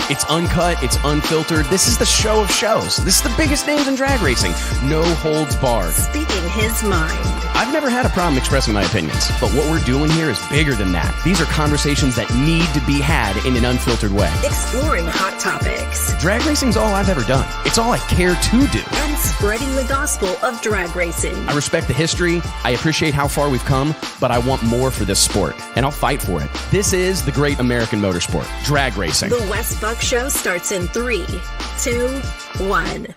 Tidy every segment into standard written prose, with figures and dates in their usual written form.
It's uncut, it's unfiltered. This is the show of shows. This is the biggest names in drag racing. No holds barred. Speaking his mind. I've never had a problem expressing my opinions, but what we're doing here is bigger than that. These are conversations that need to be had in an unfiltered way. Exploring hot topics. Drag racing's all I've ever done. It's all I care to do. And spreading the gospel of drag racing. I respect the history. I appreciate how far we've come, but I want more for this sport, and I'll fight for it. This is the great American motorsport, drag racing. The Wes Buck Show starts in 3, 2, 1.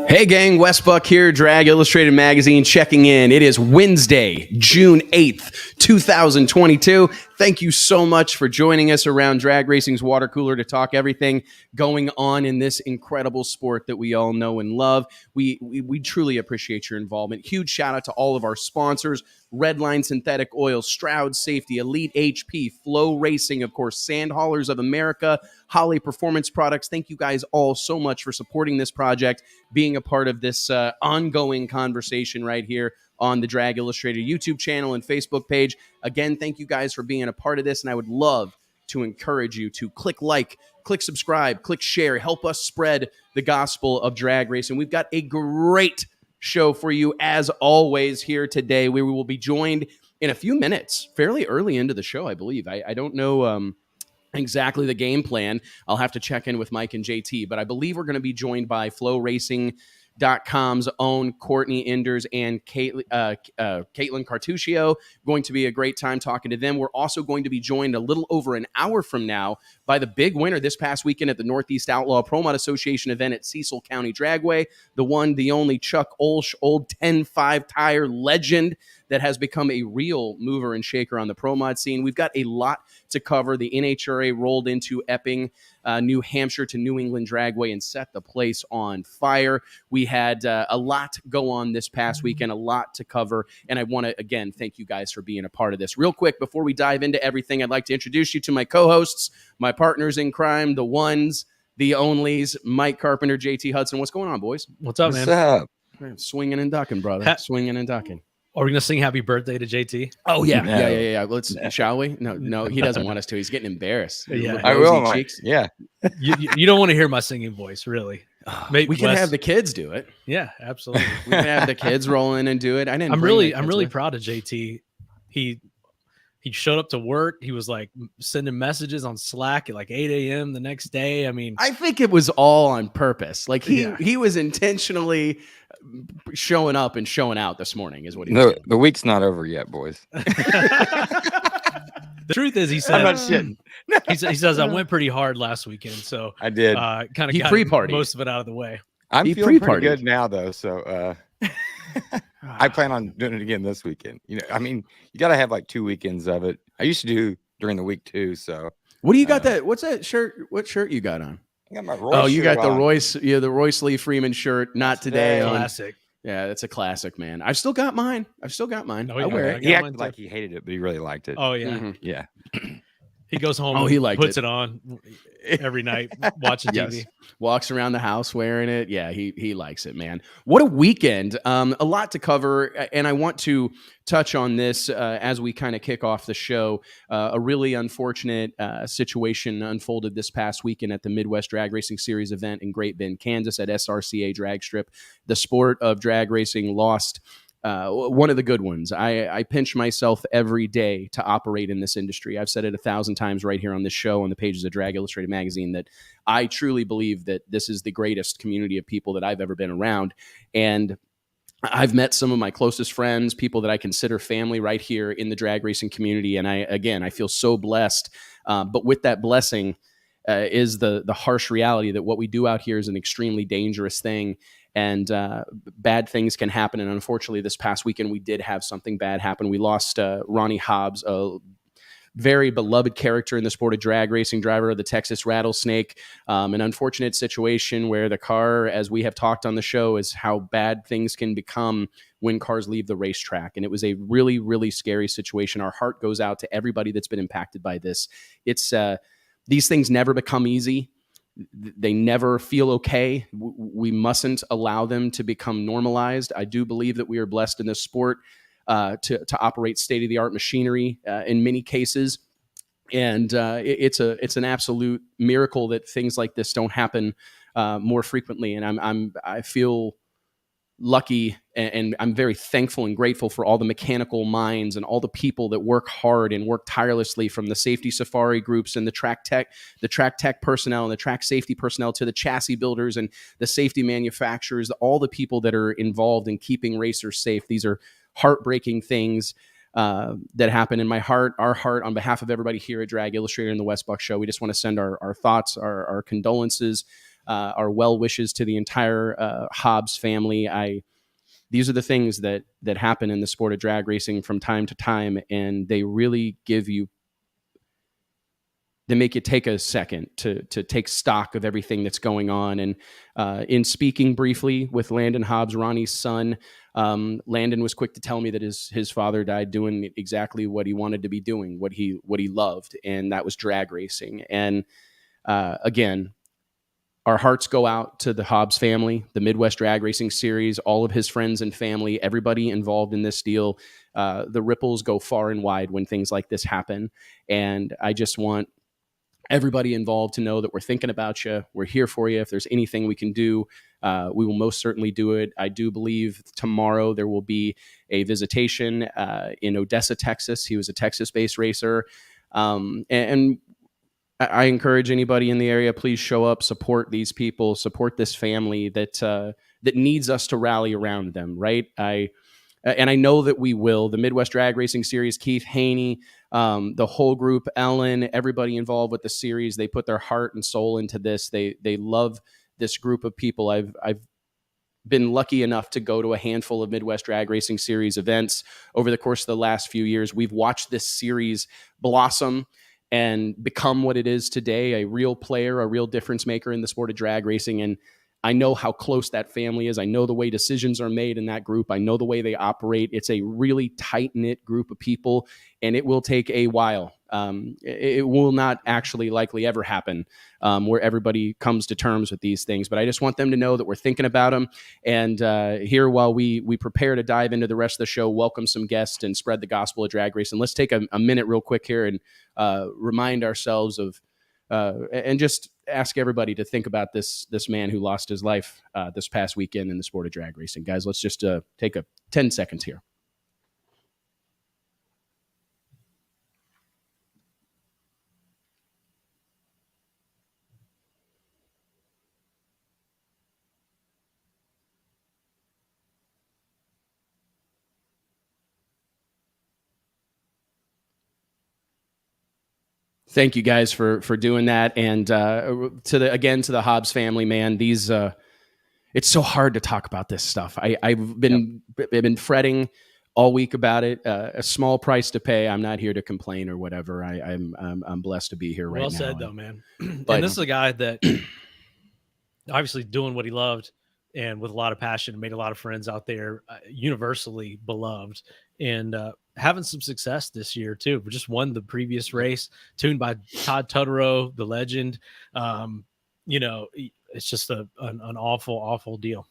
Hey gang, Wes Buck here, Drag Illustrated Magazine checking in. It is Wednesday, June 8th, 2022. Thank you so much for joining us around Drag Racing's water cooler to talk everything going on in this incredible sport that we all know and love. We truly appreciate your involvement. Huge shout out to all of our sponsors, Redline Synthetic Oil, Stroud Safety, Elite HP, FloRacing, of course, Sand Haulers of America, Holly Performance Products. Thank you guys all so much for supporting this project, being a part of this ongoing conversation right here on the Drag Illustrated YouTube channel and Facebook page. Again, thank you guys for being a part of this, and I would love to encourage you to click like, click subscribe, click share, help us spread the gospel of drag racing. We've got a great show for you, as always, here today. We will be joined in a few minutes, fairly early into the show, I believe. I don't know exactly the game plan. I'll have to check in with Mike and JT, but I believe we're going to be joined by FloRacing.com's own Courtney Enders and Caitlin Cartuccio. Going to be a great time talking to them. We're also going to be joined a little over an hour from now by the big winner this past weekend at the Northeast Outlaw Pro Mod Association event at Cecil County Dragway, the one, the only Chuck Ulsch, old 10-5 tire legend that has become a real mover and shaker on the pro mod scene. We've got a lot to cover. The NHRA rolled into Epping, New Hampshire to New England Dragway and set the place on fire. We had a lot go on this past weekend, a lot to cover, and I want to, again, thank you guys for being a part of this. Real quick, before we dive into everything, I'd like to introduce you to my co-hosts, my partners in crime, the ones, the onlys, Mike Carpenter, JT Hudson. What's going on, boys? What's up, What's man? up? Swinging and ducking, brother. Swinging and ducking. Are we gonna sing "Happy Birthday" to JT? Oh yeah, No. yeah. Shall we? No, he doesn't want us to. He's getting embarrassed. Yeah. I will. Rosy cheeks. Yeah. You don't want to hear my singing voice, really. Maybe We can Wes- have the kids do it. Yeah, absolutely. We can have the kids roll in and do it. I'm really proud of JT. He showed up to work. He was like sending messages on Slack at like 8 a.m. the next day. I mean, I think it was all on purpose. Like he Yeah. he was intentionally showing up and showing out this morning is what he was No, doing. the week's not over yet, boys. the truth is, he I'm not said shitting. he says I went pretty hard last weekend, so I did. kind He of got pre-partied. most of it out of the way. I'm he feeling pre-partied. pretty good now, though. So I plan on doing it again this weekend. You know, I mean, you got to have like 2 weekends of it. I used to do during the week too. So What do you got that? What's that shirt? What shirt you got on? I got my Royce Oh, you got shirt the on. Royce, the Royce Lee Freeman shirt. Not today. today. Classic. Yeah, that's a classic, man. I've still got mine. Oh, I yeah. wear I it. He got mine acted too. like he hated it, but he really liked it. Oh yeah. Mhm. Yeah. He goes home. Oh, and he liked puts it. it on every night, watching Yes. TV. Walks around the house wearing it. Yeah, he likes it, man. What a weekend. A lot to cover, and I want to touch on this as we kind of kick off the show. A really unfortunate situation unfolded this past weekend at the Midwest Drag Racing Series event in Great Bend, Kansas at SRCA Drag Strip. The sport of drag racing lost one of the good ones. I pinch myself every day to operate in this industry. I've said it 1,000 times right here on this show, on the pages of Drag Illustrated magazine, that I truly believe that this is the greatest community of people that I've ever been around. And I've met some of my closest friends, people that I consider family right here in the drag racing community. And I feel so blessed. But with that blessing is the harsh reality that what we do out here is an extremely dangerous thing. And bad things can happen. And unfortunately, this past weekend, we did have something bad happen. We lost Ronnie Hobbs, a very beloved character in the sport of drag racing, driver of the Texas Rattlesnake. An unfortunate situation where the car, as we have talked on the show, is how bad things can become when cars leave the racetrack. And it was a really, really scary situation. Our heart goes out to everybody that's been impacted by this. It's these things never become easy. They never feel okay. We mustn't allow them to become normalized. I do believe that we are blessed in this sport to operate state-of-the-art machinery in many cases. And it's an absolute miracle that things like this don't happen more frequently. And I feel lucky, and I'm very thankful and grateful for all the mechanical minds and all the people that work hard and work tirelessly, from the safety safari groups and the track tech personnel and the track safety personnel to the chassis builders and the safety manufacturers, all the people that are involved in keeping racers safe. These are heartbreaking things that happen. In our heart, on behalf of everybody here at Drag Illustrated and the Wes Buck Show, we just want to send our thoughts, our condolences, our well wishes to the entire Hobbs family. These are the things that happen in the sport of drag racing from time to time, and they really they make you take a second to take stock of everything that's going on. And in speaking briefly with Landon Hobbs, Ronnie's son, Landon was quick to tell me that his father died doing exactly what he wanted to be doing, what he loved, and that was drag racing. And again, our hearts go out to the Hobbs family, the Midwest Drag Racing Series, all of his friends and family, everybody involved in this deal. The ripples go far and wide when things like this happen. And I just want everybody involved to know that we're thinking about you. We're here for you. If there's anything we can do, we will most certainly do it. I do believe tomorrow there will be a visitation in Odessa, Texas. He was a Texas-based racer. And I encourage anybody in the area, please show up, support these people, support this family that needs us to rally around them, right? And I know that we will. The Midwest Drag Racing Series, Keith Haney, the whole group, Ellen, everybody involved with the series, they put their heart and soul into this. They love this group of people. I've been lucky enough to go to a handful of Midwest Drag Racing Series events over the course of the last few years. We've watched this series blossom and become what it is today, a real player, a real difference maker in the sport of drag racing. And I know how close that family is. I know the way decisions are made in that group. I know the way they operate. It's a really tight-knit group of people, and it will take a while. It will not actually likely ever happen where everybody comes to terms with these things. But I just want them to know that we're thinking about them. And here, while we prepare to dive into the rest of the show, welcome some guests and spread the gospel of drag racing. Let's take a minute real quick here and remind ourselves of and just ask everybody to think about this man who lost his life this past weekend in the sport of drag racing. Guys, let's just take 10 seconds here. Thank you guys for doing that. And to the Hobbs family, man, these it's so hard to talk about this stuff. I've been fretting all week about it. A small price to pay. I'm not here to complain or whatever. I'm blessed to be here right now. Well said, though, man. But and this is a guy that obviously doing what he loved and with a lot of passion, made a lot of friends out there, universally beloved, and having some success this year too. We just won the previous race, tuned by Todd Tutterow, the legend. It's just an awful deal.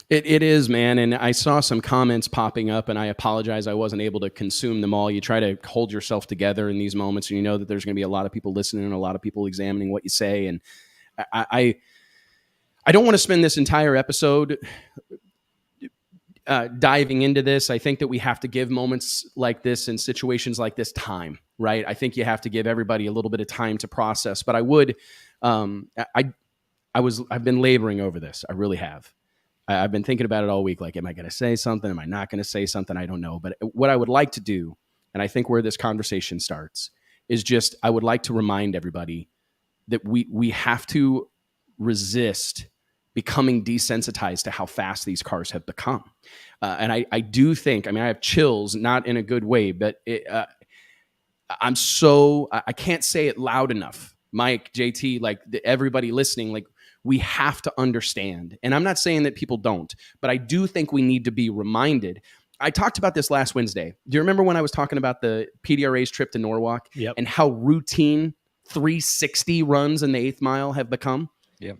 It is, man. And I saw some comments popping up, and I apologize I wasn't able to consume them all. You try to hold yourself together in these moments, and you know that there's going to be a lot of people listening and a lot of people examining what you say. And I don't want to spend this entire episode diving into this. I think that we have to give moments like this and situations like this time, right? I think you have to give everybody a little bit of time to process. But I would, I've been laboring over this. I really have. I've been thinking about it all week. Like, am I going to say something? Am I not going to say something? I don't know. But what I would like to do, and I think where this conversation starts, is just I would like to remind everybody that we have to resist becoming desensitized to how fast these cars have become. And I do think, I have chills, not in a good way, but I can't say it loud enough. Mike, JT, like everybody listening, like we have to understand. And I'm not saying that people don't, but I do think we need to be reminded. I talked about this last Wednesday. Do you remember when I was talking about the PDRA's trip to Norwalk? Yep. And how routine 360 runs in the 8th mile have become? Yep.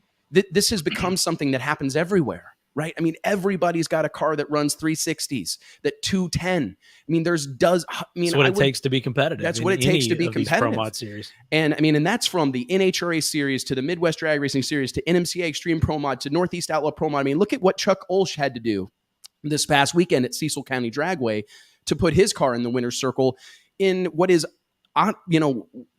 This has become something that happens everywhere, right? Everybody's got a car that runs 360s, that 210. That's what it takes to be competitive. That's what it takes to be competitive. Pro Mod series. And and that's from the NHRA series to the Midwest Drag Racing series to NMCA Extreme Pro Mod to Northeast Outlaw Pro Mod. Look at what Chuck Ulsch had to do this past weekend at Cecil County Dragway to put his car in the winner's circle in what is,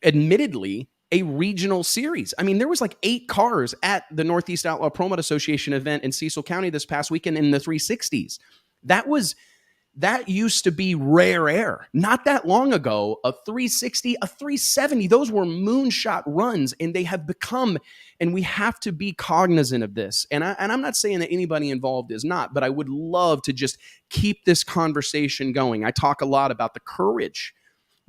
admittedly, a regional series. There was like 8 cars at the Northeast Outlaw Pro Mod Association event in Cecil County this past weekend in the 360s. That used to be rare air. Not that long ago, a 360, a 370, those were moonshot runs, and they have become, and we have to be cognizant of this. And I'm not saying that anybody involved is not, but I would love to just keep this conversation going. I talk a lot about the courage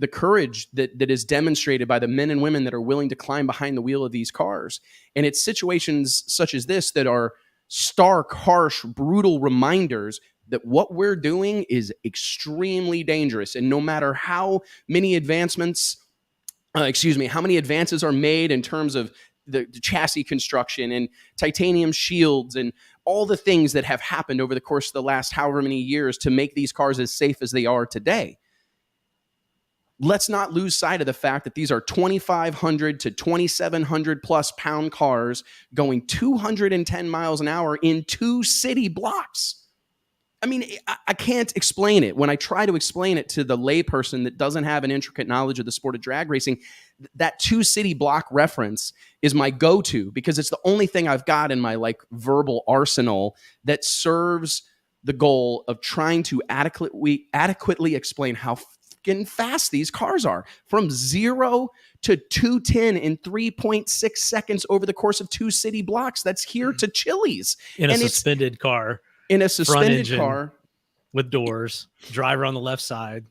that is demonstrated by the men and women that are willing to climb behind the wheel of these cars. And it's situations such as this that are stark, harsh, brutal reminders that what we're doing is extremely dangerous. And no matter how many advances are made in terms of the chassis construction and titanium shields and all the things that have happened over the course of the last however many years to make these cars as safe as they are today, let's not lose sight of the fact that these are 2,500 to 2,700 plus pound cars going 210 miles an hour in 2 city blocks. I mean, I can't explain it. When I try to explain it to the layperson that doesn't have an intricate knowledge of the sport of drag racing, that two city block reference is my go-to because it's the only thing I've got in my like verbal arsenal that serves the goal of trying to adequately explain how fucking fast these cars are, from 0 to 210 in 3.6 seconds over the course of two city blocks. That's here to Chili's in a suspended car. In a suspended car with doors, driver on the left side.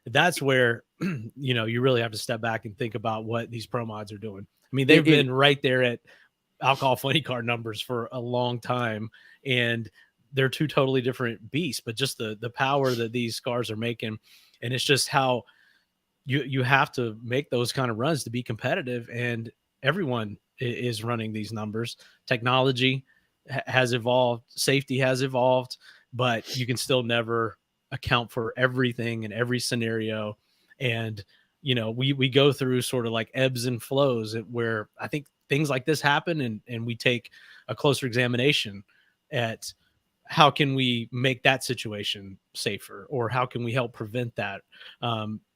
That's where, you really have to step back and think about what these pro mods are doing. I mean, they've been right there at alcohol funny car numbers for a long time, and they're two totally different beasts, but just the power that these cars are making. And it's just how you have to make those kind of runs to be competitive. And everyone is running these numbers. Technology has evolved, safety has evolved, but you can still never account for everything in every scenario. And we go through sort of like ebbs and flows where I think things like this happen, and we take a closer examination at how can we make that situation safer, or how can we help prevent that.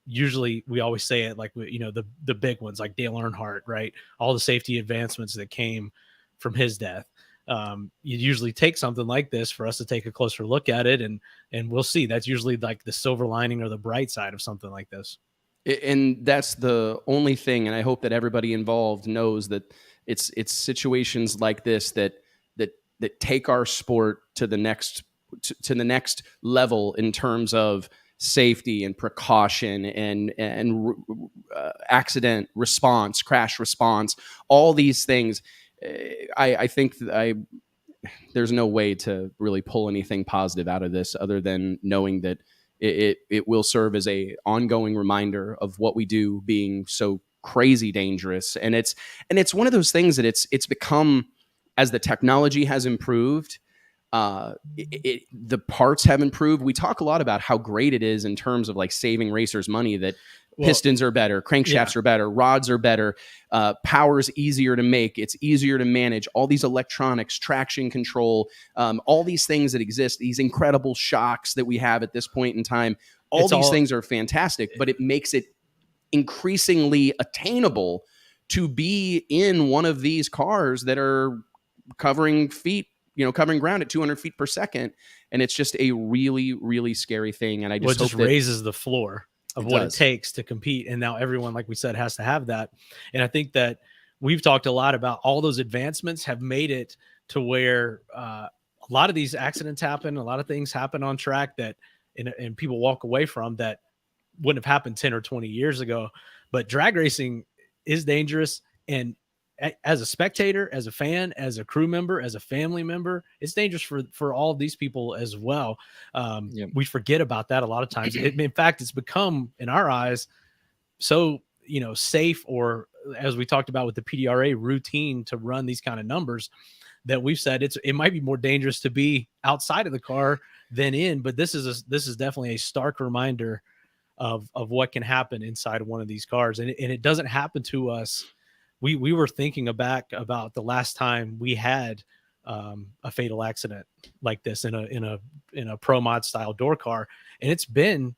Usually we always say it like, the big ones like Dale Earnhardt, right? All the safety advancements that came from his death. You usually take something like this for us to take a closer look at it, and we'll see. That's usually like the silver lining or the bright side of something like this. And that's the only thing. And I hope that everybody involved knows that it's situations like this that take our sport to the next level in terms of safety and precaution and accident response, crash response, all these things. I think there's no way to really pull anything positive out of this other than knowing that it will serve as a ongoing reminder of what we do being so crazy dangerous. And it's one of those things that it's become, as the technology has improved, the parts have improved. We talk a lot about how great it is in terms of like saving racers money, that pistons are better, crankshafts are better, rods are better, power's easier to make, it's easier to manage, all these electronics, traction control, all these things that exist, these incredible shocks that we have at this point in time. All these things are fantastic, but it makes it increasingly attainable to be in one of these cars that are covering ground at 200 feet per second. And it's just a really, really scary thing. And I just hope raises the floor of what it takes to compete. And now everyone, like we said, has to have that. And I think that we've talked a lot about all those advancements have made it to where a lot of these accidents happen, a lot of things happen on track that, and people walk away from that wouldn't have happened 10 or 20 years ago. But drag racing is dangerous. And as a spectator, as a fan, as a crew member, as a family member, it's dangerous for all of these people as well. We forget about that a lot of times. In fact, it's become, in our eyes, so safe, or as we talked about with the PDRA, routine to run these kind of numbers, that we've said it might be more dangerous to be outside of the car than in. But this is definitely a stark reminder of what can happen inside of one of these cars, and it doesn't happen to us. We were thinking back about the last time we had a fatal accident like this in a pro mod style door car, and it's been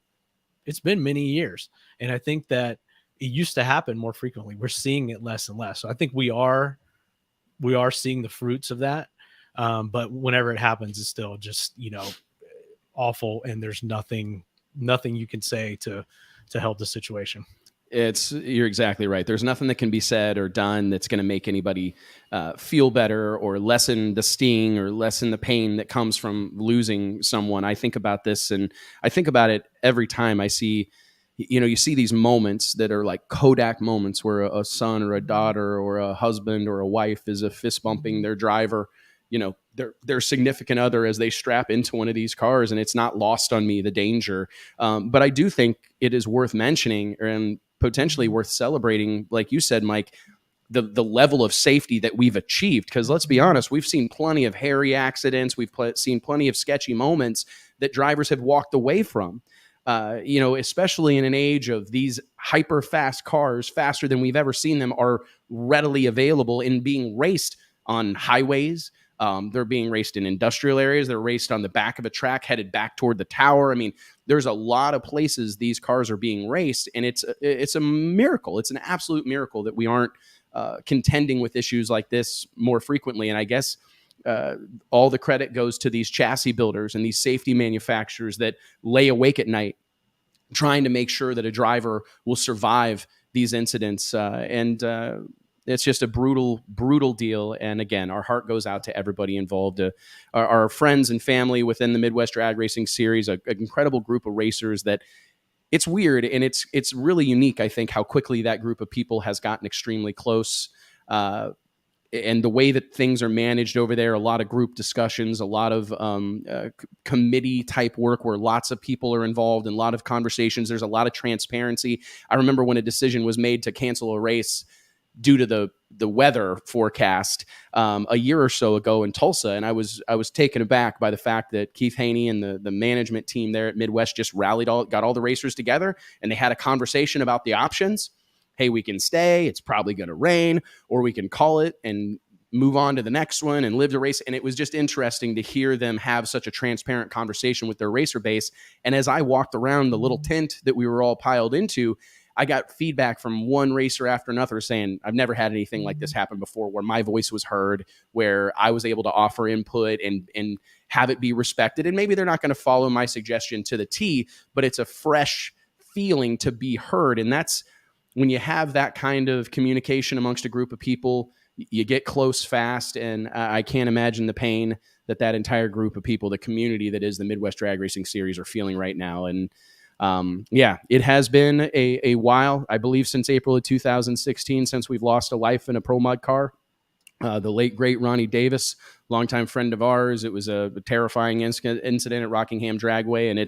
many years. And I think that it used to happen more frequently. We're seeing it less and less. So I think we are seeing the fruits of that. But whenever it happens, it's still just awful, and there's nothing you can say to help the situation. You're exactly right. There's nothing that can be said or done that's going to make anybody feel better or lessen the sting or lessen the pain that comes from losing someone. I think about this, and I think about it every time I see, you see these moments that are like Kodak moments where a son or a daughter or a husband or a wife is fist bumping their driver, their significant other, as they strap into one of these cars, and it's not lost on me, the danger. But I do think it is worth mentioning and potentially worth celebrating, like you said, Mike, the level of safety that we've achieved. Because let's be honest, we've seen plenty of hairy accidents. We've seen plenty of sketchy moments that drivers have walked away from. Especially in an age of these hyper fast cars, faster than we've ever seen them, are readily available in being raced on highways, They're being raced in industrial areas. They're raced on the back of a track headed back toward the tower. I mean, there's a lot of places these cars are being raced, and it's a miracle. It's an absolute miracle that we aren't contending with issues like this more frequently. And I guess all the credit goes to these chassis builders and these safety manufacturers that lay awake at night trying to make sure that a driver will survive these incidents. It's just a brutal, brutal deal. And again, our heart goes out to everybody involved, our friends and family within the Midwest Drag Racing Series, an incredible group of racers that it's weird. And it's really unique, I think, how quickly that group of people has gotten extremely close. And the way that things are managed over there, a lot of group discussions, a lot of committee type work where lots of people are involved and a lot of conversations. There's a lot of transparency. I remember when a decision was made to cancel a race due to the weather forecast a year or so ago in Tulsa. And I was taken aback by the fact that Keith Haney and the management team there at Midwest just got all the racers together, and they had a conversation about the options. Hey, we can stay. It's probably going to rain, or we can call it and move on to the next one and live the race. And it was just interesting to hear them have such a transparent conversation with their racer base. And as I walked around the little tent that we were all piled into, I got feedback from one racer after another saying, I've never had anything like this happen before, where my voice was heard, where I was able to offer input and have it be respected. And maybe they're not going to follow my suggestion to the T, but it's a fresh feeling to be heard. And that's when you have that kind of communication amongst a group of people, you get close fast. And I can't imagine the pain that entire group of people, the community that is the Midwest Drag Racing Series, are feeling right now. And it has been a while, I believe, since April of 2016, since we've lost a life in a pro mod car. The late, great Ronnie Davis, longtime friend of ours. It was a terrifying incident at Rockingham Dragway, and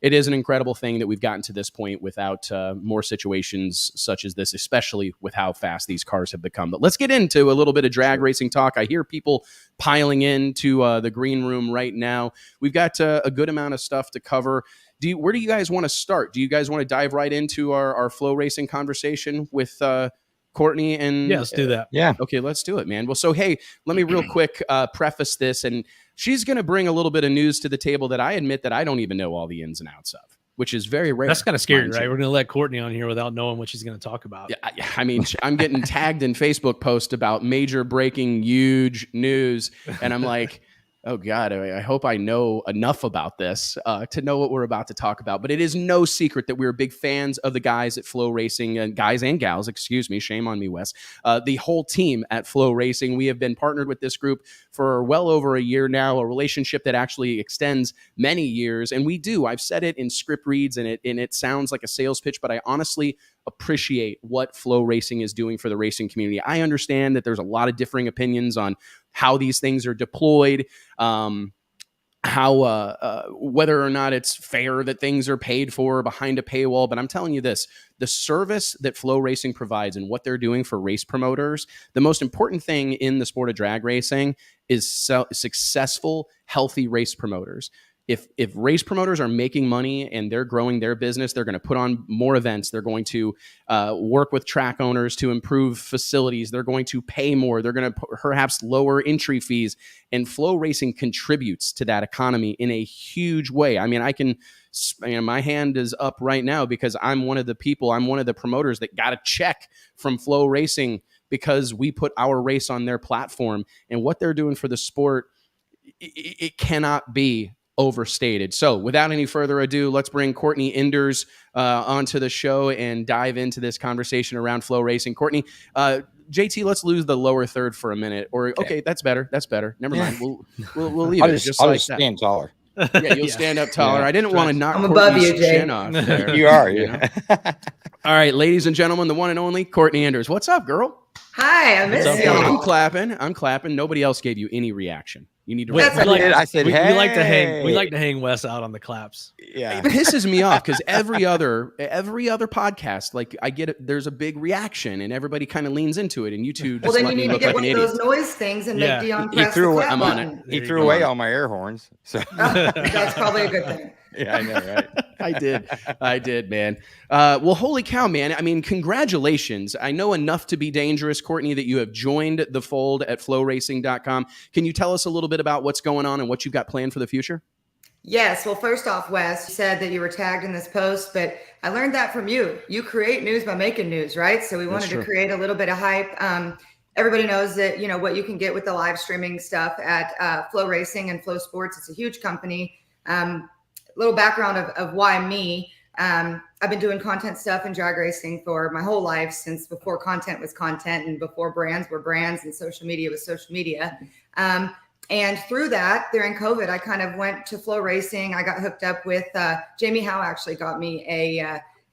it is an incredible thing that we've gotten to this point without more situations such as this, especially with how fast these cars have become. But let's get into a little bit of drag racing talk. I hear people piling into the green room right now. We've got a good amount of stuff to cover. Where do you guys want to start? Do you guys want to dive right into our FloRacing conversation with Courtney? And yeah, let's do that. Yeah. Okay, let's do it, man. Well, so, hey, let me real quick preface this. And she's going to bring a little bit of news to the table that I admit that I don't even know all the ins and outs of, which is very rare. That's kind of scary, right? We're going to let Courtney on here without knowing what she's going to talk about. Yeah, I mean, I'm getting tagged in Facebook posts about major breaking huge news. And I'm like, oh God, I hope I know enough about this to know what we're about to talk about. But it is no secret that we're big fans of the guys at FloRacing, and guys and gals, excuse me, shame on me, Wes. The whole team at FloRacing. We have been partnered with this group for well over a year now, a relationship that actually extends many years. And we do, I've said it in script reads, and it sounds like a sales pitch, but I honestly appreciate what FloRacing is doing for the racing community. I understand that there's a lot of differing opinions on how these things are deployed, whether or not it's fair that things are paid for behind a paywall. But I'm telling you this, the service that FloRacing provides and what they're doing for race promoters, the most important thing in the sport of drag racing is successful, healthy race promoters. If race promoters are making money and they're growing their business, they're going to put on more events. They're going to work with track owners to improve facilities. They're going to pay more. They're going to perhaps lower entry fees. And FloRacing contributes to that economy in a huge way. I mean, my hand is up right now because I'm one of the promoters that got a check from FloRacing because we put our race on their platform. And what they're doing for the sport, it cannot be overstated. So without any further ado, let's bring Courtney Enders onto the show and dive into this conversation around FloRacing. Courtney, JT, let's lose the lower third for a minute. Or okay, that's better. Never mind. We'll leave it. I'll just stand taller. Yeah, you'll stand up taller. I didn't want to knock I'm Courtney's above you, Jay. chin off there. You are. You know? All right, ladies and gentlemen, the one and only Courtney Enders. What's up, girl? Hi, I miss you. I'm clapping. Nobody else gave you any reaction. You need to. That's write okay. that. I said, we hey. like to hang. We like to hang Wes out on the claps. Yeah. It pisses me off because every other podcast, like I get it, there's a big reaction and everybody kind of leans into it, and you two Well, just then let you me need to look get like one an of idiot. those noise things and Yeah. make Dion He press threw the away- clap I'm on it. button. He There threw you go. away all my air horns. So That's probably a good thing. yeah, I know, right? I did, man. Well, holy cow, man. I mean, congratulations. I know enough to be dangerous, Courtney, that you have joined the fold at FloRacing.com. Can you tell us a little bit about what's going on and what you've got planned for the future? Yes. Well, first off, Wes, you said that you were tagged in this post, but I learned that from you. You create news by making news, right? So we wanted to create a little bit of hype. Everybody knows that, you know, what you can get with the live streaming stuff at FloRacing and Flow Sports. It's a huge company. Little background of why me. I've been doing content stuff in drag racing for my whole life, since before content was content and before brands were brands and social media was social media. And through that, during COVID, I kind of went to FloRacing. I got hooked up with Jamie Howe. Actually got me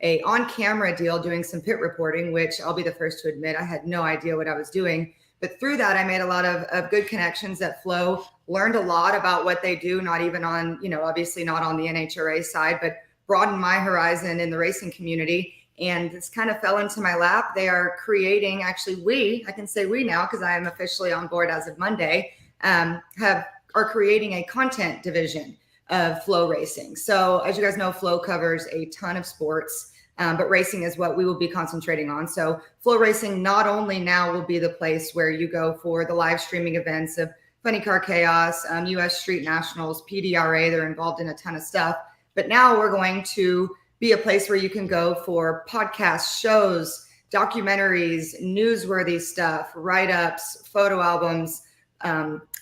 a on-camera deal doing some pit reporting, which I'll be the first to admit I had no idea what I was doing. But through that, I made a lot of good connections at Flow, learned a lot about what they do, not even on, you know, obviously not on the NHRA side, but broadened my horizon in the racing community. And this kind of fell into my lap. They are creating, actually, I can say we now, because I am officially on board as of Monday, are creating a content division of Flow Racing. So as you guys know, Flow covers a ton of sports. But racing is what we will be concentrating on. So Flow Racing not only now will be the place where you go for the live streaming events of Funny Car Chaos, US Street Nationals, PDRA, they're involved in a ton of stuff. But now we're going to be a place where you can go for podcasts, shows, documentaries, newsworthy stuff, write-ups, photo albums,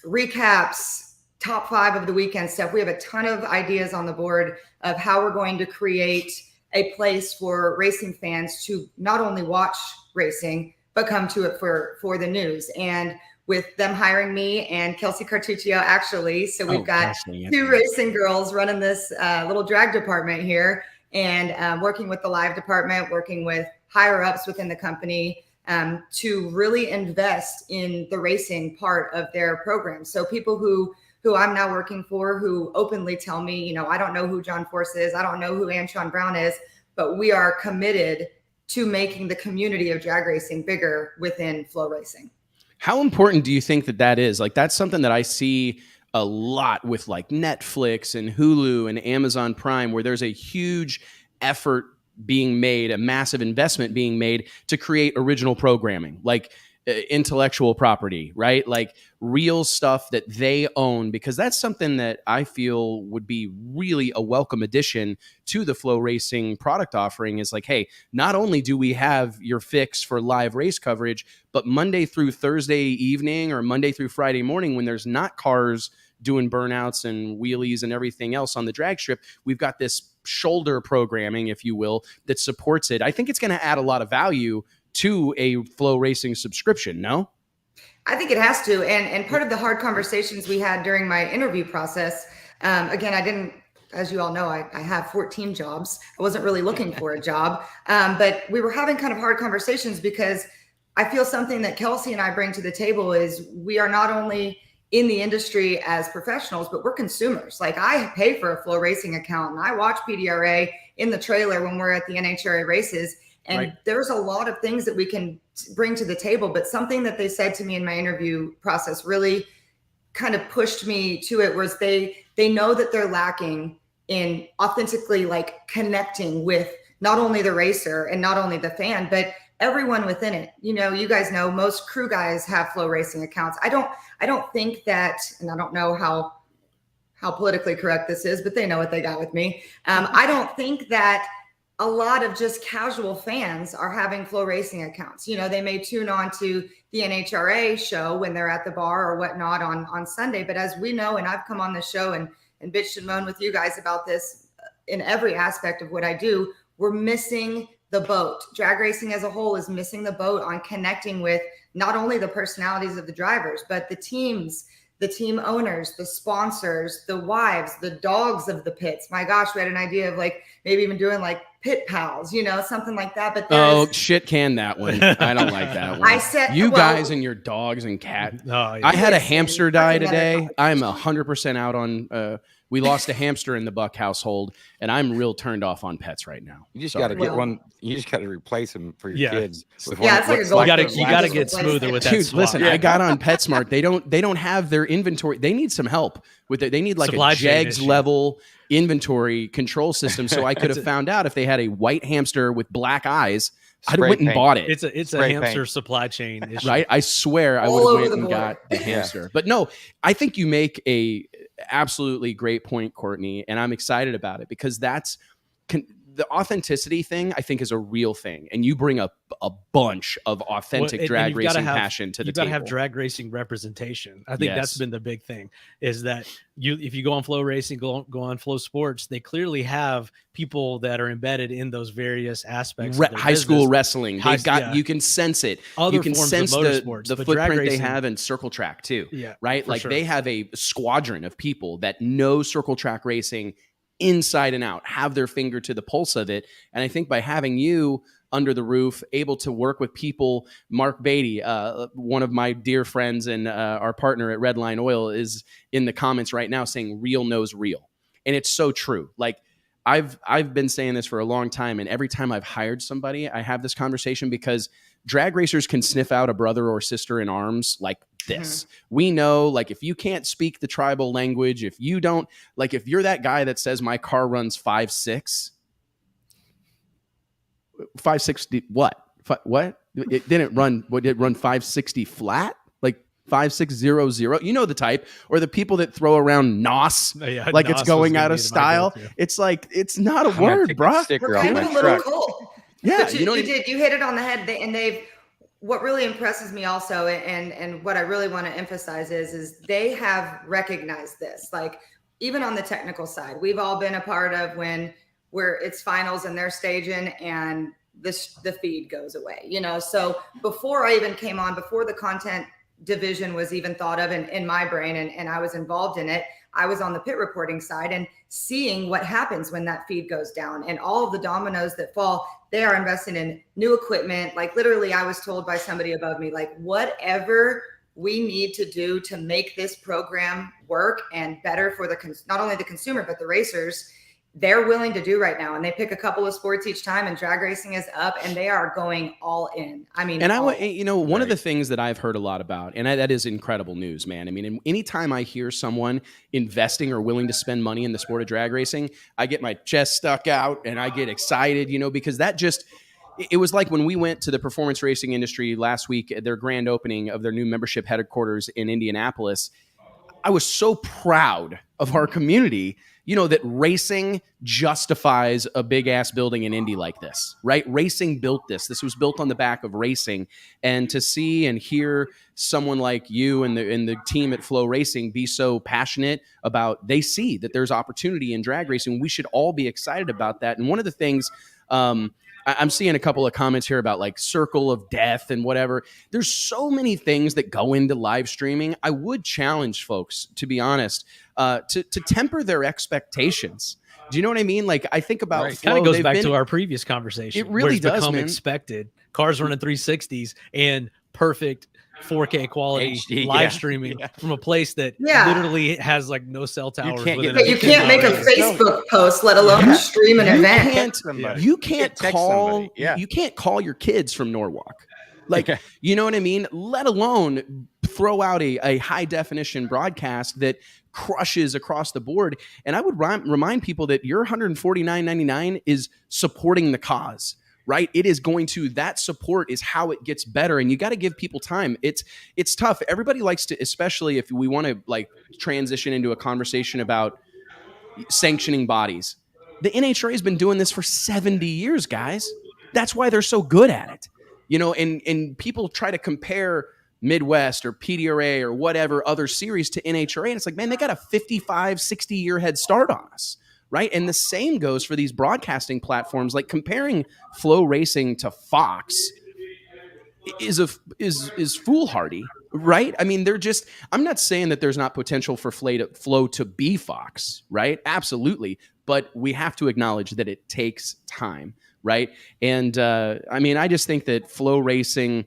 recaps, top 5 of the weekend stuff. We have a ton of ideas on the board of how we're going to create a place for racing fans to not only watch racing, but come to it for the news. And with them hiring me and Kelsey Cartuccio, actually, so we've got 2 racing girls running this little drag department here, and working with the live department, working with higher ups within the company to really invest in the racing part of their program. So people who I'm now working for, who openly tell me, you know, I don't know who John Force is, I don't know who Antron Brown is, but we are committed to making the community of drag racing bigger within Flow Racing. How important do you think that is? Like, that's something that I see a lot with like Netflix and Hulu and Amazon Prime, where there's a huge effort being made, a massive investment being made to create original programming, like intellectual property, right? Like real stuff that they own, because that's something that I feel would be really a welcome addition to the Flow Racing product offering. Is like, hey, not only do we have your fix for live race coverage, but Monday through Thursday evening or Monday through Friday morning, when there's not cars doing burnouts and wheelies and everything else on the drag strip, we've got this shoulder programming, if you will, that supports it. I think it's going to add a lot of value to a Flow Racing subscription, no? I think it has to. And part of the hard conversations we had during my interview process, again, I didn't, as you all know, I have 14 jobs. I wasn't really looking for a job, but we were having kind of hard conversations, because I feel something that Kelsey and I bring to the table is we are not only in the industry as professionals, but we're consumers. Like, I pay for a Flow Racing account and I watch PDRA in the trailer when we're at the NHRA races. And right. There's a lot of things that we can bring to the table, but something that they said to me in my interview process really kind of pushed me to it was they know that they're lacking in authentically like connecting with not only the racer and not only the fan, but everyone within it. You know, you guys know most crew guys have Flow Racing accounts. I don't think that, and I don't know how politically correct this is, but they know what they got with me. I don't think that a lot of just casual fans are having Flow Racing accounts. You know, they may tune on to the NHRA show when they're at the bar or whatnot on Sunday. But as we know, and I've come on the show and bitched and moaned with you guys about this in every aspect of what I do, we're missing the boat. Drag racing as a whole is missing the boat on connecting with not only the personalities of the drivers, but the teams, the team owners, the sponsors, the wives, the dogs of the pits. My gosh, we had an idea of like maybe even doing like pit pals, something like that. But shit can that one. I don't like that one. I said, guys and your dogs and cat. Oh, yeah. I had a hamster die That's today. I'm 100% out on, we lost a hamster in the Buck household, and I'm real turned off on pets right now. You just got to get one. You just got to replace them for your kids. With Yeah, one it's like a that gold looks You got to get smoother with that. Dude, swap. listen, I got on PetSmart. They don't have their inventory. They need some help with it. They need like Supply a chain JEGS issue. level inventory control system. So I could have found out if they had a white hamster with black eyes. I'd Spray went and paint. bought it. It's a Spray hamster paint. supply chain issue. Right? I swear I All would have over went the and board. got the hamster. But no, I think you make a absolutely great point, Courtney, and I'm excited about it because that's the authenticity thing. I think is a real thing, and you bring a bunch of authentic drag racing passion to the table. You've got to have drag racing representation. I think that's been the big thing. Is that if you go on FloRacing, go on FloSports, they clearly have people that are embedded in those various aspects. Of high school wrestling. They've got yeah. You can sense it. Other you can forms sense of the motorsports, but footprint drag they racing- have in circle track too. Yeah, right. for Like sure. they have a squadron of people that know circle track racing inside and out, have their finger to the pulse of it. And I think by having you under the roof, able to work with people, Mark Beatty, one of my dear friends and our partner at Redline Oil, is in the comments right now saying real knows real. And it's so true. Like I've been saying this for a long time. And every time I've hired somebody, I have this conversation because drag racers can sniff out a brother or sister in arms like this. We know, like, if you can't speak the tribal language, if you don't, like, if you're that guy that says my car runs 5.6, what? It didn't run. What did it run 560 flat? Like 5600? You know the type, or the people that throw around NOS like NOS it's going was out gonna of be my style. go-to. It's like it's not a I'm gonna word, take that bruh. sticker We're off kind my of a little truck. cold. Yeah, But you know what I you mean? did. You hit it on the head. What really impresses me also, and what I really want to emphasize is they have recognized this. Like even on the technical side, we've all been a part of where it's finals and they're staging and the feed goes away. So before I even came on, before the content division was even thought of in my brain, and I was involved in it, I was on the pit reporting side and seeing what happens when that feed goes down and all of the dominoes that fall. They are investing in new equipment. Like literally, I was told by somebody above me, like whatever we need to do to make this program work and better for not only the consumer, but the racers, they're willing to do right now. And they pick a couple of sports each time, and drag racing is up and they are going all in. I mean, and one of the things that I've heard a lot about, and that is incredible news, man. I mean, anytime I hear someone investing or willing to spend money in the sport of drag racing, I get my chest stuck out and I get excited, because it was like when we went to the performance racing industry last week at their grand opening of their new membership headquarters in Indianapolis. I was so proud of our community, that racing justifies a big ass building in Indy like this, right? Racing built this. This was built on the back of racing. And to see and hear someone like you and the team at FloRacing be so passionate about, they see that there's opportunity in drag racing. We should all be excited about that. And one of the things, I'm seeing a couple of comments here about like circle of death and whatever. There's so many things that go into live streaming. I would challenge folks, to be honest, to temper their expectations. Do you know what I mean? Like I think about Kind of goes back to our previous conversation. It really where it's does, become man. Expected. Cars running 360s and perfect 4K quality HD, live streaming from a place that literally has like no cell towers. can't get But you can't make a Facebook post, let alone stream an event. You can't text call. somebody. Yeah. You can't call your kids from Norwalk. Like, you know what I mean? Let alone throw out a high definition broadcast that crushes across the board. And I would remind people that your $149.99 is supporting the cause, right? It is going to, that support is how it gets better. And you got to give people time. It's tough. Everybody likes to, especially if we want to like transition into a conversation about sanctioning bodies. The NHRA has been doing this for 70 years, guys. That's why they're so good at it. And people try to compare Midwest or PDRA or whatever other series to NHRA. And it's like, man, they got a 55, 60 year head start on us. Right. And the same goes for these broadcasting platforms. Like comparing FloRacing to Fox is foolhardy. Right. I mean, I'm not saying that there's not potential for Flow to be Fox. Right. Absolutely. but we have to acknowledge that it takes time, right? And I just think that FloRacing.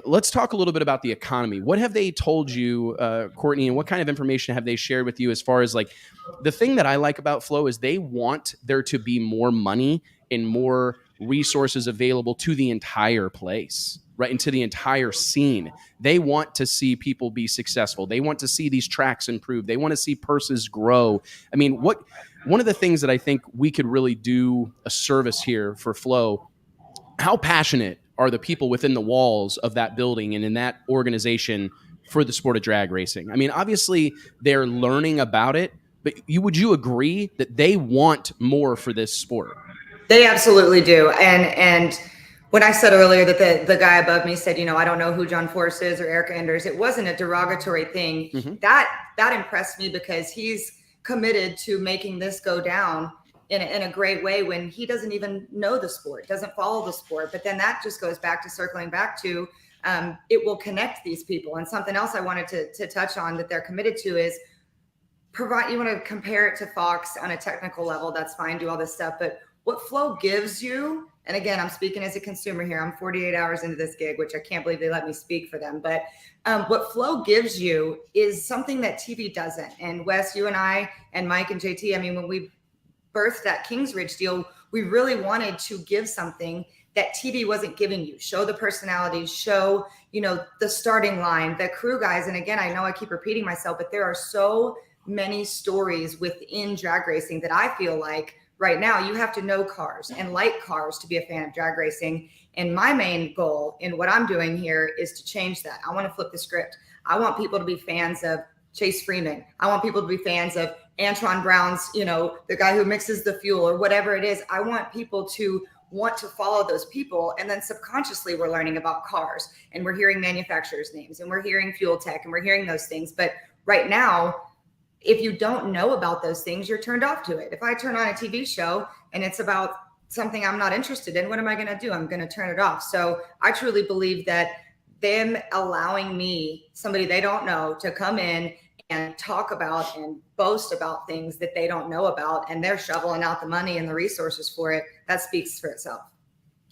Let's talk a little bit about the economy. What have they told you, Courtney, and what kind of information have they shared with you as far as like the thing that I like about Flo is they want there to be more money and more resources available to the entire place, right? And to the entire scene. They want to see people be successful. They want to see these tracks improve. They want to see purses grow. I mean, one of the things that I think we could really do a service here for Flo, how passionate are the people within the walls of that building and in that organization for the sport of drag racing? I mean, obviously they're learning about it, but would you agree that they want more for this sport? They absolutely do. And when I said earlier that the guy above me said, I don't know who John Force is or Erica Enders, it wasn't a derogatory thing. Mm-hmm. That impressed me because he's committed to making this go down in a great way when he doesn't even know the sport, doesn't follow the sport. But then that just goes back to circling back to it will connect these people. And something else I wanted to touch on that they're committed to is provide, you want to compare it to Fox on a technical level, that's fine, do all this stuff. But what Flo gives you, and again, I'm speaking as a consumer here, I'm 48 hours into this gig, which I can't believe they let me speak for them. But what Flo gives you is something that TV doesn't. And Wes, you and I and Mike and JT, I mean, when we birthed that Kingsridge deal, we really wanted to give something that TV wasn't giving you. Show the personalities, show, the starting line, the crew guys. And again, I know I keep repeating myself, but there are so many stories within drag racing that I feel like right now you have to know cars and like cars to be a fan of drag racing. And my main goal in what I'm doing here is to change that. I want to flip the script. I want people to be fans of Chase Freeman. I want people to be fans of Antron Brown's, the guy who mixes the fuel or whatever it is. I want people to want to follow those people. And then subconsciously we're learning about cars and we're hearing manufacturers' names and we're hearing fuel tech and we're hearing those things. But right now, if you don't know about those things, you're turned off to it. If I turn on a TV show and it's about something I'm not interested in, what am I going to do? I'm going to turn it off. So I truly believe that them allowing me, somebody they don't know, to come in and talk about and boast about things that they don't know about, and they're shoveling out the money and the resources for it, that speaks for itself.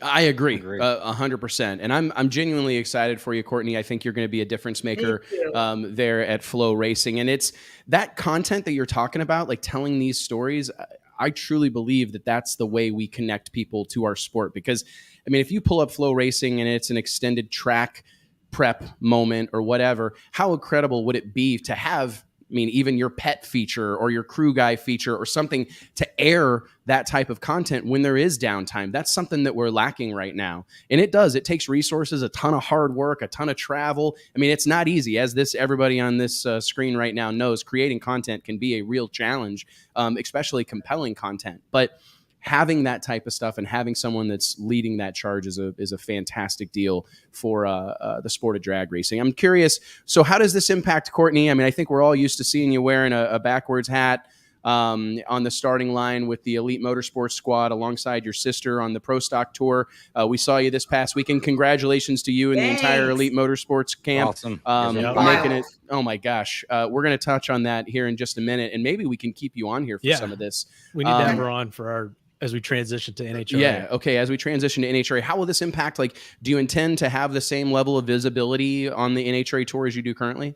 I agree 100%. And I'm genuinely excited for you, Courtney. I think you're going to be a difference maker there at FloRacing. And it's that content that you're talking about, like telling these stories. I truly believe that that's the way we connect people to our sport. Because, I mean, if you pull up FloRacing and it's an extended track prep moment or whatever, how incredible would it be to have, even your pet feature or your crew guy feature or something to air that type of content when there is downtime. That's something that we're lacking right now. And it takes resources, a ton of hard work, a ton of travel. It's not easy. As everybody on this screen right now knows, creating content can be a real challenge, especially compelling content. But having that type of stuff and having someone that's leading that charge is a fantastic deal for the sport of drag racing. I'm curious, so how does this impact Courtney? I think we're all used to seeing you wearing a backwards hat on the starting line with the Elite Motorsports squad alongside your sister on the Pro Stock Tour. We saw you this past weekend. Congratulations to you and the entire Elite Motorsports camp. Awesome. Making it. Oh my gosh. We're going to touch on that here in just a minute, and maybe we can keep you on here for some of this. We need to have her on for as we transition to NHRA. Yeah. Okay. As we transition to NHRA, how will this impact? Like, do you intend to have the same level of visibility on the NHRA tour as you do currently?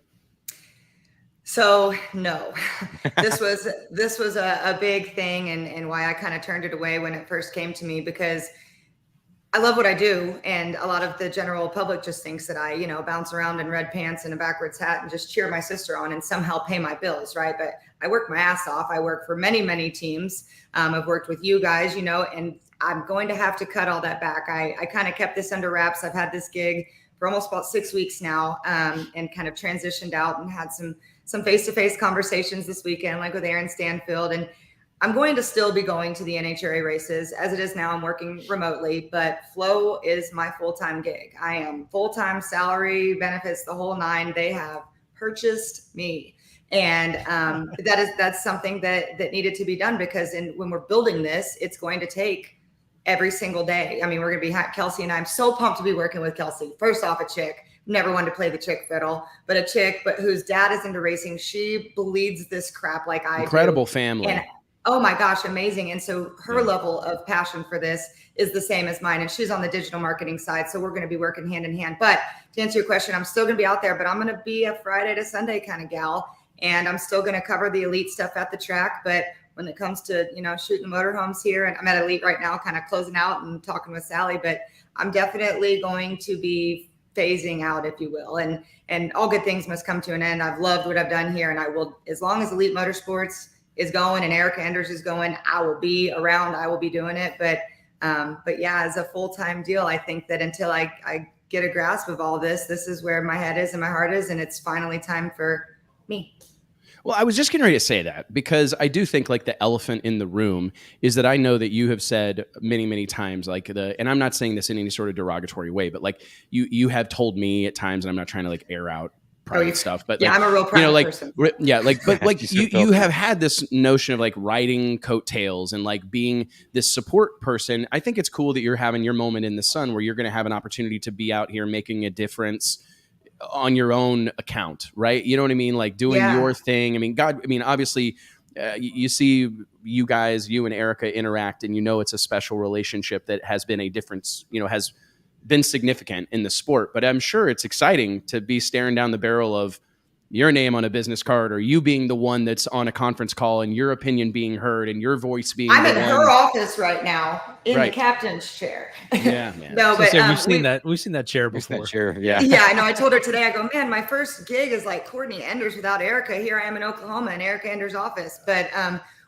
So no, this was a big thing and why I kind of turned it away when it first came to me, because I love what I do. And a lot of the general public just thinks that I, bounce around in red pants and a backwards hat and just cheer my sister on and somehow pay my bills. Right. But I work my ass off. I work for many, many teams. I've worked with you guys, and I'm going to have to cut all that back. I kind of kept this under wraps. I've had this gig for almost about 6 weeks now, and kind of transitioned out and had some face-to-face conversations this weekend, like with Aaron Stanfield. And I'm going to still be going to the NHRA races. As it is now, I'm working remotely, but Flo is my full-time gig. I am full-time, salary, benefits, the whole nine. They have purchased me. And that's something that needed to be done, because when we're building this, it's going to take every single day. We're going to be Kelsey and I'm so pumped to be working with Kelsey. First off, a chick, never wanted to play the chick fiddle, but a chick, but whose dad is into racing. She bleeds this crap like I do. Incredible family. And Oh my gosh, amazing. And so her Yeah. level of passion for this is the same as mine. And she's on the digital marketing side. So we're going to be working hand in hand. But to answer your question, I'm still going to be out there, but I'm going to be a Friday to Sunday kind of gal. And I'm still going to cover the elite stuff at the track. But when it comes to, shooting motorhomes here, and I'm at elite right now, kind of closing out and talking with Sally, but I'm definitely going to be phasing out, if you will. And all good things must come to an end. I've loved what I've done here. And I will, as long as Elite Motorsports is going and Erica Enders is going, I will be around, I will be doing it. But yeah, as a full-time deal, I think that until I get a grasp of all this is where my head is and my heart is. And it's finally time for me. Well, I was just getting ready to say that because I do think like the elephant in the room is that I know that you have said many, many times and I'm not saying this in any sort of derogatory way, but like you have told me at times, and I'm not trying to like air out private stuff, but yeah, I'm a real private person. But you have had this notion of like riding coattails and like being this support person. I think it's cool that you're having your moment in the sun where you're going to have an opportunity to be out here making a difference on your own account, right? You know what I mean? Like doing your thing. I mean, obviously you see you guys, you and Erica interact, and it's a special relationship that has been a difference, has been significant in the sport. But I'm sure it's exciting to be staring down the barrel of your name on a business card, or you being the one that's on a conference call and your opinion being heard and your voice being I'm in her office right now in the captain's chair. Yeah, man. No, but we've seen that chair before. That chair, yeah. Yeah, I know. I told her today, I go, man, my first gig is like Courtney Enders without Erica. Here I am in Oklahoma in Erica Enders' office. But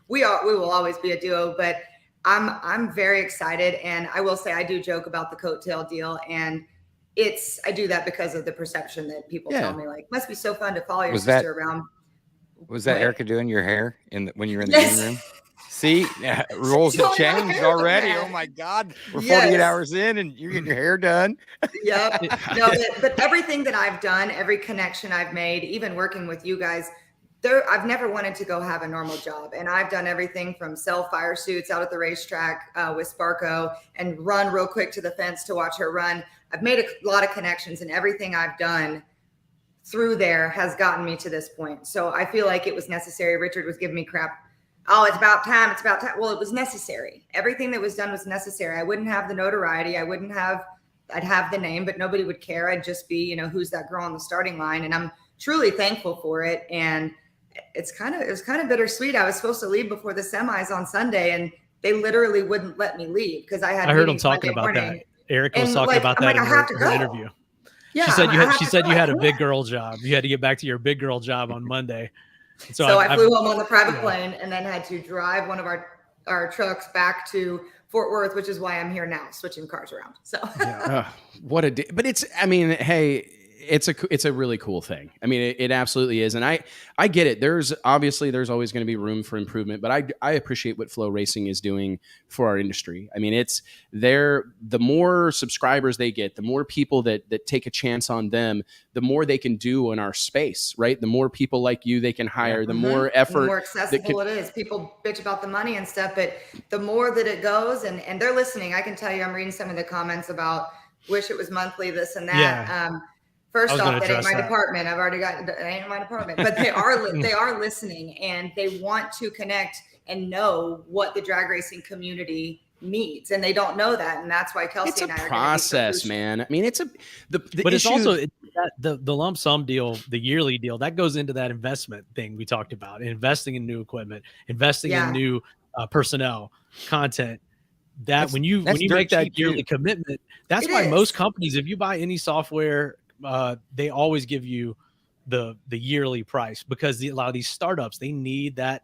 we will always be a duo. But I'm very excited, and I will say I do joke about the coattail deal, and I do that because of the perception that people tell me, like, must be so fun to follow your sister around. Was that Erica doing your hair when you were in the green room? See, rules have changed already. Oh my God, we're 48 hours in, and you're getting your hair done. Yep. No, but everything that I've done, every connection I've made, even working with you guys, I've never wanted to go have a normal job. And I've done everything from sell fire suits out at the racetrack with Sparko and run real quick to the fence to watch her run. I've made a lot of connections, and everything I've done through there has gotten me to this point. So I feel like it was necessary. Richard was giving me crap. Oh, it's about time. It's about time. Well, it was necessary. Everything that was done was necessary. I wouldn't have the notoriety. I'd have the name, but nobody would care. I'd just be, who's that girl on the starting line? And I'm truly thankful for it. And it was kind of bittersweet. I was supposed to leave before the semis on Sunday, and they literally wouldn't let me leave because I heard them talking about that. Erica was talking about that in her interview. Yeah, she said you had a big girl job. You had to get back to your big girl job on Monday. So I flew home on the private plane and then had to drive one of our trucks back to Fort Worth, which is why I'm here now, switching cars around. So what a day. But hey, it's a really cool thing. I mean, it absolutely is. And I get it. There's always going to be room for improvement, but I appreciate what FloRacing is doing for our industry. I mean, the more subscribers they get, the more people that take a chance on them, the more they can do in our space, right? The more people like you they can hire, the more effort. The more accessible it is. People bitch about the money and stuff, but the more that it goes, and they're listening. I can tell you, I'm reading some of the comments about wish it was monthly, this and that. Yeah. First off, that ain't my department. I've already got that ain't my department, but they are listening, and they want to connect and know what the drag racing community needs, and they don't know that, and that's why Kelsey and I are process, man. I mean, it's also the lump sum deal, the yearly deal that goes into that investment thing we talked about, investing in new equipment, investing in new personnel, content. When you make that yearly commitment, that's why most companies, if you buy any software, they always give you the yearly price, because a lot of these startups, they need that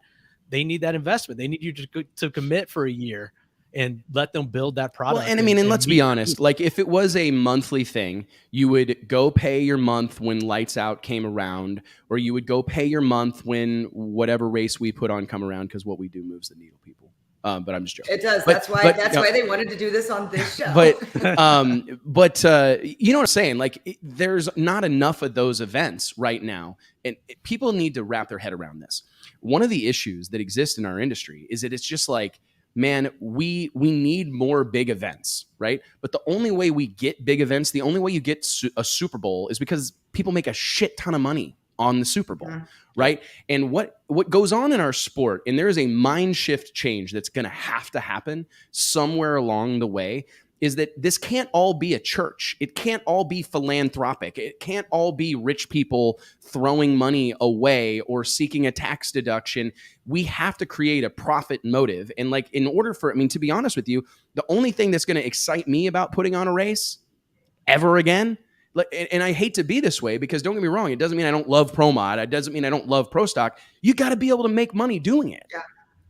investment. They need you to commit for a year and let them build that product. Well, and let's be honest, like if it was a monthly thing, you would go pay your month when Lights Out came around, or you would go pay your month when whatever race we put on come around, because what we do moves the needle, people. But I'm just joking. It does. That's why they wanted to do this on this show. But you know what I'm saying? Like, there's not enough of those events right now, and people need to wrap their head around this. One of the issues that exist in our industry is that it's just like, man, we need more big events, right? But the only way we get big events, the only way you get a Super Bowl is because people make a shit ton of money on the Super Bowl, right? And what goes on in our sport, and there is a mind shift change that's going to have to happen somewhere along the way, is that this can't all be a church. It can't all be philanthropic. It can't all be rich people throwing money away or seeking a tax deduction. We have to create a profit motive. And like, in order for, I mean, to be honest with you, the only thing that's going to excite me about putting on a race ever again, and I hate to be this way, because don't get me wrong, it doesn't mean I don't love Pro Mod. It doesn't mean I don't love Pro Stock. You got to be able to make money doing it. Yeah.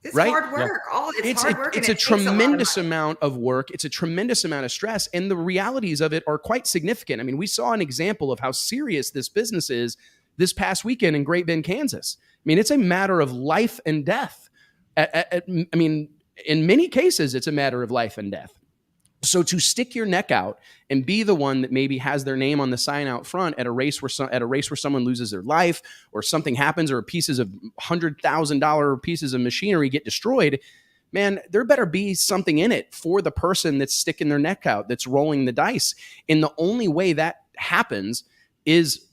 It's right? hard work. It's hard work. It's a tremendous amount of work. It's a tremendous amount of stress. And the realities of it are quite significant. I mean, we saw an example of how serious this business is this past weekend in Great Bend, Kansas. I mean, it's a matter of life and death. I mean, in many cases, it's a matter of life and death. So to stick your neck out and be the one that maybe has their name on the sign out front at a race where someone loses their life or something happens or pieces of $100,000 pieces of machinery get destroyed, man, there better be something in it for the person that's sticking their neck out, that's rolling the dice. And the only way that happens is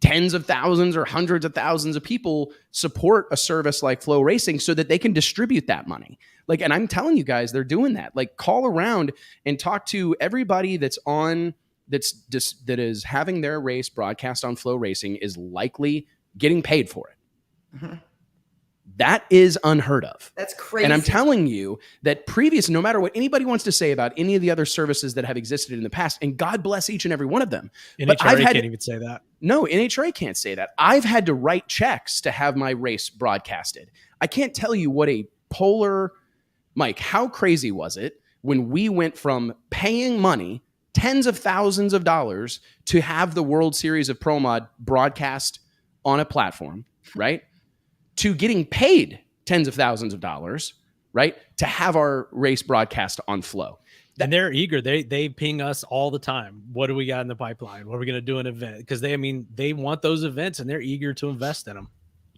tens of thousands or hundreds of thousands of people support a service like FloRacing so that they can distribute that money. Like, and I'm telling you guys, they're doing that. Like, call around and talk to everybody that is having their race broadcast on FloRacing is likely getting paid for it. Mm-hmm. That is unheard of. That's crazy. And I'm telling you that no matter what anybody wants to say about any of the other services that have existed in the past, and God bless each and every one of them. NHRA can't even say that. No, NHRA can't say that. I've had to write checks to have my race broadcasted. I can't tell you what a polar, Mike, how crazy was it when we went from paying money, tens of thousands of dollars, to have the World Series of Pro Mod broadcast on a platform, right? To getting paid tens of thousands of dollars, right, to have our race broadcast on Flow. And they're eager. They ping us all the time. What do we got in the pipeline? What are we going to do an event? Because they want those events and they're eager to invest in them.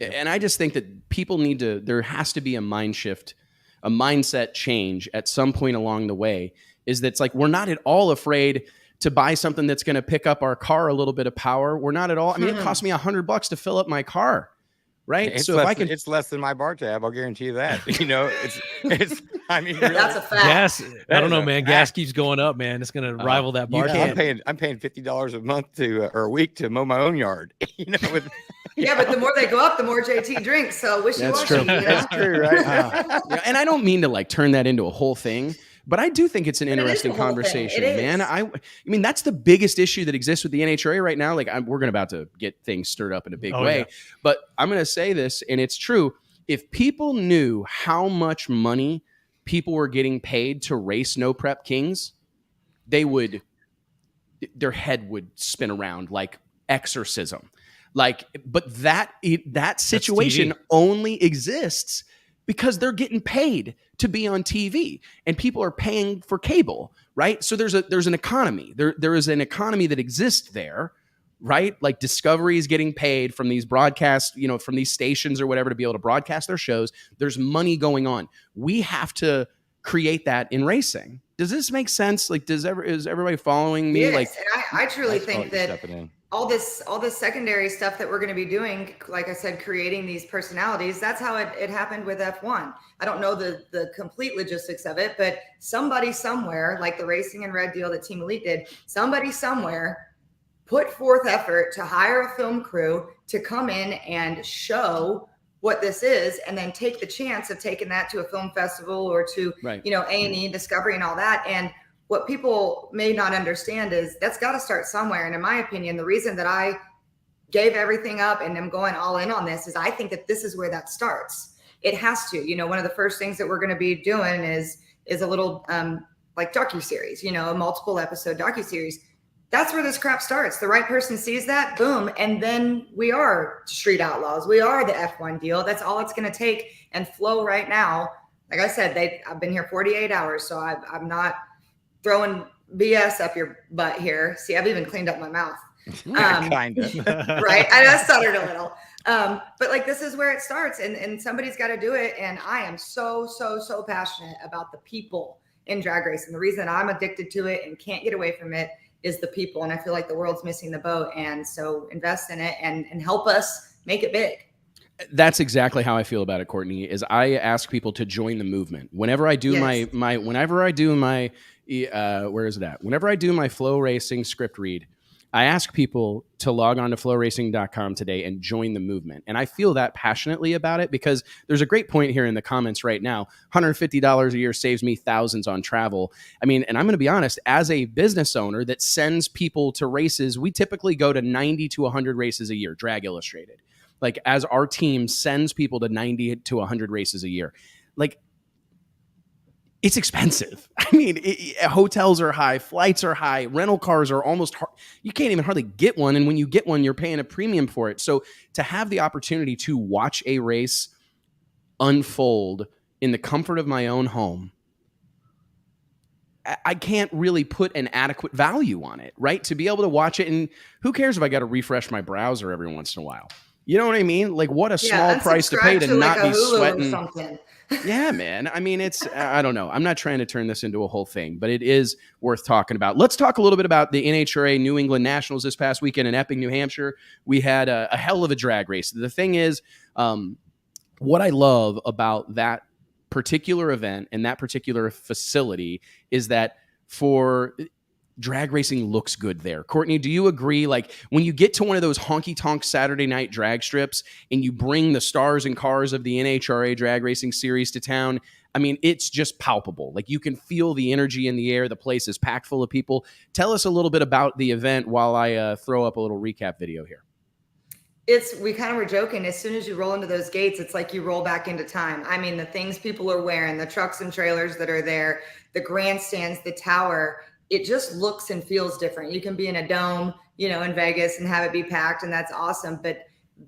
And I just think that people there has to be a mind shift, a mindset change at some point along the way. Is that it's like, we're not at all afraid to buy something that's going to pick up our car a little bit of power. We're not at all. I mean, it cost me $100 to fill up my car. Right. It's so less, if I can, it's less than my bar tab. I'll guarantee you that. it's, I mean, really, that's a fact. Gas. I don't know, man. Gas keeps going up, man. It's going to rival that bar tab. I'm paying $50 a month or a week to mow my own yard. Yeah, but the more they go up, the more JT drinks. So that's true. That's true, right? And I don't mean to like turn that into a whole thing, but I do think it's an interesting conversation, man. I mean, that's the biggest issue that exists with the NHRA right now. Like, we're about to get things stirred up in a big way, yeah. But I'm going to say this, and it's true. If people knew how much money people were getting paid to race No Prep Kings, their head would spin around like exorcism. Like, but that situation only exists because they're getting paid to be on TV and people are paying for cable, right? So there's an economy. There is an economy that exists there, right? Like, Discovery is getting paid from these broadcasts, from these stations or whatever to be able to broadcast their shows. There's money going on. We have to create that in racing. Does this make sense? Like, is everybody following me? Yes, like, and I truly think that all this secondary stuff that we're going to be doing, like I said, creating these personalities, that's how it happened with F1. I don't know the complete logistics of it, but somebody somewhere, like the Racing and Red deal that Team Elite did, somebody somewhere put forth effort to hire a film crew to come in and show what this is, and then take the chance of taking that to a film festival or to, A&E, Discovery and all that. And what people may not understand is that's got to start somewhere. And in my opinion, the reason that I gave everything up and I'm going all in on this is I think that this is where that starts. It has to. One of the first things that we're going to be doing is a little like docuseries, a multiple episode docuseries. That's where this crap starts. The right person sees that, boom, and then we are Street Outlaws. We are the F1 deal. That's all it's going to take. And Flow right now, like I said, I've been here 48 hours, so I'm not throwing BS up your butt here. See, I've even cleaned up my mouth. Kind of. Right? I just stuttered a little. But like, this is where it starts, and somebody's got to do it. And I am so passionate about the people in drag racing. The reason I'm addicted to it and can't get away from it is the people. And I feel like the world's missing the boat. And so invest in it and help us make it big. That's exactly how I feel about it, Courtney, is I ask people to join the movement. Whenever I do whenever I do my FloRacing script read, I ask people to log on to FloRacing.com today and join the movement. And I feel that passionately about it because there's a great point here in the comments right now. $150 a year saves me thousands on travel. I mean, and I'm going to be honest, as a business owner that sends people to races, we typically go to 90 to 100 races a year, Drag Illustrated. Like, as our team sends people to 90 to 100 races a year, like, it's expensive. I mean, hotels are high, flights are high, rental cars are almost hard. You can't even hardly get one. And when you get one, you're paying a premium for it. So to have the opportunity to watch a race unfold in the comfort of my own home, I can't really put an adequate value on it, right? To be able to watch it. And who cares if I got to refresh my browser every once in a while? You know what I mean? Like, what a small price to pay to not be sweating. Yeah, man. I mean, I don't know. I'm not trying to turn this into a whole thing, but it is worth talking about. Let's talk a little bit about the NHRA New England Nationals this past weekend in Epping, New Hampshire. We had a hell of a drag race. The thing is, what I love about that particular event and that particular facility is that drag racing looks good there. Courtney, do you agree? Like, when you get to one of those honky-tonk Saturday night drag strips and you bring the stars and cars of the NHRA drag racing series to town, I mean, it's just palpable. Like, you can feel the energy in the air. The place is packed full of people. Tell us a little bit about the event while I throw up a little recap video here. We kind of were joking. As soon as you roll into those gates, it's like you roll back into time. I mean, the things people are wearing, the trucks and trailers that are there, the grandstands, the tower, it just looks and feels different. You can be in a dome, in Vegas and have it be packed, and that's awesome. But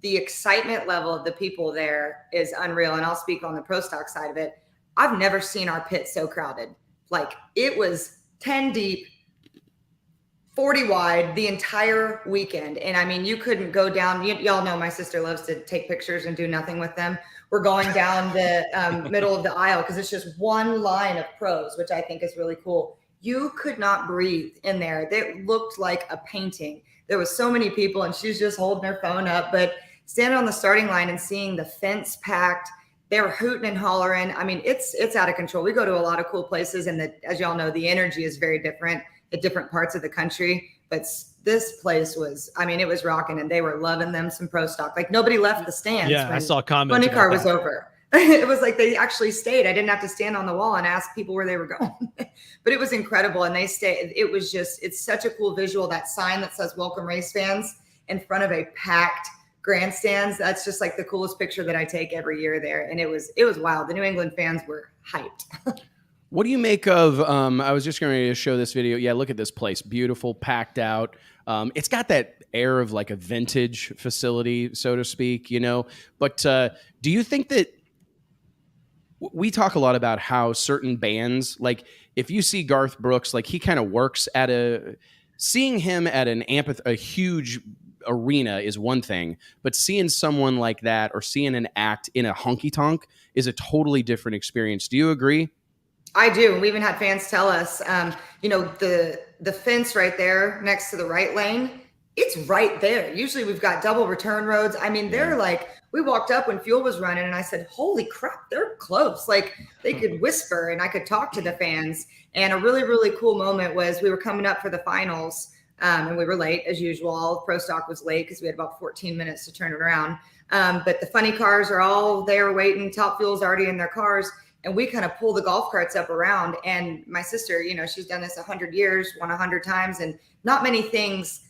the excitement level of the people there is unreal. And I'll speak on the pro stock side of it. I've never seen our pit so crowded. Like, it was 10 deep, 40 wide the entire weekend. And I mean, you couldn't go down. Y'all know my sister loves to take pictures and do nothing with them. We're going down the middle of the aisle because it's just one line of pros, which I think is really cool. You could not breathe in there. It looked like a painting. There was so many people, and she's just holding her phone up. But standing on the starting line and seeing the fence packed, they were hooting and hollering. I mean, it's out of control. We go to a lot of cool places, and as y'all know, the energy is very different at different parts of the country. But this place was, I mean, it was rocking, and they were loving them some pro stock. Like, nobody left the stands. Yeah, I saw comments. Funny car was over. It was like they actually stayed. I didn't have to stand on the wall and ask people where they were going. But it was incredible, and they stayed. It was just, it's such a cool visual. That sign that says "Welcome Race Fans" in front of a packed grandstands. That's just like the coolest picture that I take every year there. And it was wild. The New England fans were hyped. What do you make of, I was just going to show this video. Yeah, look at this place. Beautiful, packed out. It's got that air of like a vintage facility, so to speak, But do you think that we talk a lot about how certain bands, like if you see Garth Brooks, like he kind of works at seeing him at a huge arena is one thing, but seeing someone like that or seeing an act in a honky tonk is a totally different experience. Do you agree? I do. We even had fans tell us, the fence right there next to the right lane, it's right there. Usually we've got double return roads. I mean, they're like, we walked up when fuel was running and I said, holy crap, they're close. Like, they could whisper and I could talk to the fans. And a really, really cool moment was we were coming up for the finals and we were late as usual. All of Pro Stock was late because we had about 14 minutes to turn it around. But the funny cars are all there waiting. Top Fuel's already in their cars. And we kind of pull the golf carts up around. And my sister, she's done this 100 years, won 100 times, and not many things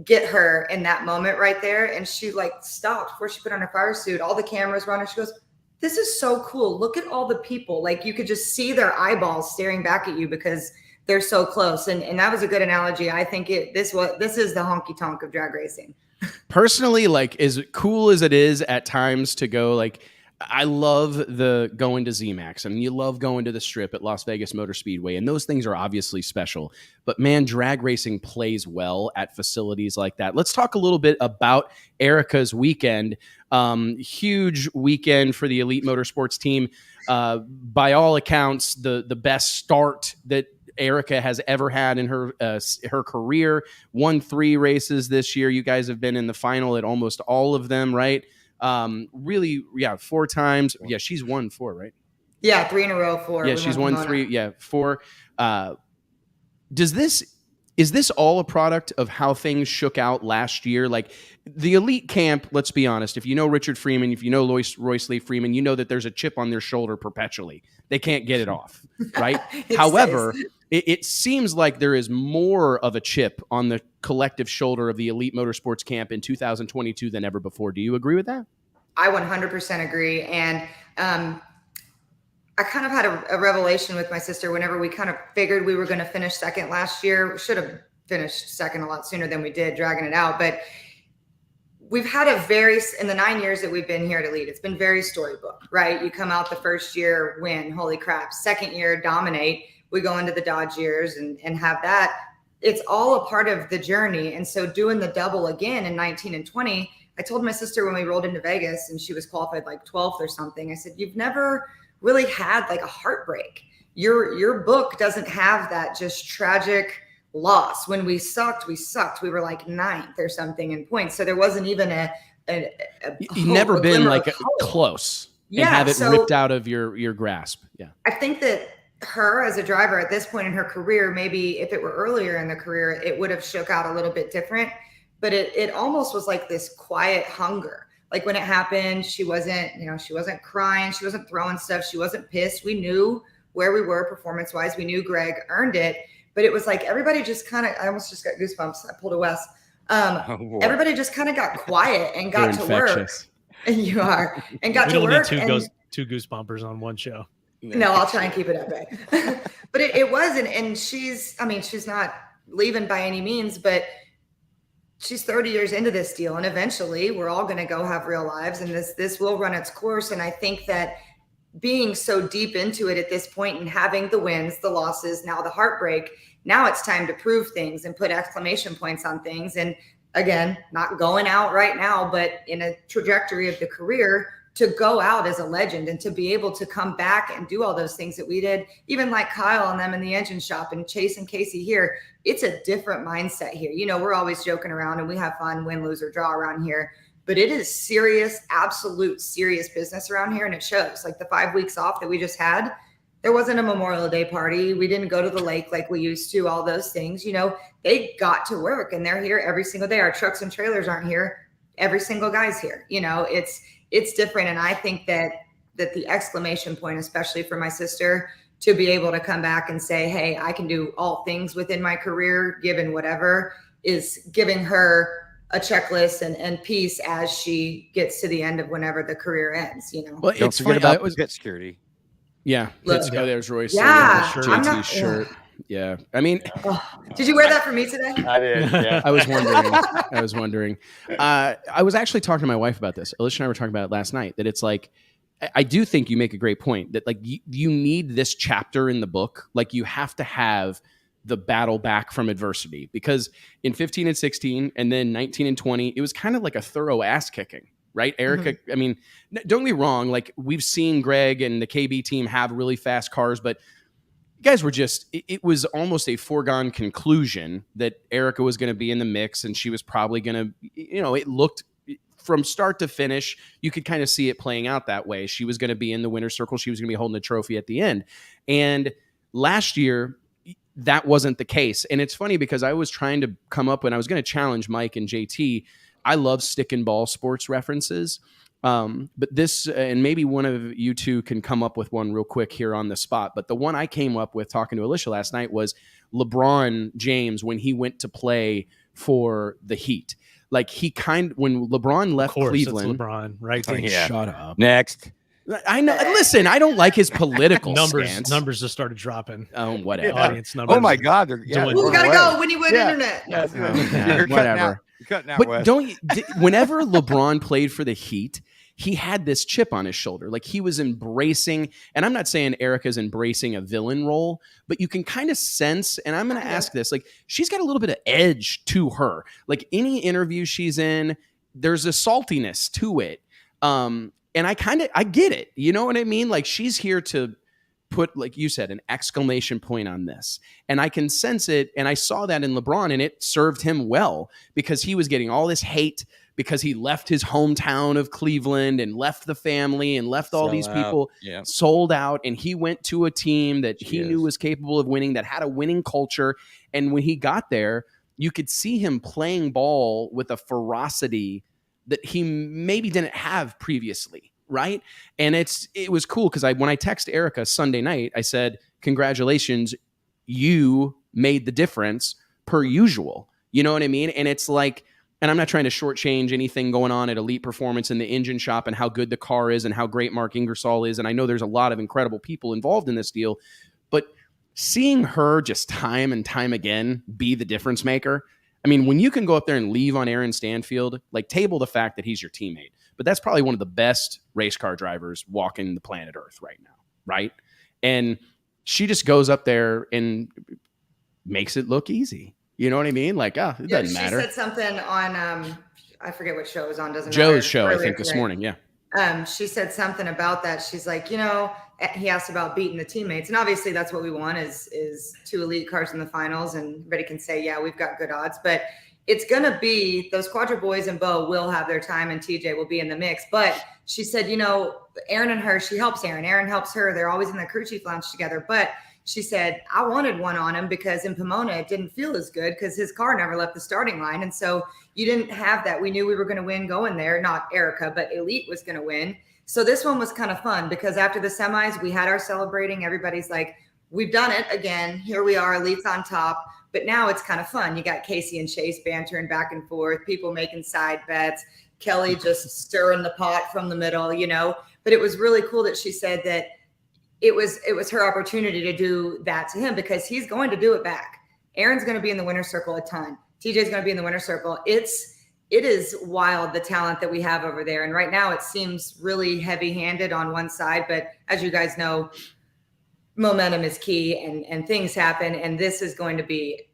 get her in that moment right there. And she stopped before she put on her fire suit. All the cameras were on her. She goes, this is so cool. Look at all the people. Like, you could just see their eyeballs staring back at you because they're so close. And that was a good analogy. I think this is the honky tonk of drag racing. Personally, as cool as it is at times to go, I love going to ZMAX. I mean, you love going to the Strip at Las Vegas Motor Speedway, and those things are obviously special. But man, drag racing plays well at facilities like that. Let's talk a little bit about Erica's weekend. Huge weekend for the Elite Motorsports team. By all accounts, the best start that Erica has ever had in her career. Won 3 races this year. You guys have been in the final at almost all of them, right? Really, 4 times. Yeah, she's won 4, right? Yeah, 3 in a row, 4. Yeah, she's won 3. Yeah, 4. Is this all a product of how things shook out last year? Like the elite camp, let's be honest, if you know Richard Freeman, if you know Royce Lee Freeman, you know that there's a chip on their shoulder perpetually. They can't get it off, right? However, it seems like there is more of a chip on the collective shoulder of the elite motorsports camp in 2022 than ever before. Do you agree with that? I 100% agree. And I kind of had a revelation with my sister whenever we kind of figured we were going to finish second last year. We should have finished second a lot sooner than we did, dragging it out. But we've had in the 9 years that we've been here at Elite, it's been very storybook, right? You come out the first year, win, holy crap. Second year, dominate. We go into the Dodge years and have that. It's all a part of the journey. And so doing the double again in 19 and 20, I told my sister when we rolled into Vegas and she was qualified like 12th or something, I said, you've never really had like a heartbreak. Your book doesn't have that just tragic loss. When we sucked. We were like 9th or something in points. So there wasn't even you've never been like close and have it ripped out of your grasp. Yeah. I think that her as a driver at this point in her career, maybe if it were earlier in the career, it would have shook out a little bit different, but it almost was like this quiet hunger. Like when it happened, she wasn't crying. She wasn't throwing stuff. She wasn't pissed. We knew where we were performance wise. We knew Greg earned it, but it was like, everybody just kind of, I almost just got goosebumps. I pulled a Wes. Everybody just kind of got quiet and got to work. And you are, and got to work. We don't need two goosebumpers on one show. No, I'll try and keep it at bay. But it was, and she's not leaving by any means, but she's 30 years into this deal, and eventually we're all going to go have real lives, and this will run its course. And I think that being so deep into it at this point and having the wins, the losses, now the heartbreak, now it's time to prove things and put exclamation points on things. And again, not going out right now, but in a trajectory of the career to go out as a legend and to be able to come back and do all those things that we did, even like Kyle and them in the engine shop and Chase and Casey here. It's a different mindset here. You know, we're always joking around and we have fun, win, lose, or draw around here, but it is serious, absolute serious business around here. And it shows. Like the 5 weeks off that we just had, there wasn't a Memorial Day party. We didn't go to the lake like we used to, all those things. You know, they got to work and they're here every single day. Our trucks and trailers aren't here. Every single guy's here. You know, it's different. And I think that the exclamation point, especially for my sister, to be able to come back and say, hey, I can do all things within my career, given whatever, is giving her a checklist and peace as she gets to the end of whenever the career ends, you know. Well, it's funny about pit security. Yeah. There's Royce. Yeah. JT shirt. Yeah. I mean, did you wear that for me today? I did. Yeah. I was wondering. I was actually talking to my wife about this. Alicia and I were talking about it last night, that it's like, I do think you make a great point that like you need this chapter in the book. Like you have to have the battle back from adversity, because in 15 and 16 and then 19 and 20, it was kind of like a thorough ass kicking, right? Erica, I mean, don't get me wrong. Like we've seen Greg and the KB team have really fast cars, but you guys were just, it was almost a foregone conclusion that Erica was going to be in the mix, and she was probably going to, you know, it looked from start to finish, you could kind of see it playing out that way. She was going to be in the winner's circle. She was going to be holding the trophy at the end. And last year, that wasn't the case. And it's funny because I was trying to come up when I was going to challenge Mike and JT. I love stick and ball sports references. But this, and maybe one of you two can come up with one real quick here on the spot. But the one I came up with talking to Alicia last night was LeBron James when he went to play for the Heat. Like when LeBron left Cleveland, it's LeBron, right? Shut up. Next. I know. Listen, I don't like his political stance. Numbers just started dropping. Oh, whatever. Audience numbers. Oh my God. Who's got to go when you win internet? Whatever. You're cutting out, but Wes. whenever LeBron played for the Heat, he had this chip on his shoulder. Like he was embracing, and I'm not saying Erica's embracing a villain role, but you can kind of sense, and I'm going to ask this, like she's got a little bit of edge to her. Like any interview she's in, there's a saltiness to it. And I get it. You know what I mean? Like she's here to put, like you said, an exclamation point on this. And I can sense it. And I saw that in LeBron, and it served him well because he was getting all this hate because he left his hometown of Cleveland and left the family and left all these people sold out. And he went to a team that he knew was capable of winning, that had a winning culture. And when he got there, you could see him playing ball with a ferocity that he maybe didn't have previously. Right. And it was cool because when I text Erica Sunday night, I said, congratulations, you made the difference per usual. You know what I mean? And it's like, and I'm not trying to shortchange anything going on at Elite Performance in the engine shop and how good the car is and how great Mark Ingersoll is. And I know there's a lot of incredible people involved in this deal, but seeing her just time and time again be the difference maker. I mean, when you can go up there and leave on Aaron Stanfield, like table the fact that he's your teammate, but that's probably one of the best race car drivers walking the planet Earth right now. Right. And she just goes up there and makes it look easy. You know what I mean? Like, it doesn't matter. She said something on, I forget what show it was on. Doesn't Joe's matter. show, I think, this morning. Yeah. She said something about that. She's like, he asked about beating the teammates. And obviously that's what we want is 2 elite cars in the finals. And everybody can say, yeah, we've got good odds. But it's going to be those Quadra boys and Bo will have their time and TJ will be in the mix. But she said, Aaron and her, she helps Aaron. Aaron helps her. They're always in the crew chief lounge together. But she said, I wanted one on him because in Pomona, it didn't feel as good because his car never left the starting line. And so you didn't have that. We knew we were going to win going there. Not Erica, but Elite was going to win. So this one was kind of fun because after the semis, we had our celebrating. Everybody's like, we've done it again. Here we are, Elite's on top. But now it's kind of fun. You got Casey and Chase bantering back and forth, people making side bets, Kelly just stirring the pot from the middle, But it was really cool that she said that it was her opportunity to do that to him because he's going to do it back. Aaron's going to be in the winner's circle a ton. TJ's going to be in the winner's circle. It is wild, the talent that we have over there. And right now it seems really heavy-handed on one side. But as you guys know, momentum is key and things happen. And this is going to be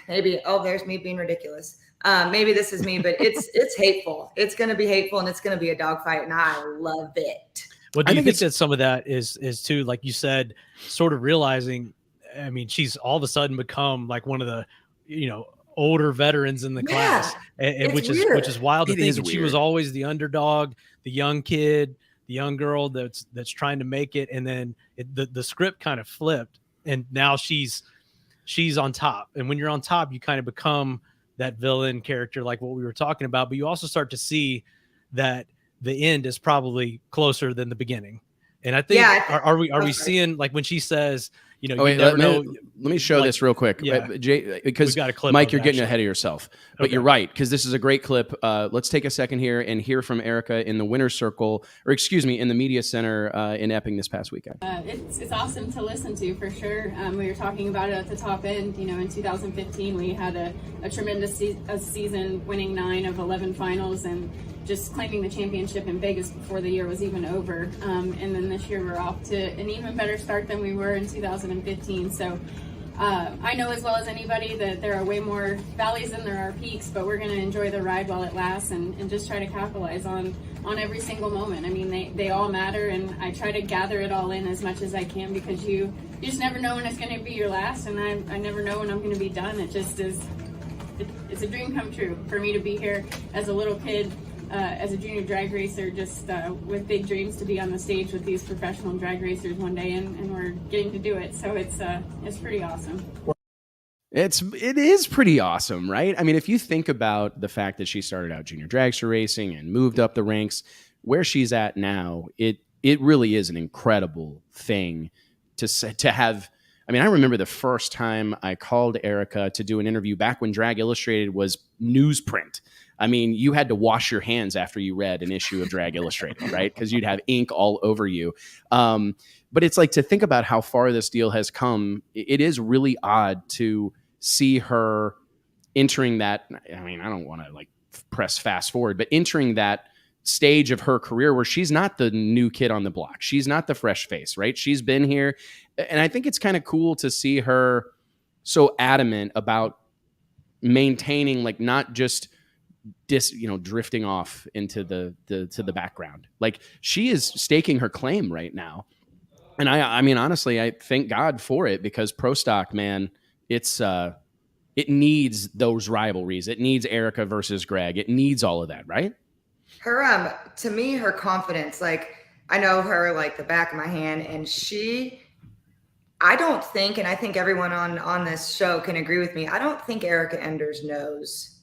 maybe, there's me being ridiculous. Maybe this is me, but it's hateful. It's going to be hateful and it's going to be a dogfight. And I love it. Well, do you think that some of that is too, like you said, sort of realizing, I mean, she's all of a sudden become like one of the, older veterans in the class, and which is wild to think. She was always the underdog, the young kid, the young girl that's trying to make it. And then the script kind of flipped and now she's on top. And when you're on top, you kind of become that villain character, like what we were talking about, but you also start to see that the end is probably closer than the beginning. And I think, are we seeing, like when she says, let me show this real quick, Jay, because Mike, you're getting ahead of yourself, but you're right. Because this is a great clip. Let's take a second here and hear from Erica in the winner's circle, or excuse me, in the media center in Epping this past weekend. It's awesome to listen to for sure. We were talking about it at the top end. In 2015, we had a tremendous season, winning 9 of 11 finals and just claiming the championship in Vegas before the year was even over. And then this year we're off to an even better start than we were in 2015. So I know as well as anybody that there are way more valleys than there are peaks, but we're going to enjoy the ride while it lasts and just try to capitalize on every single moment. I mean, they all matter, and I try to gather it all in as much as I can because you just never know when it's going to be your last, and I never know when I'm going to be done. It just is, it's a dream come true for me to be here as a little kid, as a junior drag racer, just with big dreams to be on the stage with these professional drag racers one day, and we're getting to do it. So it's pretty awesome. It is pretty awesome, right? I mean, if you think about the fact that she started out junior dragster racing and moved up the ranks, where she's at now, it really is an incredible thing to have. I mean, I remember the first time I called Erica to do an interview back when Drag Illustrated was newsprint. I mean, you had to wash your hands after you read an issue of Drag Illustrated, right? Because you'd have ink all over you. But it's like, to think about how far this deal has come, it is really odd to see her entering that. I mean, I don't want to like press fast forward, but entering that stage of her career where she's not the new kid on the block. She's not the fresh face, right? She's been here. And I think it's kind of cool to see her so adamant about maintaining, like, not just drifting off into the background. Like, she is staking her claim right now And I mean, honestly, I thank God for it, because pro stock, man, it needs those rivalries. It needs Erica versus Greg. It needs all of that, right? Her, to me, her confidence, like I know her like the back of my hand, and I don't think, and I think everyone on this show can agree with me, I don't think Erica Enders knows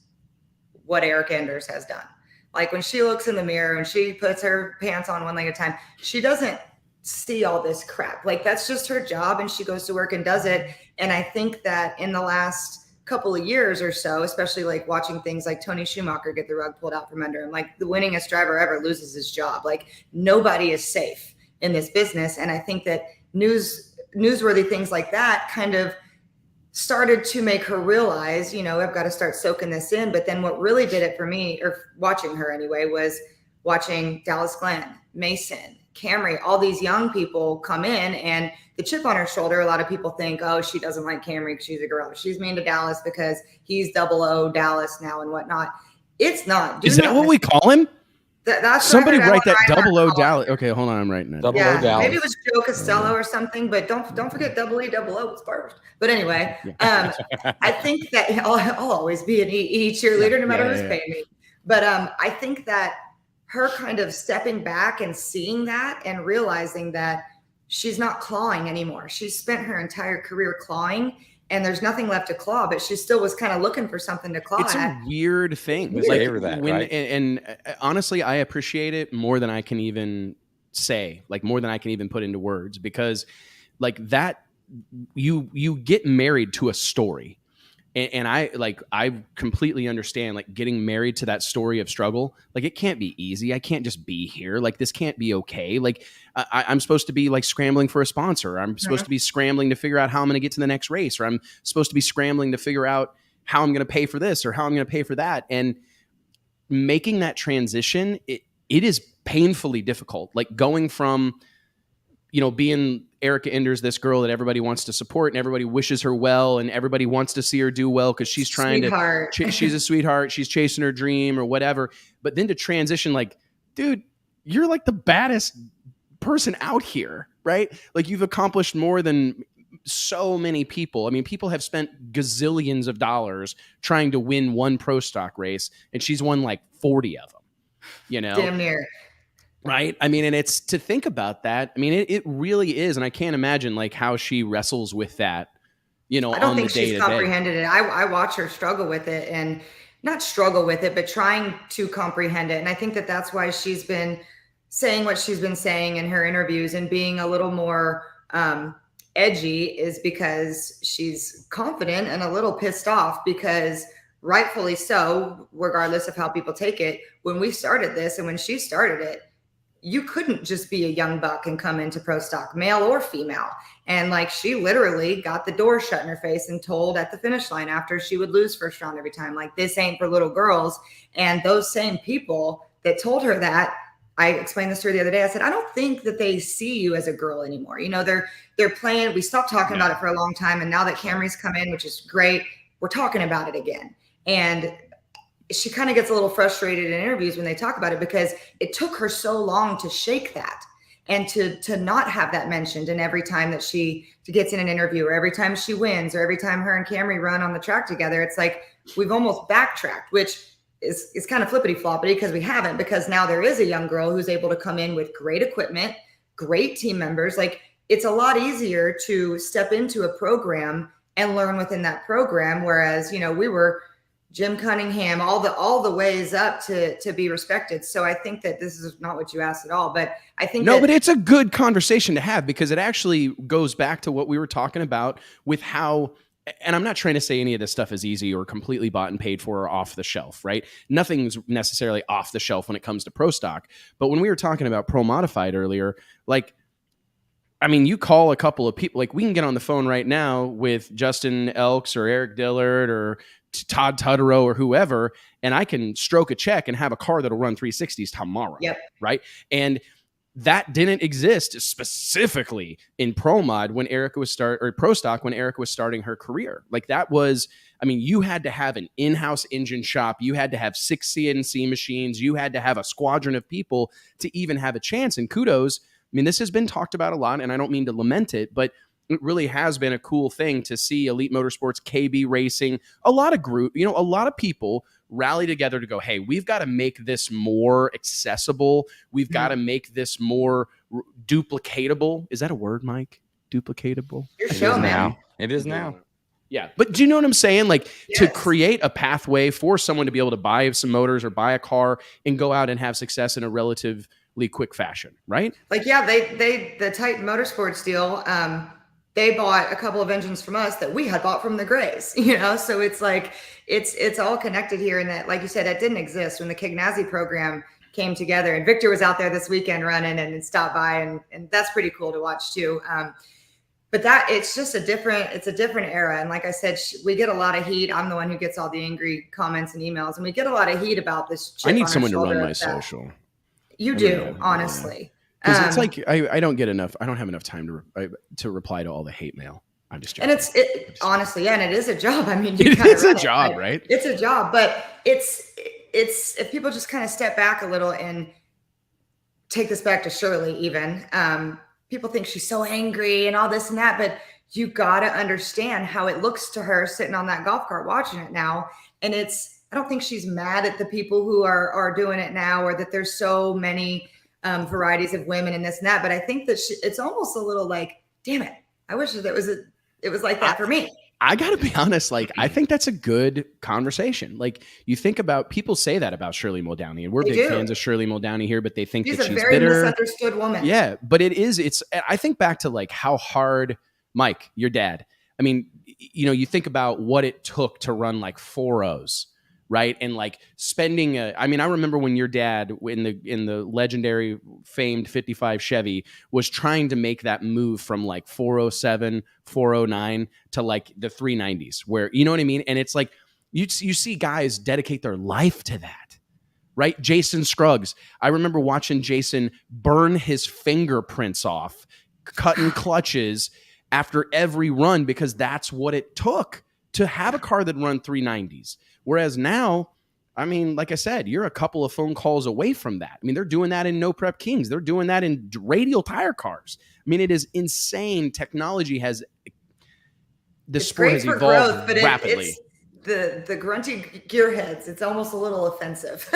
what Erica Enders has done. Like when she looks in the mirror and she puts her pants on one leg at a time, she doesn't see all this crap. Like that's just her job, and she goes to work and does it. And I think that in the last couple of years or so, especially like watching things like Tony Schumacher get the rug pulled out from under him, like the winningest driver ever loses his job. Like nobody is safe in this business. And I think that newsworthy things like that kind of started to make her realize, I've got to start soaking this in. But then what really did it for me, or watching her anyway, was watching Dallas Glenn, Mason, Camry, all these young people come in, and the chip on her shoulder. A lot of people think, oh, she doesn't like Camry because she's a girl. She's mean to Dallas because he's 00 Dallas now and whatnot. It's not. Is that what we call him? That's somebody write that 00 Dallas. Okay, hold on, I'm writing it. 00 yeah, Dallas. Maybe it was Joe Costello or something, but don't forget EE00 was first. But anyway, I think that I'll always be an EE cheerleader no matter who's paying me. But I think that her kind of stepping back and seeing that and realizing that she's not clawing anymore. She's spent her entire career clawing, and there's nothing left to claw, but she still was kind of looking for something to claw It's at. a weird thing. We favor that, right? And honestly, I appreciate it more than I can even say, like more than I can even put into words, because like that, you get married to a story. And I completely understand, like getting married to that story of struggle. Like it can't be easy. I can't just be here. Like this can't be okay. Like I'm supposed to be like scrambling for a sponsor. I'm supposed to be scrambling to figure out how I'm going to get to the next race, or I'm supposed to be scrambling to figure out how I'm going to pay for this or how I'm going to pay for that. And making that transition, it is painfully difficult. Like going from, being Erica Enders, this girl that everybody wants to support and everybody wishes her well and everybody wants to see her do well because she's trying to, she's a sweetheart, she's chasing her dream or whatever. But then to transition, like, dude, you're like the baddest person out here, right? Like you've accomplished more than so many people. I mean, people have spent gazillions of dollars trying to win one pro stock race, and she's won like 40 of them, Damn near. Right. I mean, and it's to think about that. I mean, it really is. And I can't imagine like how she wrestles with that, I don't think she's comprehended it. I watch her struggle with it, and not struggle with it, but trying to comprehend it. And I think that that's why she's been saying what she's been saying in her interviews and being a little more edgy, is because she's confident and a little pissed off, because rightfully so, regardless of how people take it, when we started this and when she started it, you couldn't just be a young buck and come into pro stock, male or female. And like, she literally got the door shut in her face and told at the finish line after she would lose first round every time, like, this ain't for little girls. And those same people that told her that, I explained this to her the other day. I said, I don't think that they see you as a girl anymore. They're playing. We stopped talking about it for a long time. And now that Camry's come in, which is great, we're talking about it again. And she kind of gets a little frustrated in interviews when they talk about it, because it took her so long to shake that and to not have that mentioned. And every time that she gets in an interview, or every time she wins, or every time her and Camry run on the track together, it's like we've almost backtracked, which is kind of flippity floppity, because we haven't, because now there is a young girl who's able to come in with great equipment, great team members. Like it's a lot easier to step into a program and learn within that program. Whereas, we were Jim Cunningham, all the ways up to be respected. So I think that this is not what you asked at all, but I think but it's a good conversation to have, because it actually goes back to what we were talking about with how, and I'm not trying to say any of this stuff is easy or completely bought and paid for or off the shelf, right? Nothing's necessarily off the shelf when it comes to pro stock. But when we were talking about pro modified earlier, like, I mean, you call a couple of people, like we can get on the phone right now with Justin Elks or Eric Dillard or Todd Tutterow or whoever, and I can stroke a check and have a car that'll run 360s tomorrow. Yep. Right. And that didn't exist specifically in pro mod when Erica was pro stock when Erica was starting her career. Like that was, I mean, you had to have an in-house engine shop. You had to have 6 CNC machines. You had to have a squadron of people to even have a chance. And kudos mean, this has been talked about a lot, and I don't mean to lament it, but it really has been a cool thing to see Elite Motorsports, KB Racing, a lot of people rally together to go, hey, we've got to make this more accessible. We've got to make this more duplicatable. Is that a word, Mike? Duplicatable? Your show, man. It is now. Yeah. But do you know what I'm saying? Like to create a pathway for someone to be able to buy some motors or buy a car and go out and have success in a relatively quick fashion, right? Like, yeah, the Titan Motorsports deal, they bought a couple of engines from us that we had bought from the Grays, so it's like, it's all connected here. And that, like you said, that didn't exist when the Kignazzi program came together, and Victor was out there this weekend running and stopped by, and that's pretty cool to watch too. But it's just a different era. And like I said, we get a lot of heat. I'm the one who gets all the angry comments and emails, and we get a lot of heat about this. I need someone to run my social. You do, honestly. Because it's like I don't get enough. I don't have enough time to reply to all the hate mail. I'm just joking. And honestly, yeah, and it is a job. I mean, it is a job, right? It's a job, but it's if people just kind of step back a little and take this back to Shirley, even people think she's so angry and all this and that, but you got to understand how it looks to her sitting on that golf cart watching it now, and I don't think she's mad at the people who are doing it now, or that there's so many varieties of women and this and that. But I think that it's almost a little like, damn it, I wish that it was like that for me. I got to be honest. Like, I think that's a good conversation. Like, you think about, people say that about Shirley Muldowney, and we're big fans of Shirley Muldowney here, but they think that she's bitter. She's a very misunderstood woman. Yeah. But I think back to like how hard, Mike, your dad, I mean, you think about what it took to run like 4.0s, right? And like spending I remember when your dad in the legendary famed 55 Chevy was trying to make that move from like 407, 409 to like the 390s, where, you know what I mean? And it's like, you see guys dedicate their life to that, right? Jason Scruggs. I remember watching Jason burn his fingerprints off, cutting clutches after every run, because that's what it took to have a car that run 390s. Whereas now, I mean, like I said, you're a couple of phone calls away from that. I mean, they're doing that in No Prep Kings. They're doing that in radial tire cars. I mean, it is insane. Technology has, the sport has evolved rapidly. The grunty gearheads, it's almost a little offensive.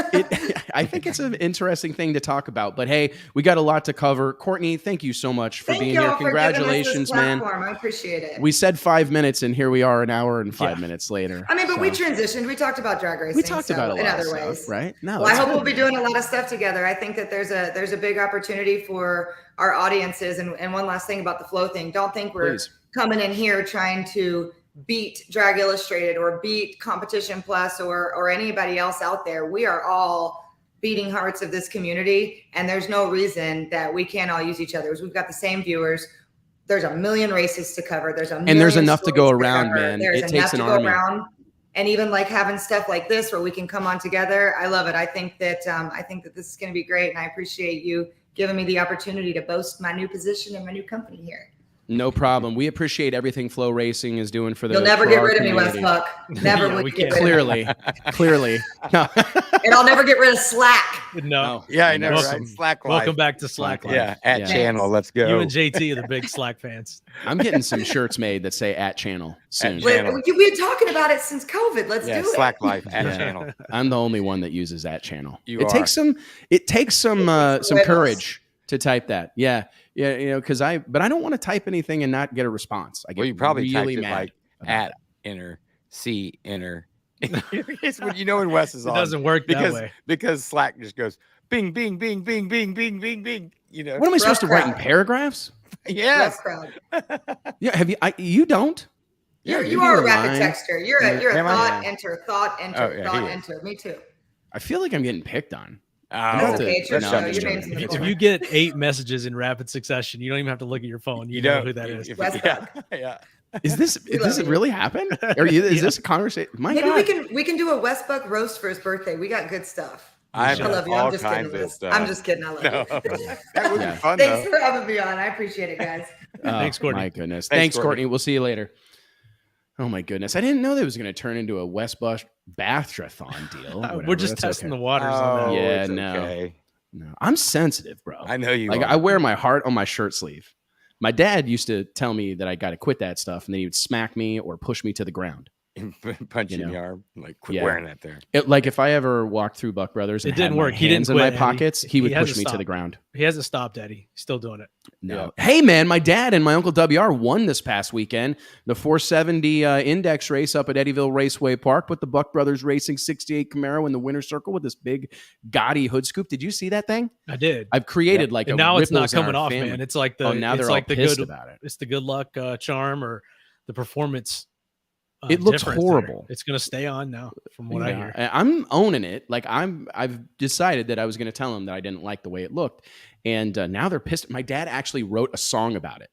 I think it's an interesting thing to talk about, but hey, we got a lot to cover. Courtney, thank you so much for being here. Congratulations, man. I appreciate it. We said 5 minutes, and here we are an hour and 5 minutes later. I mean, but we transitioned. We talked about drag racing. We talked about a lot in other of ways, stuff, right? No, well, I hope we'll be doing a lot of stuff together. I think that there's a big opportunity for our audiences. And one last thing about the Flow thing. Don't think we're coming in here trying to beat Drag Illustrated or beat Competition Plus or anybody else out there. We are all beating hearts of this community, and there's no reason that we can't all use each other's. We've got the same viewers. There's a million races to cover. There's enough to go around, man. It takes an army. And even like having stuff like this where we can come on together, I love it. I think that this is going to be great, and I appreciate you giving me the opportunity to boast my new position and my new company here. No problem. We appreciate everything FloRacing is doing for the. You'll never get rid of me, Wes Buck. Never would get rid of me. Clearly. No. And I'll never get rid of Slack. No. Yeah, I know. Right? Slack Life. Welcome back to Slack Life. Yeah, at channel. Let's go. You and JT are the big Slack fans. I'm getting some shirts made that say at channel soon. We've been talking about it since COVID. Let's do it. Slack Life at channel. I'm the only one that uses at channel. It takes some courage to type that. Yeah. Yeah, because I don't want to type anything and not get a response. I get you probably really typed mad it like at enter C enter. It's when in Wes is on. It doesn't work that way because Slack just goes bing bing bing bing bing bing bing bing. What am I supposed to write in paragraphs? Yes. Yeah. Have you? You don't. You are a rapid texter. You're a thought enter. Me too. I feel like I'm getting picked on. If you get 8 messages in rapid succession, you don't even have to look at your phone. You know who that is. Yeah. Does it really happen? Is this a conversation? Maybe we can do a Wes Buck roast for his birthday. We got good stuff. I love you. I'm just kidding. I'm just kidding. I love you. That would be fun. Thanks for having me on. I appreciate it, guys. Thanks, Courtney. My goodness. Thanks, Courtney. We'll see you later. Oh my goodness. I didn't know that was going to turn into a West Bush Bathrathon deal. We're just testing the waters on that. Yeah, no. Okay. No, I'm sensitive, bro. I know you like are. I wear my heart on my shirt sleeve. My dad used to tell me that I got to quit that stuff, and then he would smack me or push me to the ground. Punch You you in know? the arm. Like, quit wearing that there. Like if I ever walked through Buck Brothers and It didn't had my work. He didn't hands in quit, my Eddie. pockets, he would hasn't push me to the stopped. ground. He hasn't stopped, Eddie. He's still doing it. No. Hey, man, my dad and my uncle WR won this past weekend. The 470 index race up at Eddyville Raceway Park with the Buck Brothers Racing 68 Camaro in the winner's circle with this big gaudy hood scoop. Did you see that thing? I did. I've created like and a now it's not ripples in coming our off, family. man. It's like the now it's they're like all the pissed good about it. It's the good luck charm or the performance. It looks difference horrible. there. It's going to stay on now, from what I hear. I'm owning it. Like I've decided that I was going to tell them that I didn't like the way it looked, and now they're pissed. My dad actually wrote a song about it.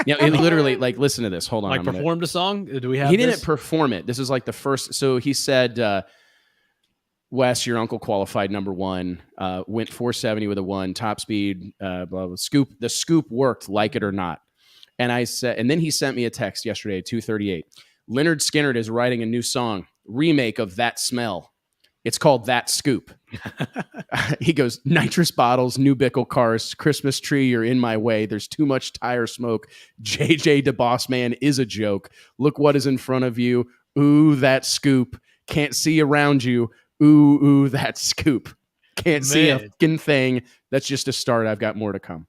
It literally, like, listen to this. Hold on. Like performed a song? Do we have? He didn't perform it. This is like the first. So he said, Wes, your uncle qualified number 1, went 470 with a 1, top speed, blah, blah, scoop. The scoop worked, like it or not. And I said, and then he sent me a text yesterday at 2:38. Leonard Skinner is writing a new song, remake of That Smell. It's called That Scoop. He goes, nitrous bottles, new Bickle cars, Christmas tree, you're in my way. There's too much tire smoke. JJ the Boss Man is a joke. Look what is in front of you. Ooh, that scoop. Can't see around you. Ooh, that scoop. Can't see a fucking thing. That's just a start. I've got more to come.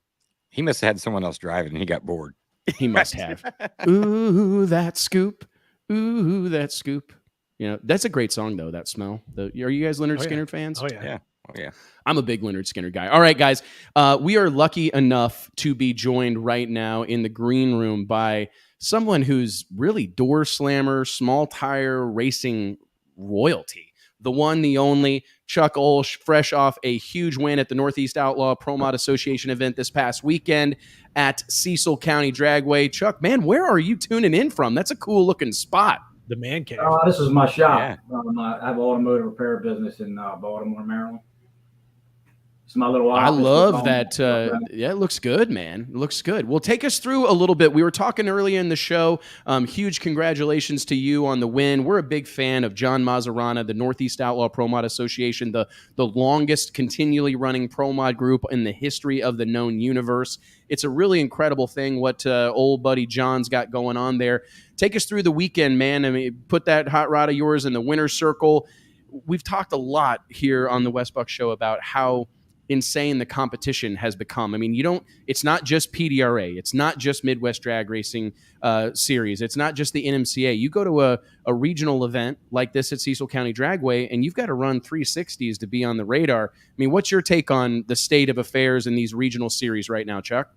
He must have had someone else driving and he got bored. He must have. Ooh, that scoop. Ooh, that scoop. That's a great song, though, That Smell. Are you guys Leonard Skinner fans? Oh, yeah. Oh, yeah. I'm a big Leonard Skinner guy. All right, guys. We are lucky enough to be joined right now in the green room by someone who's really door slammer, small tire racing royalty. The one, the only, Chuck Ulsch, fresh off a huge win at the Northeast Outlaw Pro Mod Association event this past weekend at Cecil County Dragway. Chuck, man, where are you tuning in from? That's a cool looking spot. The man cave. This is my shop. Yeah. I have an automotive repair business in Baltimore, Maryland. It's my little office. I love that. Yeah, it looks good, man. It looks good. Well, take us through a little bit. We were talking earlier in the show. Huge congratulations to you on the win. We're a big fan of John Mazzarana, the Northeast Outlaw Pro Mod Association, the longest continually running pro mod group in the history of the known universe. It's a really incredible thing what old buddy John's got going on there. Take us through the weekend, man. I mean, put that hot rod of yours in the winner's circle. We've talked a lot here on the Wes Buck Show about how insane the competition has become. I mean, it's not just PDRA. It's not just Midwest Drag Racing Series. It's not just the NMCA. You go to a regional event like this at Cecil County Dragway, and you've got to run 360s to be on the radar. I mean, what's your take on the state of affairs in these regional series right now, Chuck?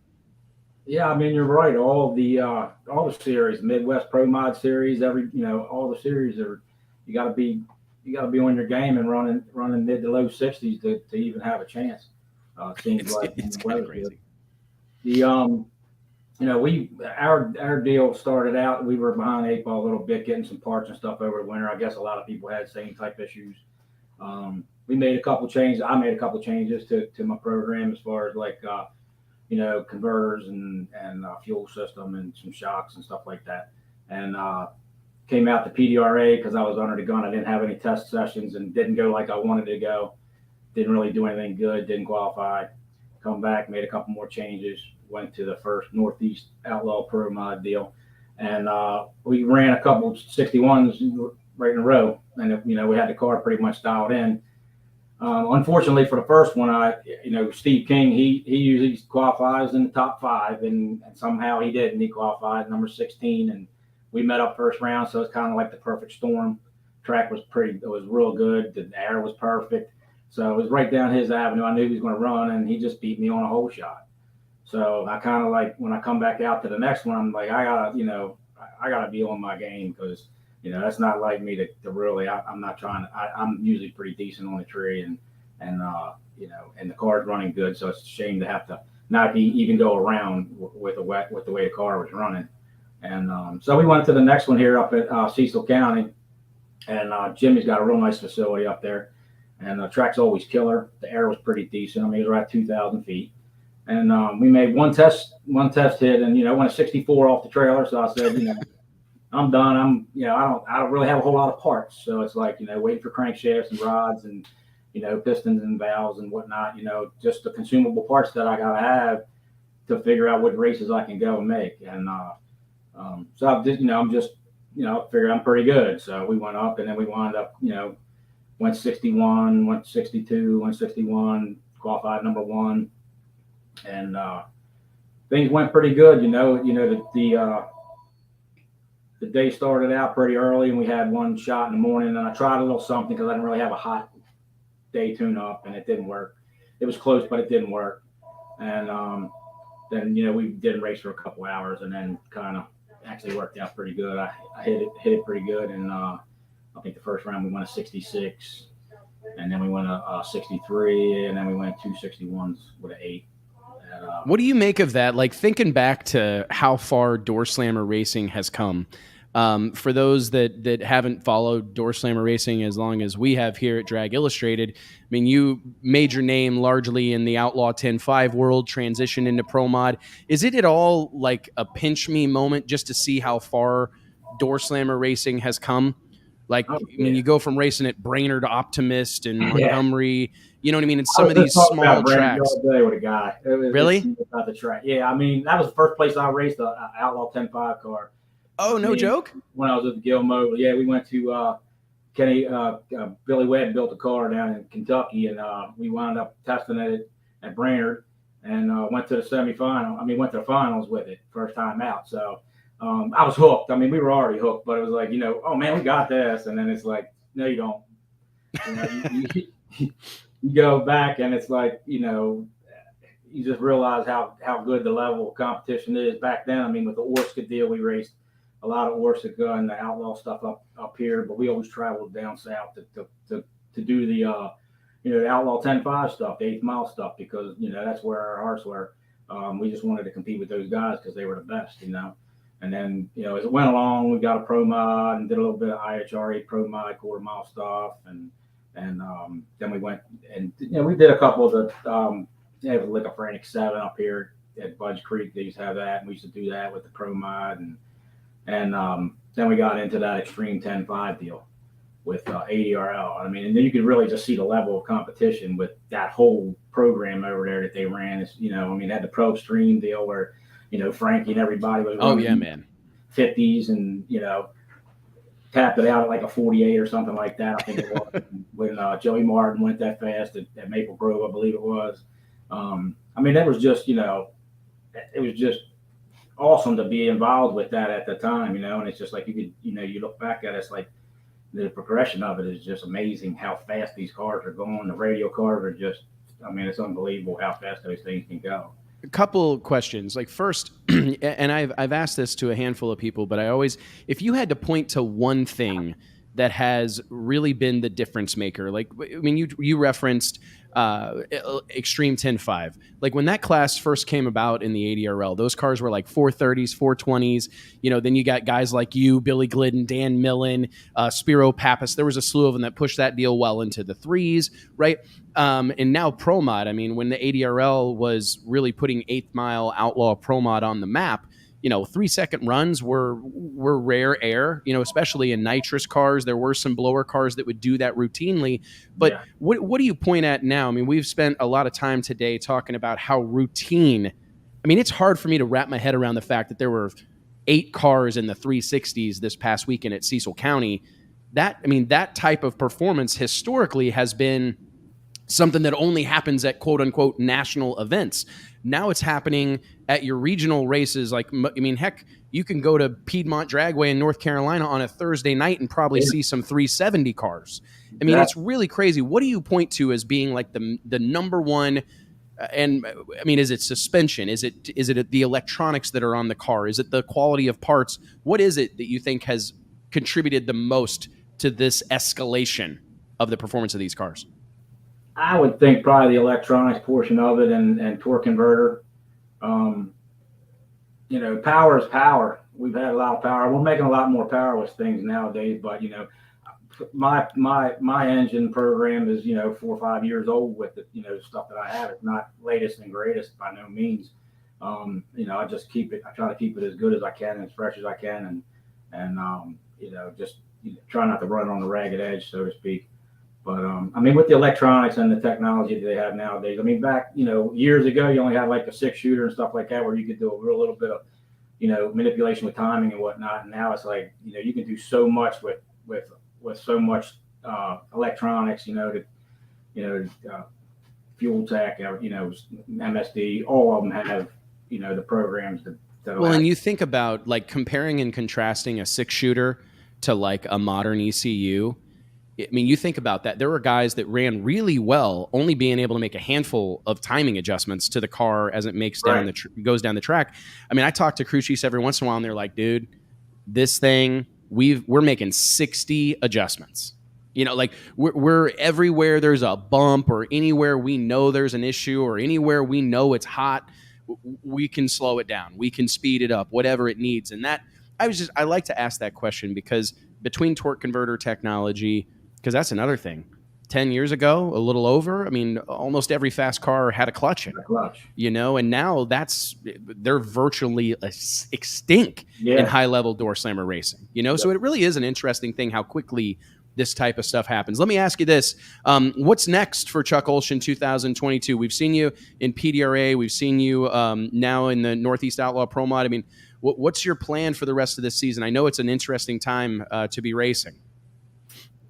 Yeah, I mean, you're right. All the series, Midwest Pro Mod Series, all the series are. You got to be on your game and running mid to low 60s to even have a chance. Seems like it's kind of crazy. Our deal started out. We were behind 8 ball a little bit, getting some parts and stuff over the winter. I guess a lot of people had the same type issues. We made a couple changes. I made a couple changes to my program as far as converters and fuel system and some shocks and stuff like that. And came out to PDRA because I was under the gun. I didn't have any test sessions and didn't go like I wanted to go. Didn't really do anything good. Didn't qualify. Come back, made a couple more changes. Went to the first Northeast Outlaw Pro Mod deal. And we ran a couple 61s right in a row. And, we had the car pretty much dialed in. Unfortunately for the first one, Steve King, he usually qualifies in the top 5 and somehow he didn't. He qualified number 16 and we met up first round. So it's kind of like the perfect storm. Track was it was real good. The air was perfect. So it was right down his avenue. I knew he was going to run and he just beat me on a hole shot. So I kind of when I come back out to the next one, I'm like, I gotta be on my game because, that's not like me to really, I'm not trying to, I'm usually pretty decent on the tree and the car's running good. So it's a shame to have to not even go around with the way the car was running. And so we went to the next one here up at Cecil County, and Jimmy's got a real nice facility up there, and the track's always killer. The air was pretty decent. I mean, it was around 2,000 feet, and we made one test hit, and went a 64 off the trailer. So I said, I'm done. I don't really have a whole lot of parts, so it's like waiting for crankshafts and rods and pistons and valves and whatnot, just the consumable parts that I got to have to figure out what races I can go and make. And so I'm just, figured I'm pretty good. So we went up, and then we wound up, went 61, went 62, went 61, qualified number 1. And things went pretty good. The day started out pretty early, and we had one shot in the morning, and I tried a little something because I didn't really have a hot day tune-up, and it didn't work. It was close, but it didn't work. And then we didn't race for a couple hours, and then kind of actually worked out pretty good. I hit it pretty good, and I think the first round we went a 66, and then we went a 63, and then we went 2 61s with an 8. What do you make of that? Like, thinking back to how far Door Slammer racing has come. For those that haven't followed Door Slammer racing as long as we have here at Drag Illustrated, I mean, you made your name largely in the Outlaw 10.5 world, transitioned into Pro Mod. Is it at all like a pinch me moment just to see how far Door Slammer racing has come? Like, I mean, you go from racing at Brainerd Optimist and Montgomery, you know what I mean? It's some of these small tracks. All day with a guy. Really? About the track. Yeah, I mean, that was the first place I raced an Outlaw 10.5 car. Oh, no joke? When I was at the Gilmo, we went to Billy Webb built a car down in Kentucky, and we wound up testing it at Brainerd, and went to the semifinal. I mean, went to the finals with it first time out. So I was hooked. I mean, we were already hooked, but it was like, oh man, we got this, and then it's like, no, you don't. You go back, and it's like, you just realize how good the level of competition is back then. I mean, with the Orska deal, we raced a lot of Orska and the Outlaw stuff up here, but we always traveled down south to do the the Outlaw 10.5 stuff, the 8th mile stuff, because that's where our hearts were. We just wanted to compete with those guys because they were the best, And then as it went along, we got a Pro Mod and did a little bit of NHRA Pro Mod quarter mile stuff, and then we went and we did a couple of the like a Frantic 7 up here at Budge Creek. They used to have that, and we used to do that with the Pro Mod, and then we got into that Extreme 10.5 deal with ADRL. I mean, and then you could really just see the level of competition with that whole program over there that they ran. It's, I mean, they had the Pro Extreme deal where, Frankie and everybody was running 50s and, tapped it out at like a 48 or something like that. I think it was when Joey Martin went that fast at Maple Grove, I believe it was. I mean, it was just, it was just awesome to be involved with that at the time, and it's just like you could, you look back at it, it's like the progression of it is just amazing how fast these cars are going. The radio cars are just, I mean, it's unbelievable how fast those things can go. A couple questions. Like, first, and I've asked this to a handful of people, but I always, if you had to point to one thing that has really been the difference maker, like, I mean, you referenced Extreme 10.5. Like, when that class first came about in the ADRL, those cars were like 430s, 420s. Then you got guys like you, Billy Glidden, Dan Millen, Spiro Pappas. There was a slew of them that pushed that deal well into the 3s, right? And now Pro Mod. I mean, when the ADRL was really putting 8th mile Outlaw Pro Mod on the map, 3-second runs were rare air, especially in nitrous cars. There were some blower cars that would do that routinely. But what do you point at now? I mean, we've spent a lot of time today talking about how routine. I mean, it's hard for me to wrap my head around the fact that there were 8 cars in the 360s this past weekend at Cecil County. That type of performance historically has been something that only happens at quote unquote national events. Now it's happening at your regional races. Like, I mean, heck, you can go to Piedmont Dragway in North Carolina on a Thursday night and probably see some 370 cars. I mean, it's really crazy. What do you point to as being like the number one? And I mean, is it suspension? Is it the electronics that are on the car? Is it the quality of parts? What is it that you think has contributed the most to this escalation of the performance of these cars? I would think probably the electronics portion of it and torque converter. Power is power. We've had a lot of power. We're making a lot more power with things nowadays, but my engine program is 4 or 5 years old with the stuff that I have. It's not latest and greatest by no means. I just keep it. I try to keep it as good as I can, as fresh as I can, and just try not to run on the ragged edge, so to speak. But I mean, with the electronics and the technology that they have nowadays, I mean, back years ago, you only had like a 6-shooter and stuff like that, where you could do a real little bit of manipulation with timing and whatnot. And now it's like you can do so much with so much electronics, fuel tech, MSD, all of them have the programs that well, and you think about like comparing and contrasting a 6-shooter to like a modern ECU. I mean, you think about that. There were guys that ran really well, only being able to make a handful of timing adjustments to the car as it makes down goes down the track. I mean, I talk to crew chiefs every once in a while, and they're like, "Dude, this thing we're making 60 adjustments. Like we're everywhere there's a bump or anywhere we know there's an issue or anywhere we know it's hot, we can slow it down, we can speed it up, whatever it needs." And that I like to ask that question because between torque converter technology. Because that's another thing. 10 years ago, a little over, I mean, almost every fast car had a clutch in it. And now they're virtually extinct in high-level door slammer racing. So it really is an interesting thing how quickly this type of stuff happens. Let me ask you this. What's next for Chuck Ulsch in 2022? We've seen you in PDRA. We've seen you now in the Northeast Outlaw Pro Mod. I mean, what's your plan for the rest of this season? I know it's an interesting time to be racing.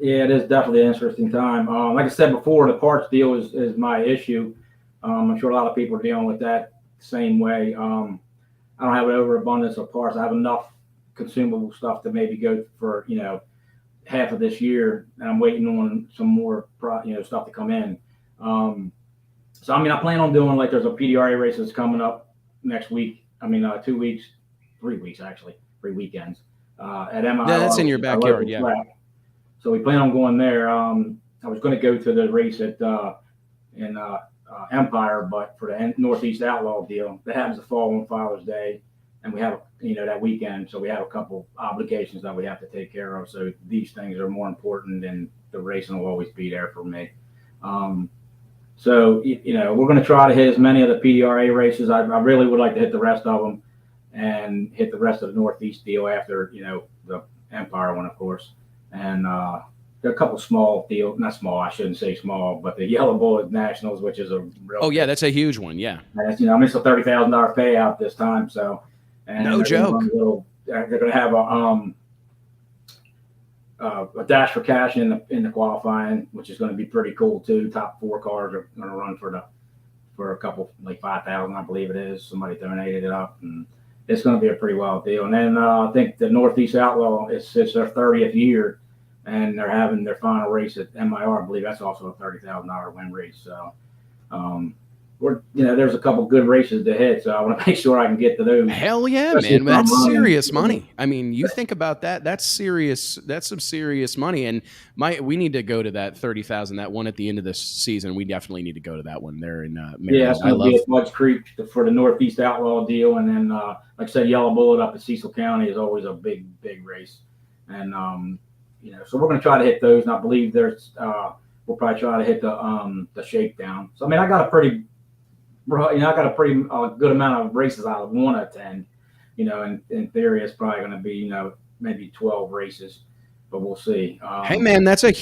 Yeah, it is definitely an interesting time. Like I said before, the parts deal is my issue. I'm sure a lot of people are dealing with that same way. I don't have an overabundance of parts. I have enough consumable stuff to maybe go for half of this year, and I'm waiting on some more stuff to come in. So I mean, I plan on doing like there's a PDRA race that's coming up next week. I mean, 2 weeks, 3 weeks actually, 3 weekends at MIR. Yeah, that's in your backyard, yeah. Track. So we plan on going there. I was going to go to the race at in Empire, but for the Northeast Outlaw deal, that happens to fall on Father's Day, and we have that weekend, so we have a couple obligations that we have to take care of. So these things are more important, and the racing will always be there for me. So we're going to try to hit as many of the PDRA races. I really would like to hit the rest of them, and hit the rest of the Northeast deal after the Empire one, of course. And there are a couple small deals, not small, I shouldn't say small, but the Yellow Bullet Nationals, which is a real. Oh yeah, that's a huge one. Yeah. And it's, it's a $30,000 payout this time. So. And no joke. They're going to have a dash for cash in the qualifying, which is going to be pretty cool too. Top 4 cars are going to run for a couple, like 5,000, I believe it is. Somebody donated it up, and it's going to be a pretty wild deal. And then I think the Northeast Outlaw it's their 30th year, and they're having their final race at MIR. I believe that's also a $30,000 win race. So there's a couple good races to hit, so I want to make sure I can get to those. Hell yeah, man. That's serious money. I mean, you think about that, that's serious. That's some serious money. And we need to go to that 30,000, that one at the end of this season. We definitely need to go to that one there in Maryland. Yeah, it's going to be at Mudge Creek for the Northeast Outlaw deal. And then, like I said, Yellow Bullet up at Cecil County is always a big, big race. And, so we're going to try to hit those. And I believe we'll probably try to hit the shakedown. So, I mean, I got a pretty good amount of races I would want to attend. In theory, it's probably going to be, maybe 12 races, but we'll see. Hey man, that's a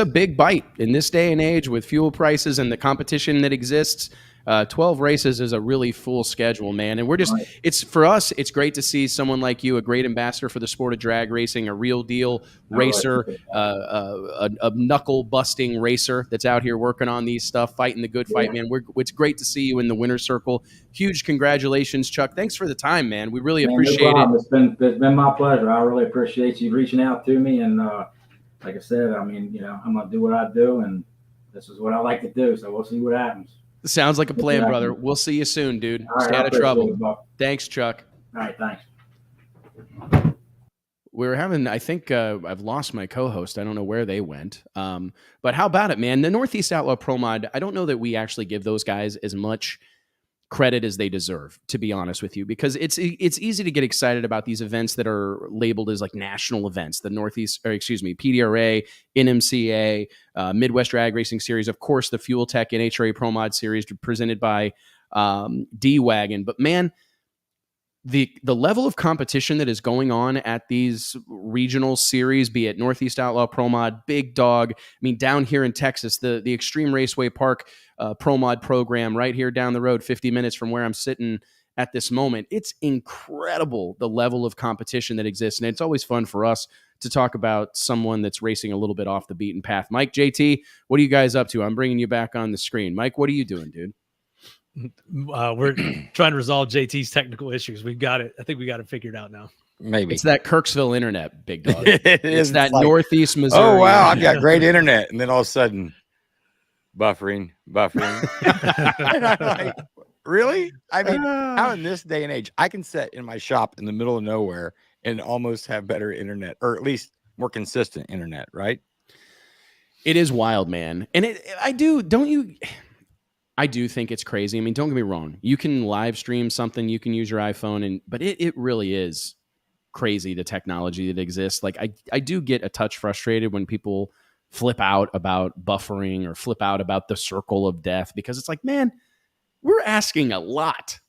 big bite in this day and age with fuel prices and the competition that exists. 12 races is a really full schedule, man. And it's for us, it's great to see someone like you, a great ambassador for the sport of drag racing, a real deal racer, a knuckle busting racer that's out here working on these stuff, fighting the good fight, man. It's great to see you in the winner's circle. Huge congratulations, Chuck. Thanks for the time, man. We really appreciate it. It's been my pleasure. I really appreciate you reaching out to me. And like I said, I mean, I'm going to do what I do, and this is what I like to do. So we'll see what happens. Sounds like a plan, brother. We'll see you soon, dude. Stay out of trouble. Thanks, Chuck. All right, thanks. We're having, I think I've lost my co-host. I don't know where they went. But how about it, man? The Northeast Outlaw Pro Mod, I don't know that we actually give those guys as much credit as they deserve, to be honest with you, because it's easy to get excited about these events that are labeled as like national events, the PDRA, NMCA, Midwest Drag Racing Series, of course, the Fuel Tech NHRA Pro Mod Series presented by D-Wagon. But man, the level of competition that is going on at these regional series, be it Northeast Outlaw Pro Mod, Big Dog. I mean, down here in Texas, the Extreme Raceway Park Pro Mod program right here down the road, 50 minutes from where I'm sitting at this moment. It's incredible, the level of competition that exists. And it's always fun for us to talk about someone that's racing a little bit off the beaten path. Mike, JT, what are you guys up to? I'm bringing you back on the screen. Mike, what are you doing, dude? We're trying to resolve JT's technical issues. We've got it. I think we got it figured out now. Maybe it's that Kirksville internet, Big Dog. It's that like, Northeast Missouri. Oh wow, I've got great internet, and then all of a sudden, buffering. And I'm like, really? I mean, how in this day and age, I can sit in my shop in the middle of nowhere and almost have better internet, or at least more consistent internet, right? It is wild, man. And I do think it's crazy. I mean, don't get me wrong. You can live stream something, you can use your iPhone, but it really is crazy, the technology that exists. Like I do get a touch frustrated when people flip out about buffering or flip out about the circle of death, because it's like, man, we're asking a lot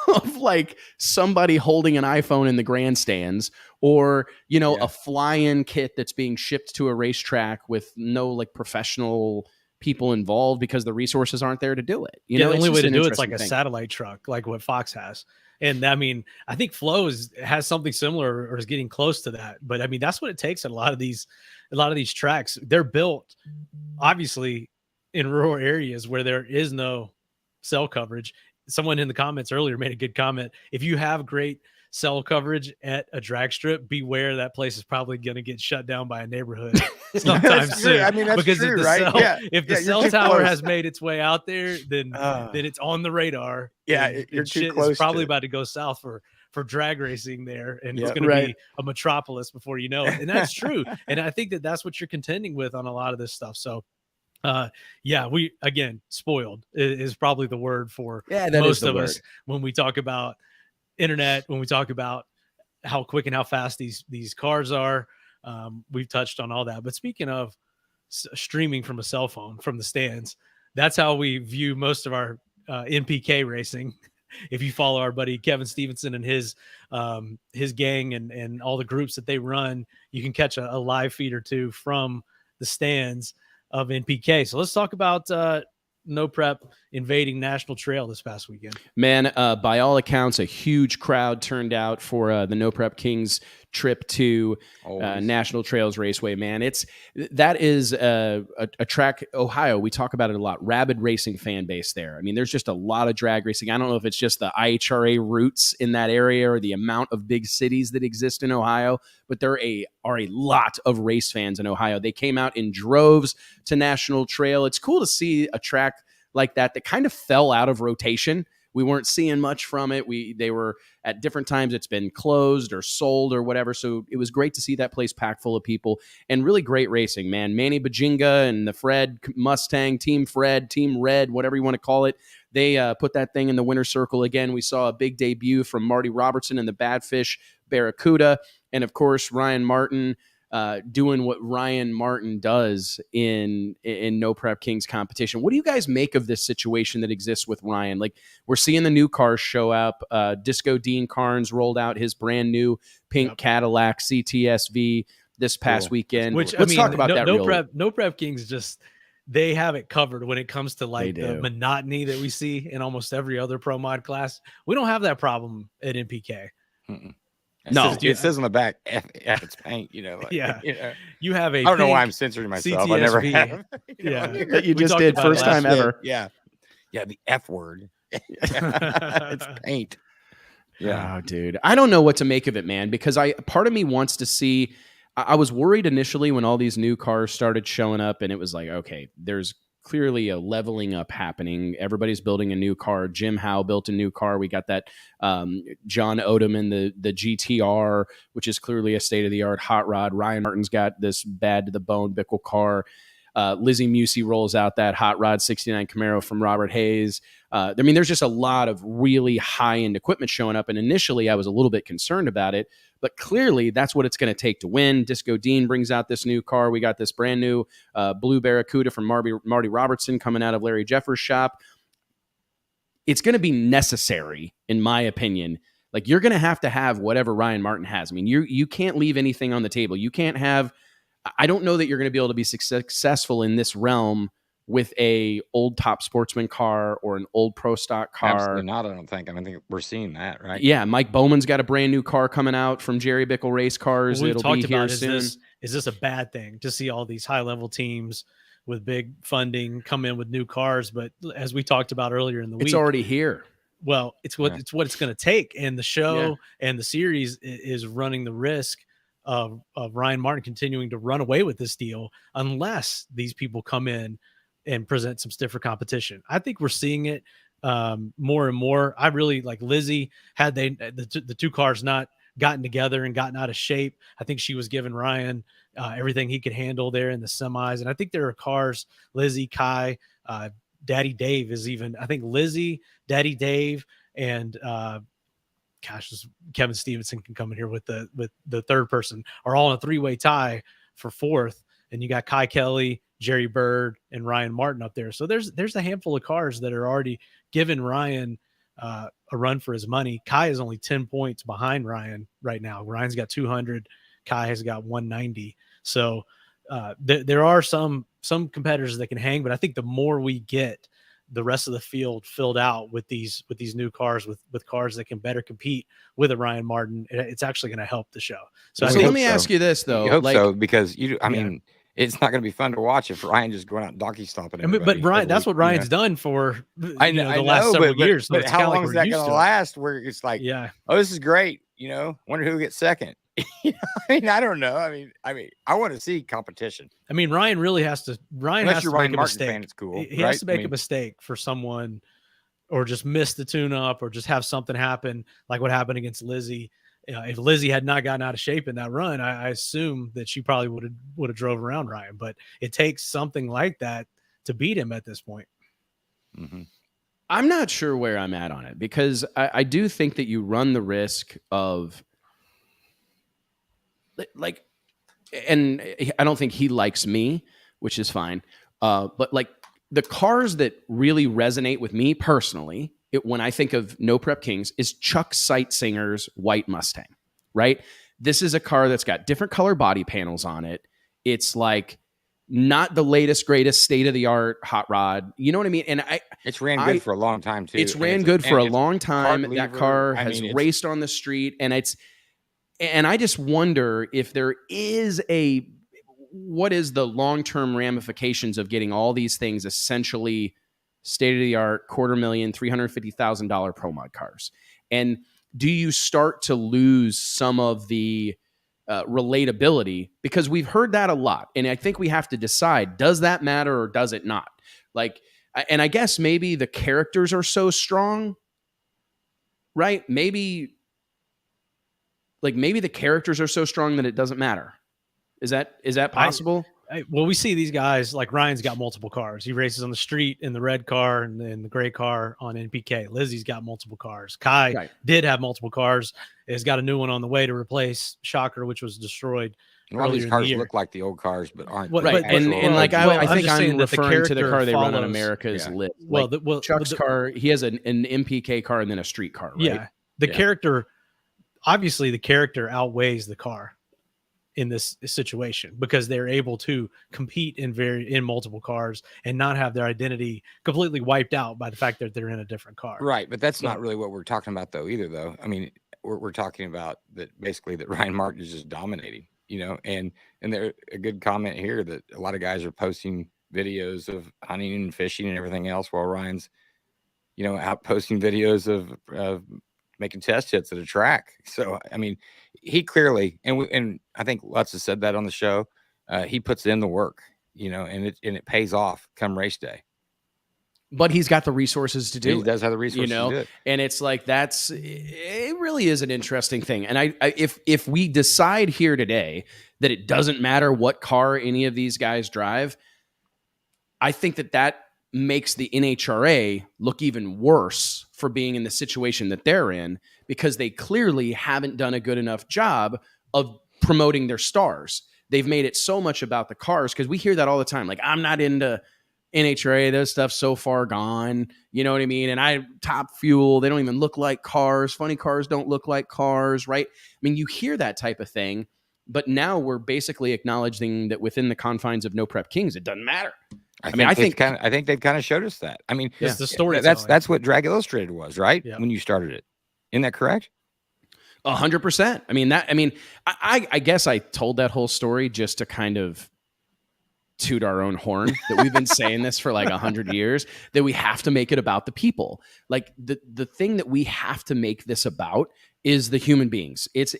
of like somebody holding an iPhone in the grandstands, or, you know, a fly-in kit that's being shipped to a racetrack with no like professional people involved because the resources aren't there to do it. You know, the only way to do it's like a satellite truck, like what Fox has. And I mean, I think Flo has something similar or is getting close to that. But I mean, that's what it takes at a lot of these tracks. They're built obviously in rural areas where there is no cell coverage. Someone in the comments earlier made a good comment. If you have great cell coverage at a drag strip, beware that place is probably going to get shut down by a neighborhood sometime soon. I mean, that's because true, if the right? if the cell tower has made its way out there, then it's on the radar. Yeah, you're too close. It's probably about to go south for drag racing there, and it's going to be a metropolis before you know it. And that's true. And I think that's what you're contending with on a lot of this stuff. So we, again, spoiled is probably the word for most of us when we talk about internet, when we talk about how quick and how fast these cars are. We've touched on all that. But speaking of streaming from a cell phone from the stands, that's how we view most of our NPK racing. If you follow our buddy Kevin Stevenson and his gang and all the groups that they run, you can catch a live feed or two from the stands of NPK. So let's talk about No Prep invading National Trail this past weekend. Man, by all accounts, a huge crowd turned out for the No Prep Kings trip to National Trails Raceway. Man, that is a track, Ohio. We talk about it a lot. Rabid racing fan base there. I mean, there's just a lot of drag racing. I don't know if it's just the IHRA roots in that area or the amount of big cities that exist in Ohio, but there are a lot of race fans in Ohio. They came out in droves to National Trail. It's cool to see a track like that kind of fell out of rotation. We weren't seeing much from it. They were at different times. It's been closed or sold or whatever. So it was great to see that place packed full of people and really great racing, man. Manny Bajinga and the Fred Mustang, Team Fred, Team Red, whatever you want to call it. They put that thing in the winner's circle again. We saw a big debut from Marty Robertson and the Badfish Barracuda. And of course, Ryan Martin doing what Ryan Martin does in No Prep Kings competition. What do you guys make of this situation that exists with Ryan? Like, we're seeing the new cars show up. Disco Dean Carnes rolled out his brand new pink Cadillac CTSV this past weekend. Let's talk about that. No Prep Kings they have it covered when it comes to like the monotony that we see in almost every other pro mod class. We don't have that problem at NPK. Mm-mm. It says on the back, F it's paint, you know. Like, you have a. I don't know why I'm censoring myself. CTSV. I never have. You just did first time ever. Yeah, the F word. It's paint. Yeah, dude. I don't know what to make of it, man, because part of me wants to see. I was worried initially when all these new cars started showing up, and it was like, okay, there's clearly a leveling up happening. Everybody's building a new car. Jim Howe built a new car. We got that John Odeman, the GTR, which is clearly a state-of-the-art hot rod. Ryan Martin's got this bad to the bone Bickle car. Lizzie Musey rolls out that hot rod 69 Camaro from Robert Hayes. I mean, there's just a lot of really high-end equipment showing up. And initially I was a little bit concerned about it, but clearly that's what it's going to take to win. Disco Dean brings out this new car. We got this brand new blue Barracuda from Marty Robertson coming out of Larry Jeffers' shop. It's going to be necessary, in my opinion. Like, you're going to have whatever Ryan Martin has. I mean, you can't leave anything on the table. You can't have, I don't know that you're going to be able to be successful in this realm with a old Top Sportsman car or an old Pro Stock car. Absolutely not. I don't think we're seeing that, right? Yeah, Mike Bowman's got a brand new car coming out from Jerry Bickle Race Cars. Well, It'll be here soon. Is this a bad thing to see all these high level teams with big funding come in with new cars? But as we talked about earlier in the week, It's already here. Well, it's what it's going to take, and the show and the series is running the risk of Ryan Martin continuing to run away with this deal unless these people come in and present some stiffer competition. I think we're seeing it more and more. I really like Lizzie. Had the two cars not gotten together and gotten out of shape, I think she was giving Ryan everything he could handle there in the semis. And I think there are cars, Lizzie, Kai, Daddy Dave is even, I think Lizzie, Daddy Dave, and Kevin Stevenson can come in here with the third person, are all in a three-way tie for fourth. And you got Kai Kelly, Jerry Bird, and Ryan Martin up there. So there's a handful of cars that are already giving Ryan a run for his money. Kai is only 10 points behind Ryan right now. Ryan's got 200. Kai has got 190. So there are some competitors that can hang, but I think the more we get the rest of the field filled out with these new cars, with cars that can better compete with a Ryan Martin, it's actually going to help the show. So let me ask you this though. I hope so, because I mean, it's not going to be fun to watch if Ryan just going out and donkey stomping. But Ryan, that's what Ryan's done for the last several years. But how long is that going to last? Where it's like, oh, this is great. Wonder who gets second. I mean, I don't know. I mean, I want to see competition. I mean, Ryan really has to. Ryan Unless has to Ryan make a Martin mistake. fan, it's cool. He has to make a mistake for someone, or just miss the tune-up, or just have something happen like what happened against Lizzie. If Lizzie had not gotten out of shape in that run, I assume that she probably would have drove around Ryan. But it takes something like that to beat him at this point. Mm-hmm. I'm not sure where I'm at on it, because I do think that you run the risk of, like, and I don't think he likes me, which is fine. But like, the cars that really resonate with me personally, when I think of No Prep Kings, is Chuck Sightsinger's white Mustang, right? This is a car that's got different color body panels on it. It's like not the latest, greatest state-of-the-art hot rod. You know what I mean? And it's ran good for a long time too. It's ran good for a long time. That car has raced on the street, and I just wonder if there is what is the long-term ramifications of getting all these things essentially state-of-the-art, $250,000, $350,000 Pro Mod cars. And do you start to lose some of the relatability? Because we've heard that a lot. And I think we have to decide, does that matter or does it not? Like, and I guess maybe the characters are so strong, right? Maybe the characters are so strong that it doesn't matter. Is that possible? Well, we see these guys, like Ryan's got multiple cars. He races on the street in the red car and in the gray car on NPK. Lizzie's got multiple cars. Kai did have multiple cars. Has got a new one on the way to replace Shocker, which was destroyed. A lot of these cars look like the old cars, but aren't. Right. I think I'm referring to the car they run on America's Lit. Well, Chuck's car, he has an MPK car and then a street car, right? Yeah. The character, obviously the character outweighs the car in this situation, because they're able to compete in multiple cars and not have their identity completely wiped out by the fact that they're in a different car. Right. But that's not really what we're talking about though. I mean, we're talking about that basically that Ryan Martin is just dominating, and there's a good comment here that a lot of guys are posting videos of hunting and fishing and everything else while Ryan's, out posting videos of making test hits at a track. So, I mean, he clearly, and I think Lutz has said that on the show, he puts in the work, and it pays off come race day. But he's got the resources to do it. He does have the resources to do it. And it's like, it really is an interesting thing. And if we decide here today that it doesn't matter what car any of these guys drive, I think that makes the NHRA look even worse for being in the situation that they're in, because they clearly haven't done a good enough job of promoting their stars. They've made it so much about the cars, because we hear that all the time. Like, I'm not into NHRA, those stuff's so far gone. You know what I mean? And Top Fuel, they don't even look like cars. Funny cars don't look like cars, right? I mean, you hear that type of thing, but now we're basically acknowledging that within the confines of No Prep Kings, it doesn't matter. I think they've kind of showed us that. I mean, it's the story. That's what Drag Illustrated was, right? Yeah. When you started it, isn't that correct? 100%. I guess I told that whole story just to kind of toot our own horn that we've been saying this for like 100 years, that we have to make it about the people. Like the thing that we have to make this about is the human beings. It's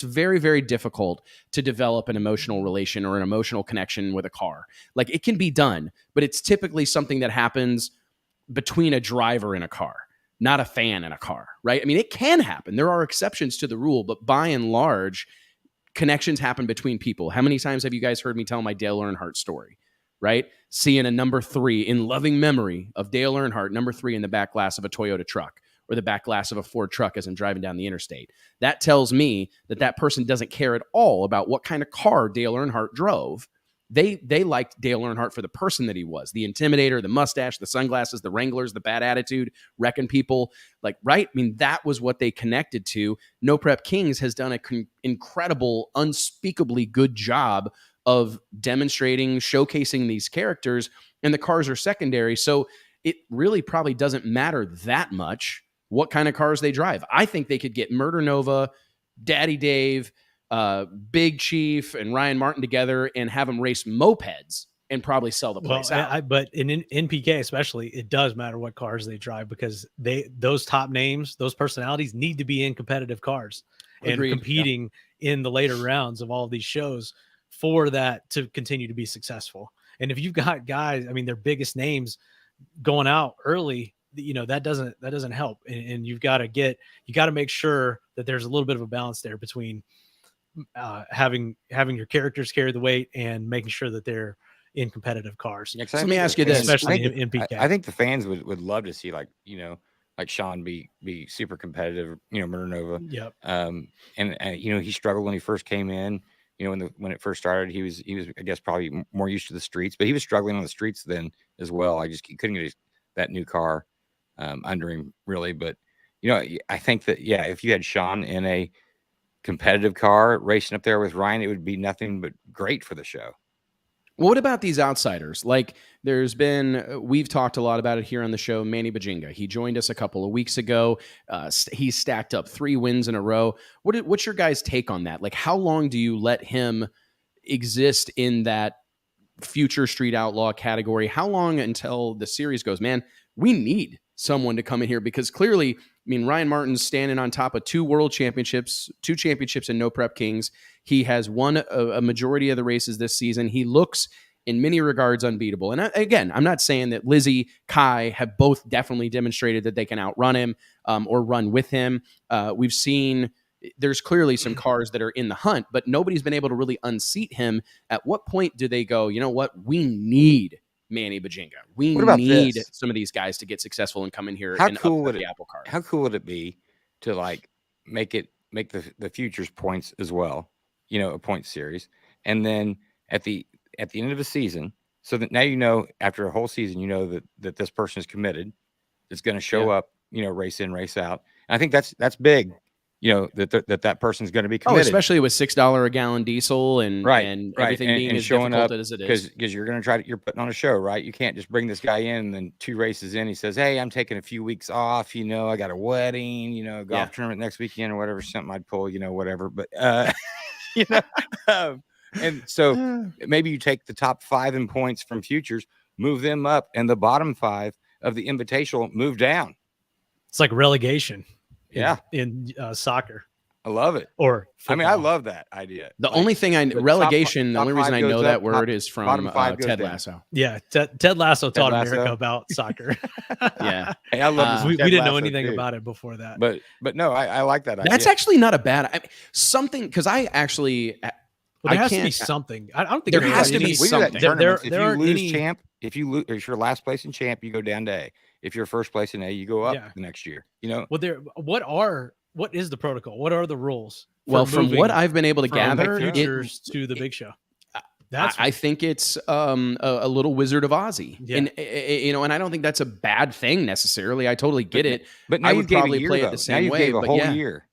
very, very difficult to develop an emotional relation or an emotional connection with a car. Like it can be done, but it's typically something that happens between a driver in a car, not a fan in a car, right? I mean, it can happen. There are exceptions to the rule, but by and large, connections happen between people. How many times have you guys heard me tell my Dale Earnhardt story, right? Seeing a number 3 in loving memory of Dale Earnhardt, number 3 in the back glass of a Toyota truck or the back glass of a Ford truck as I'm driving down the interstate. That tells me that person doesn't care at all about what kind of car Dale Earnhardt drove. They liked Dale Earnhardt for the person that he was, the intimidator, the mustache, the sunglasses, the Wranglers, the bad attitude, wrecking people, like, right? I mean, that was what they connected to. No Prep Kings has done an incredible, unspeakably good job of demonstrating, showcasing these characters, and the cars are secondary. So it really probably doesn't matter that much what kind of cars they drive. I think they could get Murder Nova, Daddy Dave, Big Chief and Ryan Martin together and have them race mopeds and probably sell the place out. But in NPK especially, it does matter what cars they drive, because those top names, those personalities need to be in competitive cars. Agreed. And competing in the later rounds of all of these shows for that to continue to be successful. And if you've got guys, I mean, their biggest names going out early, that doesn't help. And you've got to make sure that there's a little bit of a balance there between having your characters carry the weight and making sure that they're in competitive cars. Yeah, so let me ask you this, especially in PK. I think the fans would love to see like Sean be super competitive, Murder Nova. Yep. And he struggled when he first came in, when it first started, he was, I guess, probably more used to the streets, but he was struggling on the streets then as well. He couldn't get that new car under him really. But, I think that, if you had Sean in a competitive car racing up there with Ryan, it would be nothing but great for the show. Well, what about these outsiders? Like we've talked a lot about it here on the show. Manny Bajinga, he joined us a couple of weeks ago. He stacked up 3 wins in a row. What's your guys' take on that? Like, how long do you let him exist in that future street outlaw category? How long until the series goes, man, we need someone to come in here? Because clearly, Ryan Martin's standing on top of 2 world championships, 2 championships in No Prep Kings. He has won a majority of the races this season. He looks, in many regards, unbeatable. And again, I'm not saying that Lizzie, Kai have both definitely demonstrated that they can outrun him or run with him. We've seen there's clearly some cars that are in the hunt, but nobody's been able to really unseat him. At what point do they go, you know what, we need Manny Bajinga? We need some of these guys to get successful and come in here and upset the apple cart. How cool would it be to make the futures points as well, a point series, and then at the end of the season, so that now after a whole season, that this person is committed, it's going to show up, race in, race out. And I think that's big. That person's going to be committed. Oh, especially with $6 a gallon diesel and everything being as difficult as it is. Because you're going to you're putting on a show, right? You can't just bring this guy in and then 2 races in, he says, hey, I'm taking a few weeks off. I got a wedding, golf tournament next weekend or whatever, something I'd pull, whatever. But, and so maybe you take the top 5 in points from futures, move them up, and the bottom 5 of the invitational move down. It's like relegation. In soccer. I love it. Or football. I love that idea. The only thing relegation, the only reason I know that word is from Ted Lasso. Yeah, Ted Lasso taught America about soccer. Yeah. Hey, I love we didn't know anything about it before that. But no, I like that idea. That's actually not a bad something, because I actually there has to be something. I don't think there has to be something. If you're last place in champ, you go down to A. If you're first place in A, you go up the next year. What is the protocol? What are the rules? Well, from what I've been able to gather, futures to the big show. I think it's a little Wizard of Ozzy, and and I don't think that's a bad thing necessarily. I totally get it. But now I you would gave probably a year, play though. it the Now same you way. gave a but whole yeah. year,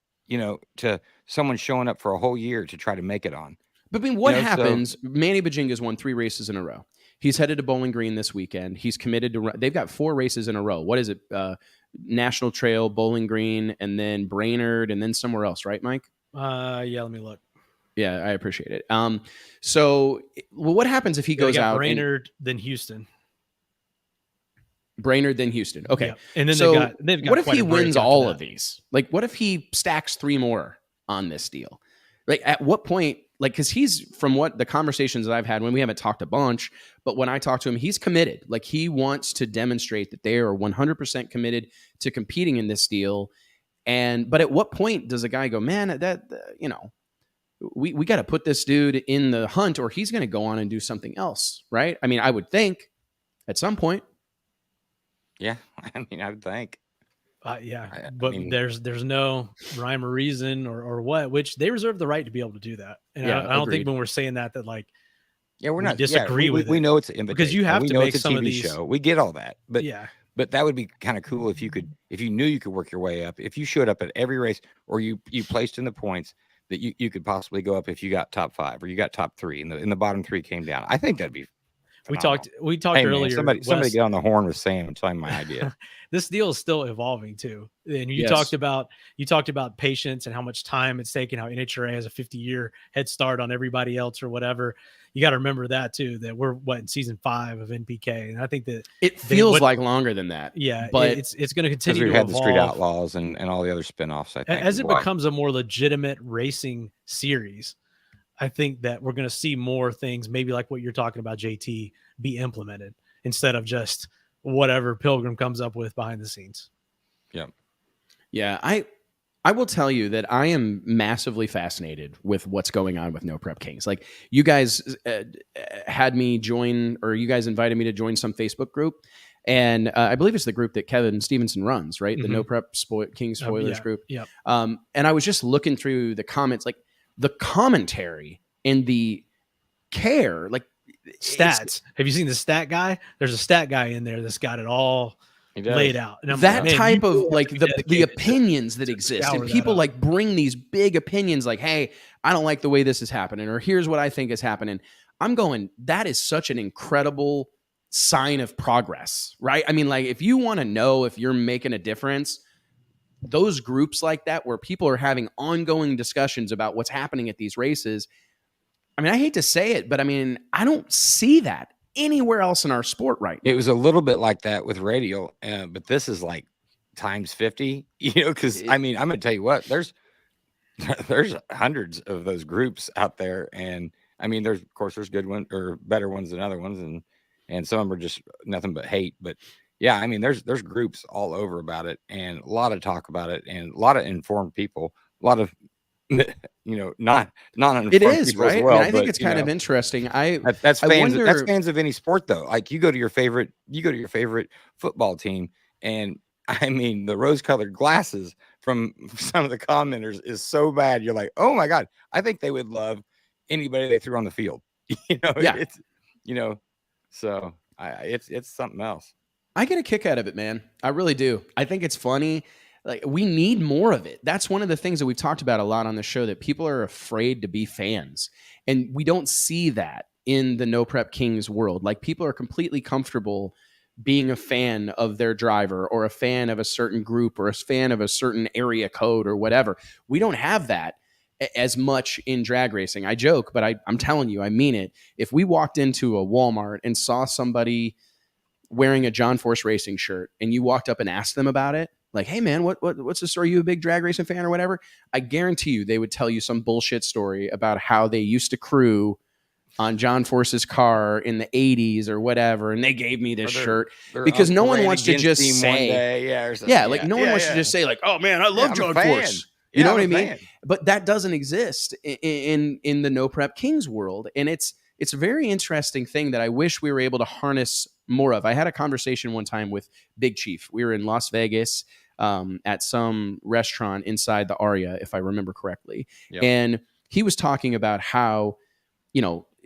to someone showing up for a whole year to try to make it on. But I mean, what happens? Manny Bajinga's won 3 races in a row. He's headed to Bowling Green this weekend. He's committed to run. They've got 4 races in a row. What is it? National Trail, Bowling Green, and then Brainerd, and then somewhere else, right, Mike? Yeah, let me look. Yeah, I appreciate it. So, what happens if he goes out? Brainerd, then Houston. Brainerd, then Houston. Okay. Yeah. And then so they've got what if quite he a break wins after all that. of these? Like, what if he stacks 3 more on this deal? Like, at what point? Like, because he's, from what the conversations that I've had, when we haven't talked a bunch, but when I talk to him, he's committed. Like, he wants to demonstrate that they are 100% committed to competing in this deal. But at what point does a guy go, man, we got to put this dude in the hunt, or he's going to go on and do something else, right? I mean, I would think at some point. Yeah, I mean, I would think. Yeah, but there's no rhyme or reason or what, which they reserve the right to be able to do that. And Yeah, I don't agreed. think when we're saying that like, we're not disagree with we it. know it's an invitation. Because you have we to know make it's a some TV of these show. We get all that, but yeah. But that would be kind of cool if you knew you could work your way up. If you showed up at every race, or you placed in the points that you could possibly go up if you got top 5 or you got top 3 and the bottom 3 came down. I think that'd be phenomenal. We talked hey, earlier. Man, somebody get on the horn with Sam and tell him my idea. This deal is still evolving too. And you talked about patience and how much time it's taken, how NHRA has a 50-year head start on everybody else or whatever. You got to remember that too, that we're in season 5 of NPK. And I think that it feels like longer than that. Yeah. But it's going to continue to we've had evolve. the Street Outlaws and all the other spinoffs. I think as it becomes a more legitimate racing series, I think that we're going to see more things, maybe like what you're talking about, JT, be implemented instead of just whatever Pilgrim comes up with behind the scenes. Yeah. Yeah. I will tell you that I am massively fascinated with what's going on with No Prep Kings. Like, you guys had me join, or you guys invited me to join some Facebook group. And I believe it's the group that Kevin Stevenson runs, right? The No Prep King Spoilers group. Yeah. And I was just looking through the comments, like the commentary and the care, like stats. Have you seen the stat guy? There's a stat guy in there that's got it all laid out. And that type of like the opinions that exist, and people like bring these big opinions like, hey, I don't like the way this is happening, or here's what I think is happening. I'm going, that is such an incredible sign of progress, right? I mean, like, if you want to know if you're making a difference, those groups like that where people are having ongoing discussions about what's happening at these races. I mean, I hate to say it, but I mean, I don't see that anywhere else in our sport right now. It was a little bit like that with radio, but this is like times 50, because I mean, I'm going to tell you what, there's hundreds of those groups out there. And I mean, there's good ones or better ones than other ones. And some of them are just nothing but hate, but yeah, I mean, there's groups all over about it, and a lot of talk about it, and a lot of informed people, a lot of, not it is right. Well, I think it's kind of interesting. That's fans. That's fans of any sport, though. Like, you go to your favorite football team, and I mean, the rose-colored glasses from some of the commenters is so bad. You're like, oh my God, I think they would love anybody they threw on the field. Yeah. So it's something else. I get a kick out of it, man. I really do. I think it's funny. Like, we need more of it. That's one of the things that we've talked about a lot on the show, that people are afraid to be fans. And we don't see that in the No Prep Kings world. Like, people are completely comfortable being a fan of their driver, or a fan of a certain group, or a fan of a certain area code or whatever. We don't have that as much in drag racing. I joke, but I'm telling you, I mean it. If we walked into a Walmart and saw somebody wearing a John Force Racing shirt, and you walked up and asked them about it, like, hey man, what's the story? You a big drag racing fan or whatever? I guarantee you they would tell you some bullshit story about how they used to crew on John Force's car in the 80s or whatever, and they gave me this shirt, because no one wants to just say, no one wants to just say like, oh man, I love John Force. You know what I mean? But that doesn't exist in the No Prep Kings world, and it's a very interesting thing that I wish we were able to harness more of. I had a conversation one time with Big Chief. We were in Las Vegas at some restaurant inside the Aria, if I remember correctly. Yep. And he was talking about how,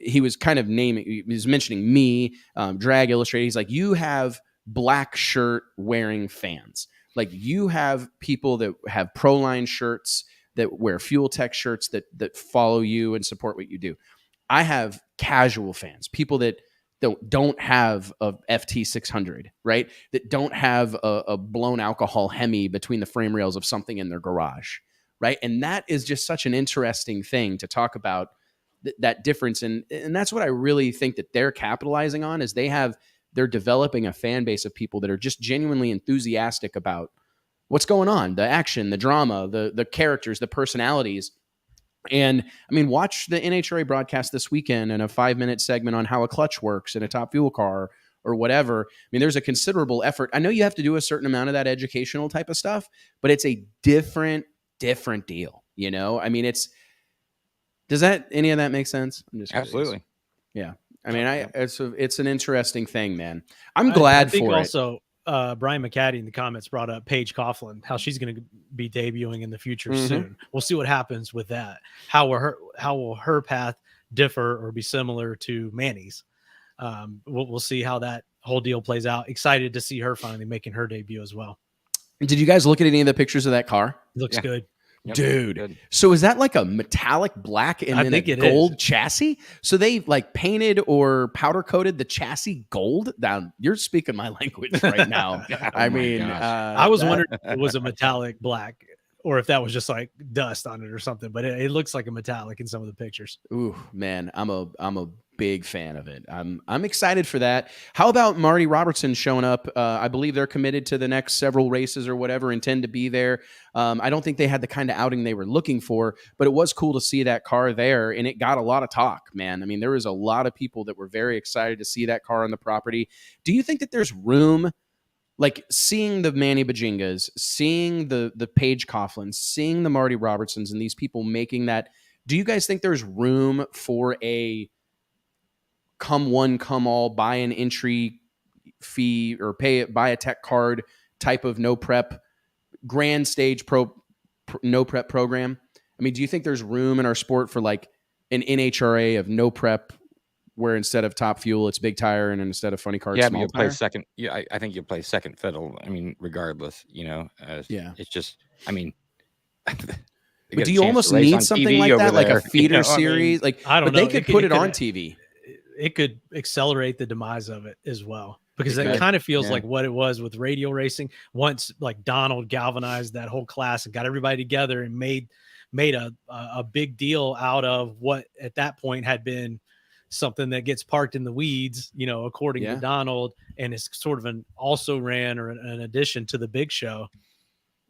he was kind of he was mentioning me, Drag Illustrated. He's like, you have black shirt wearing fans. Like, you have people that have Proline shirts, that wear Fuel Tech shirts, that follow you and support what you do. I have casual fans, people that don't have a FT 600, right? That don't have a blown alcohol Hemi between the frame rails of something in their garage, right? And that is just such an interesting thing to talk about, that difference. And that's what I really think that they're capitalizing on, is they're developing a fan base of people that are just genuinely enthusiastic about what's going on, the action, the drama, the characters, the personalities. And I mean, watch the NHRA broadcast this weekend and a 5-minute segment on how a clutch works in a Top Fuel car or whatever. I mean, there's a considerable effort. I know you have to do a certain amount of that educational type of stuff, but it's a different deal. You know, I mean, does any of that make sense? I'm just Absolutely. Yeah. I mean, it's an interesting thing, man. I'm glad I think for also, it. Brian McCaddy in the comments brought up Paige Coughlin, how she's going to be debuting in the future soon. We'll see what happens with that. How will her path differ or be similar to Manny's? We'll see how that whole deal plays out. Excited to see her finally making her debut as well. Did you guys look at any of the pictures of that car? Looks good. Yep. Dude. Good. So is that like a metallic black and then a gold chassis? So they like painted or powder coated the chassis gold? Now you're speaking my language right now. I mean, I was wondering if it was a metallic black or if that was just like dust on it or something, but it looks like a metallic in some of the pictures. Ooh, man, I'm a big fan of it. I'm excited for that. How about Marty Robertson showing up? I believe they're committed to the next several races or whatever, intend to be there. I don't think they had the kind of outing they were looking for, but it was cool to see that car there, and it got a lot of talk, man. I mean, there was a lot of people that were very excited to see that car on the property. Do you think that there's room, like seeing the Manny Bajingas, seeing the Paige Coughlins, seeing the Marty Robertsons, and these people making that? Do you guys think there's room for a come one, come all, buy an entry fee or buy a tech card type of no prep, grand stage no prep program? I mean, do you think there's room in our sport for like an NHRA of no prep, where instead of Top Fuel, it's big tire, and instead of funny cars, small you'll tire? play second. Yeah, I think you'll play second fiddle. I mean, regardless, it's just, I mean, but do you almost need something like that, like a feeder series? Like, I don't know. They could put it on TV. It could accelerate the demise of it as well, because it kind of feels like what it was with radio racing. Once like Donald galvanized that whole class and got everybody together and made a big deal out of what at that point had been something that gets parked in the weeds, according to Donald, and is sort of an also ran or an addition to the big show,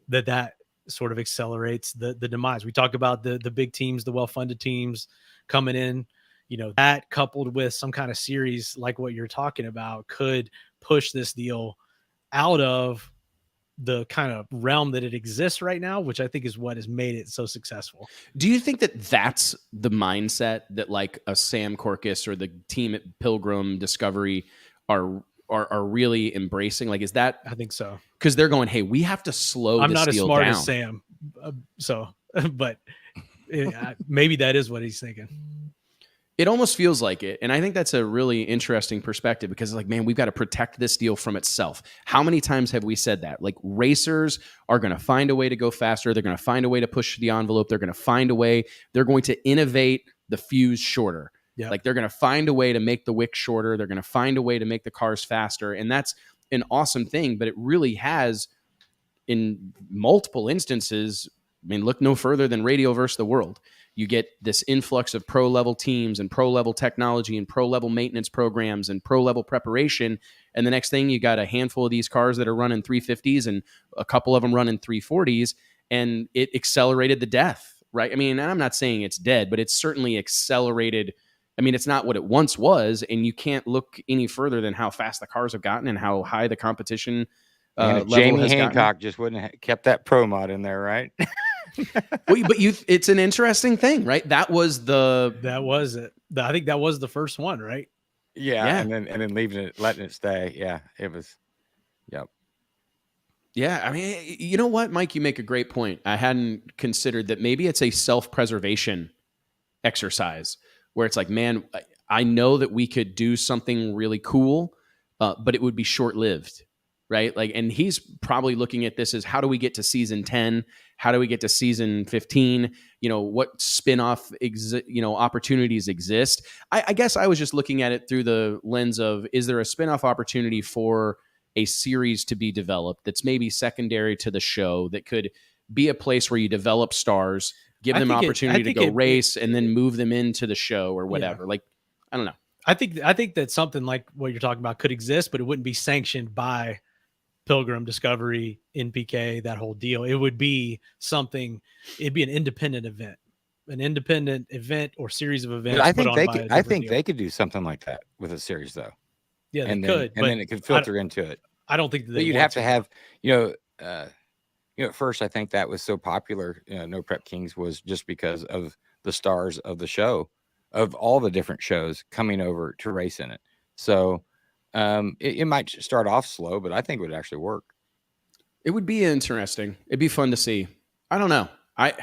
that sort of accelerates the demise. We talk about the big teams, the well-funded teams coming in. That coupled with some kind of series like what you're talking about could push this deal out of the kind of realm that it exists right now, which I think is what has made it so successful. Do you think that that's the mindset that like a Sam Corcus or the team at Pilgrim Discovery are really embracing? Like, is that? I think so. Because they're going, hey, we have to slow I'm this not as deal smart down. as Sam. But maybe that is what he's thinking. It almost feels like it. And I think that's a really interesting perspective, because it's like, man, we've got to protect this deal from itself. How many times have we said that? Like, racers are going to find a way to go faster. They're going to find a way to push the envelope. They're going to find a way. They're going to innovate the fuse shorter. Yep. Like, they're going to find a way to make the wick shorter. They're going to find a way to make the cars faster. And that's an awesome thing. But it really has, in multiple instances, I mean, look no further than Radio versus the World. You get this influx of pro-level teams and pro-level technology and pro-level maintenance programs and pro-level preparation. And the next thing, you got a handful of these cars that are running 350s and a couple of them running 340s. And it accelerated the death, right? I mean, I'm not saying it's dead, but it's certainly accelerated. I mean, it's not what it once was. And you can't look any further than how fast the cars have gotten and how high the competition level Jamie has Hancock gotten. just wouldn't have kept that pro mod in there, right? Well, but it's an interesting thing, right? That was it. I think that was the first one, right? Yeah. And then letting it stay. Yeah, it was. Yep. Yeah. I mean, you know what, Mike, you make a great point. I hadn't considered that maybe it's a self-preservation exercise where it's like, man, I know that we could do something really cool, but it would be short-lived, right? Like, and he's probably looking at this as, how do we get to season 10? How do we get to season 15? What spin-off opportunities exist? I guess I was just looking at it through the lens of, is there a spin-off opportunity for a series to be developed that's maybe secondary to the show, that could be a place where you develop stars, give them opportunity to go race, and then move them into the show or whatever. Like, I don't know. I think that something like what you're talking about could exist, but it wouldn't be sanctioned by Pilgrim, Discovery, NPK, that whole deal. It would be something. It'd be an independent event or series of events. But I think they could do something like that with a series, though. Yeah, and then it could filter into it. I don't think that you'd have to have, at first, I think that was so popular. No Prep Kings was just because of the stars of the show, of all the different shows coming over to race in it. So it might start off slow, but I think it would actually work. It would be interesting. It'd be fun to see. I don't know. I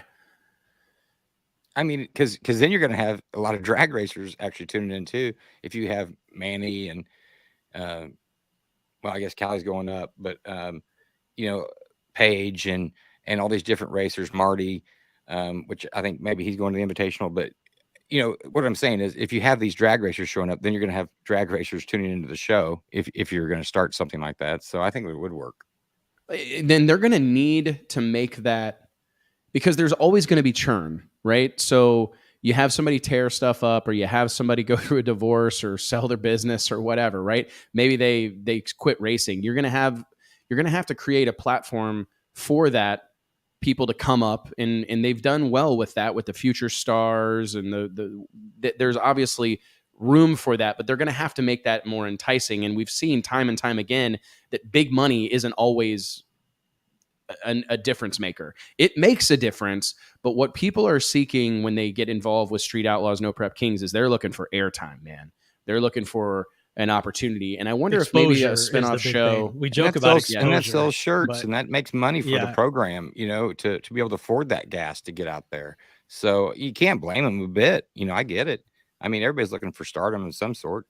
mean, because then you're going to have a lot of drag racers actually tuning in too. If you have Manny and, I guess Callie's going up, but Paige and all these different racers, Marty, which I think maybe he's going to the Invitational. But what I'm saying is, if you have these drag racers showing up, then you're going to have drag racers tuning into the show. If you're going to start something like that, so I think it would work. Then they're going to need to make that, because there's always going to be churn, right? So you have somebody tear stuff up, or you have somebody go through a divorce or sell their business or whatever, right? Maybe they quit racing. You're going to have to create a platform for that people to come up, and they've done well with that, with the future stars, and there's obviously room for that, but they're going to have to make that more enticing. And we've seen time and time again that big money isn't always a difference maker. It makes a difference, but what people are seeking when they get involved with Street Outlaws, No Prep Kings, is they're looking for airtime, man. They're looking for an opportunity. And I wonder if maybe a spinoff show. We joke about it, and that sells shirts, and that makes money for the program, to be able to afford that gas to get out there. So you can't blame them a bit. I get it. I mean, everybody's looking for stardom of some sort,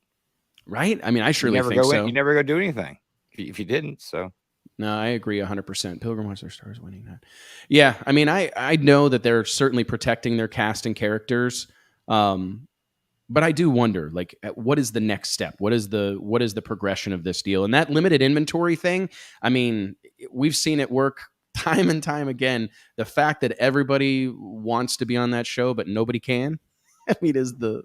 right? I mean, I surely think so. You never go do anything if you didn't. So no, I agree 100%. Pilgrim wants their stars winning that. Yeah, I mean, I know that they're certainly protecting their cast and characters. But I do wonder, like, what is the next step? What is the progression of this deal? And that limited inventory thing, I mean, we've seen it work time and time again. The fact that everybody wants to be on that show, but nobody can, I mean, is the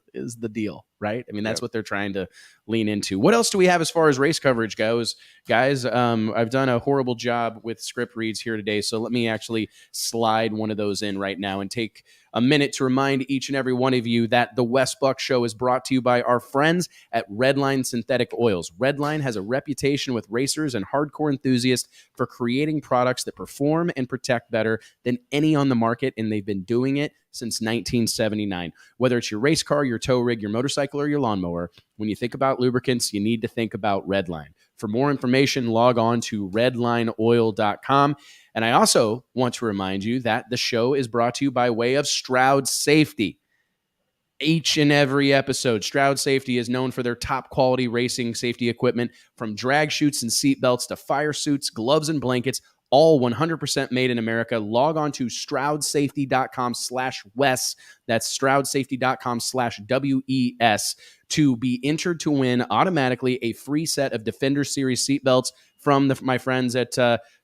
deal, right? I mean, that's what they're trying to lean into. What else do we have as far as race coverage goes, guys? I've done a horrible job with script reads here today, so let me actually slide one of those in right now and take a minute to remind each and every one of you that the Wes Buck Show is brought to you by our friends at Redline Synthetic Oils. Redline has a reputation with racers and hardcore enthusiasts for creating products that perform and protect better than any on the market, and they've been doing it since 1979. Whether it's your race car, your tow rig, your motorcycle, or your lawnmower, when you think about lubricants, you need to think about Redline. For more information, log on to redlineoil.com. And I also want to remind you that the show is brought to you by way of Stroud Safety. Each and every episode, Stroud Safety is known for their top quality racing safety equipment, from drag chutes and seat belts to fire suits, gloves, and blankets, all 100% made in America. Log on to stroudsafety.com/Wes. That's stroudsafety.com/WES to be entered to win automatically a free set of Defender Series seatbelts from my friends at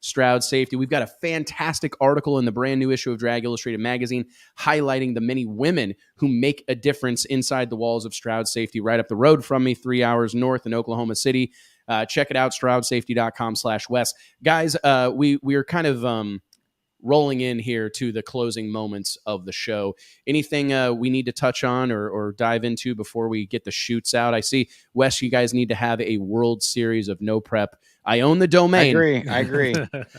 Stroud Safety. We've got a fantastic article in the brand new issue of Drag Illustrated magazine highlighting the many women who make a difference inside the walls of Stroud Safety, right up the road from me, 3 hours north in Oklahoma City. Check it out, stroudsafety.com/Wes. Guys, we are kind of rolling in here to the closing moments of the show. Anything we need to touch on or dive into before we get the shoots out? I see, Wes, you guys need to have a World Series of No Prep. I own the domain. I agree.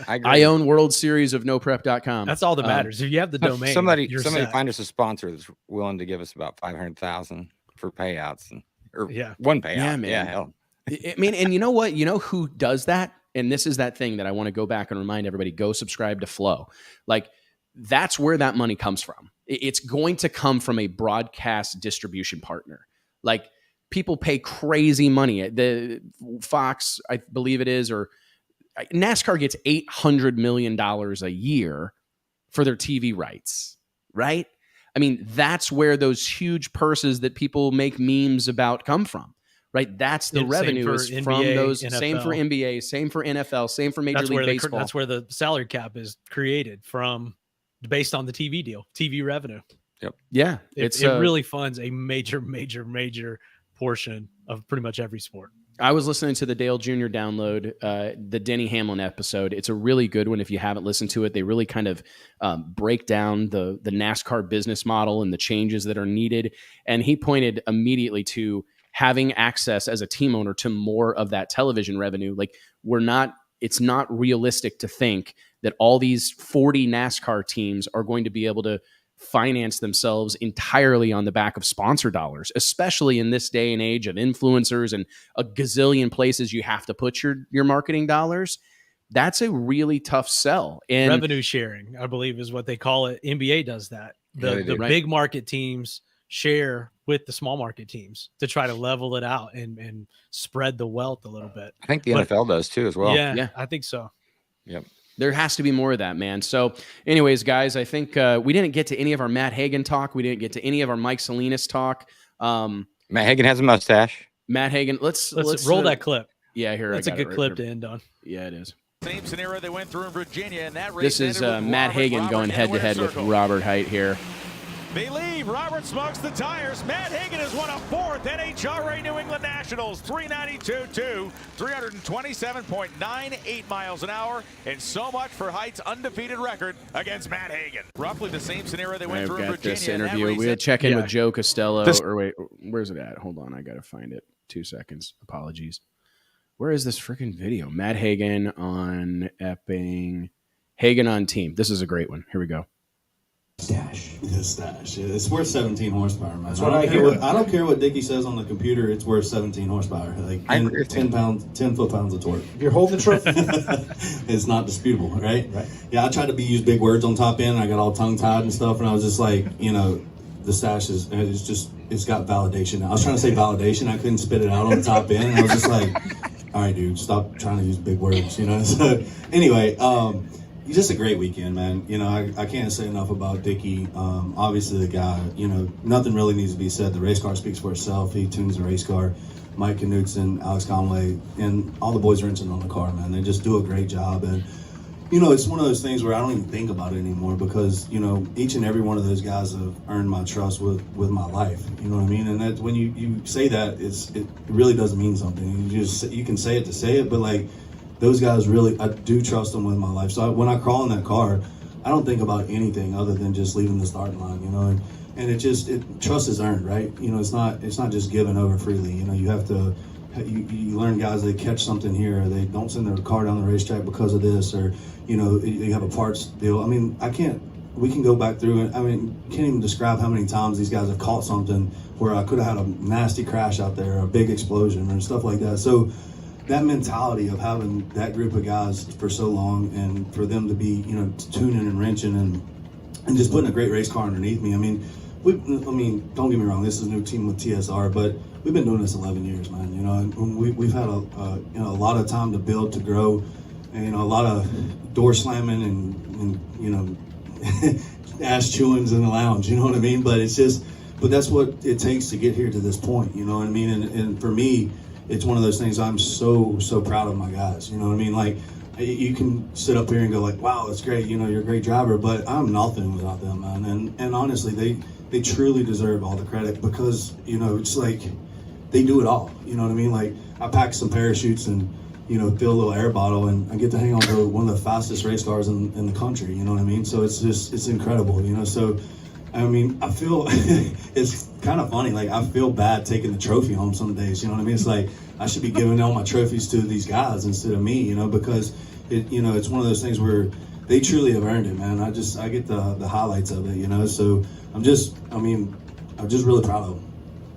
I own World Series of NoPrep.com. That's all that matters. If you have the domain, somebody find us a sponsor that's willing to give us about $500,000 for payouts or one payout. Yeah, man. Yeah, hell. I mean, and you know what? You know who does that? And this is that thing that I want to go back and remind everybody, go subscribe to Flow. Like, that's where that money comes from. It's going to come from a broadcast distribution partner. Like, people pay crazy money. The Fox, I believe it is, or NASCAR gets $800 million a year for their TV rights, right? I mean, that's where those huge purses that people make memes about come from, right? That's the revenue is NBA, from those. NFL. Same for NBA, same for NFL, same for Major League Baseball. That's where the salary cap is created from, based on the TV deal, TV revenue. Yep. Yeah. It really funds a major portion of pretty much every sport. I was listening to the Dale Jr. download, the Denny Hamlin episode. It's a really good one. If you haven't listened to it, they really kind of break down the NASCAR business model and the changes that are needed. And he pointed immediately to having access as a team owner to more of that television revenue. Like it's not realistic to think that all these 40 NASCAR teams are going to be able to finance themselves entirely on the back of sponsor dollars, especially in this day and age of influencers and a gazillion places you have to put your marketing dollars. That's a really tough sell. And revenue sharing, I believe, is what they call it. NBA does that. The big market teams share with the small market teams to try to level it out and spread the wealth a little bit. I think the NFL does too as well. Yeah, I think so. Yep. There has to be more of that, man. So anyways, guys, I think we didn't get to any of our Matt Hagan talk. We didn't get to any of our Mike Salinas talk. Matt Hagan has a mustache. Matt Hagan, let's roll that clip. Yeah, here. That's a good clip to end on. Yeah, it is. Same scenario they went through in Virginia, and that race this is Matt Hagan going head-to-head with Robert Height here. They leave. Robert smokes the tires. Matt Hagan has won a 4th NHRA New England Nationals, 392.2, 327.98 miles an hour, and so much for Height's undefeated record against Matt Hagan. Roughly the same scenario they went through in Virginia. This interview. We had check in with Joe Costello. Or wait, where's it at? Hold on, I gotta find it. 2 seconds. Apologies. Where is this freaking video? Matt Hagan on Epping. Hagan on team. This is a great one. Here we go. Stash. It's worth 17 horsepower, man. That's what I don't care what Dickie says on the computer. It's worth 17 horsepower. Like 10 foot-pounds of torque. If you're holding the trophy, it's not disputable, right? Yeah, I tried to use big words on top end. And I got all tongue-tied and stuff, and I was just like, the stash it's got validation. I was trying to say validation. I couldn't spit it out on the top end. And I was just like, all right, dude, stop trying to use big words, So anyway, just a great weekend, man. I can't say enough about Dickie. Obviously, the guy, nothing really needs to be said. The race car speaks for itself. He tunes the race car. Mike Knutson, Alex Conway, and all the boys wrenching on the car, man. They just do a great job. And, it's one of those things where I don't even think about it anymore because, each and every one of those guys have earned my trust with my life. You know what I mean? And that when you say that, it really does mean something. You can say it to say it, but those guys really, I do trust them with my life. So when I crawl in that car, I don't think about anything other than just leaving the starting line, and trust is earned, right? It's not just given over freely. You have to, you learn guys, they catch something here, or they don't send their car down the racetrack because of this, or, you have a parts deal. I mean, we can go back through it. I mean, can't even describe how many times these guys have caught something where I could have had a nasty crash out there, a big explosion or stuff like that. So that mentality of having that group of guys for so long and for them to be, tuning and wrenching and just putting a great race car underneath me. I mean, don't get me wrong, this is a new team with TSR, but we've been doing this 11 years, man. And we've had a lot of time to build, to grow, and, a lot of door slamming and ass chewings in the lounge, you know what I mean? But but that's what it takes to get here to this point, you know what I mean? And for me, it's one of those things I'm so proud of my guys. You know what I mean? You can sit up here and go wow, that's great. You're a great driver, but I'm nothing without them, man. And honestly, they truly deserve all the credit because, it's they do it all. You know what I mean? I pack some parachutes and, fill a little air bottle and I get to hang on to one of the fastest race cars in the country. You know what I mean? So it's incredible, So, I mean, I feel it's kind of funny. I feel bad taking the trophy home some days. You know what I mean? It's I should be giving all my trophies to these guys instead of me. Because it's one of those things where they truly have earned it, man. I get the highlights of it. So I'm just really proud of them.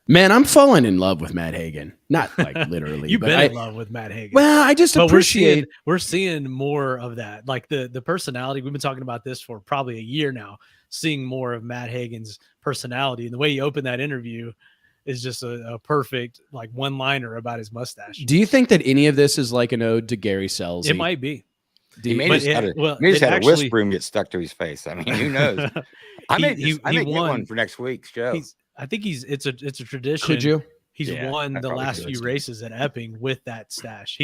Man, I'm falling in love with Matt Hagan. Not literally. You've been in love with Matt Hagan. Well, I just appreciate. We're seeing more of that. The personality. We've been talking about this for probably a year now. Seeing more of Matt Hagan's personality and the way he opened that interview, is just a perfect like one-liner about his mustache. Do you think that any of this is like an ode to Gary Sells? It might be. He may just had a whisk broom get stuck to his face. I mean, who knows? I may get one for next week's show. I think it's a tradition. Could you? He's won the last few races at Epping with that stash.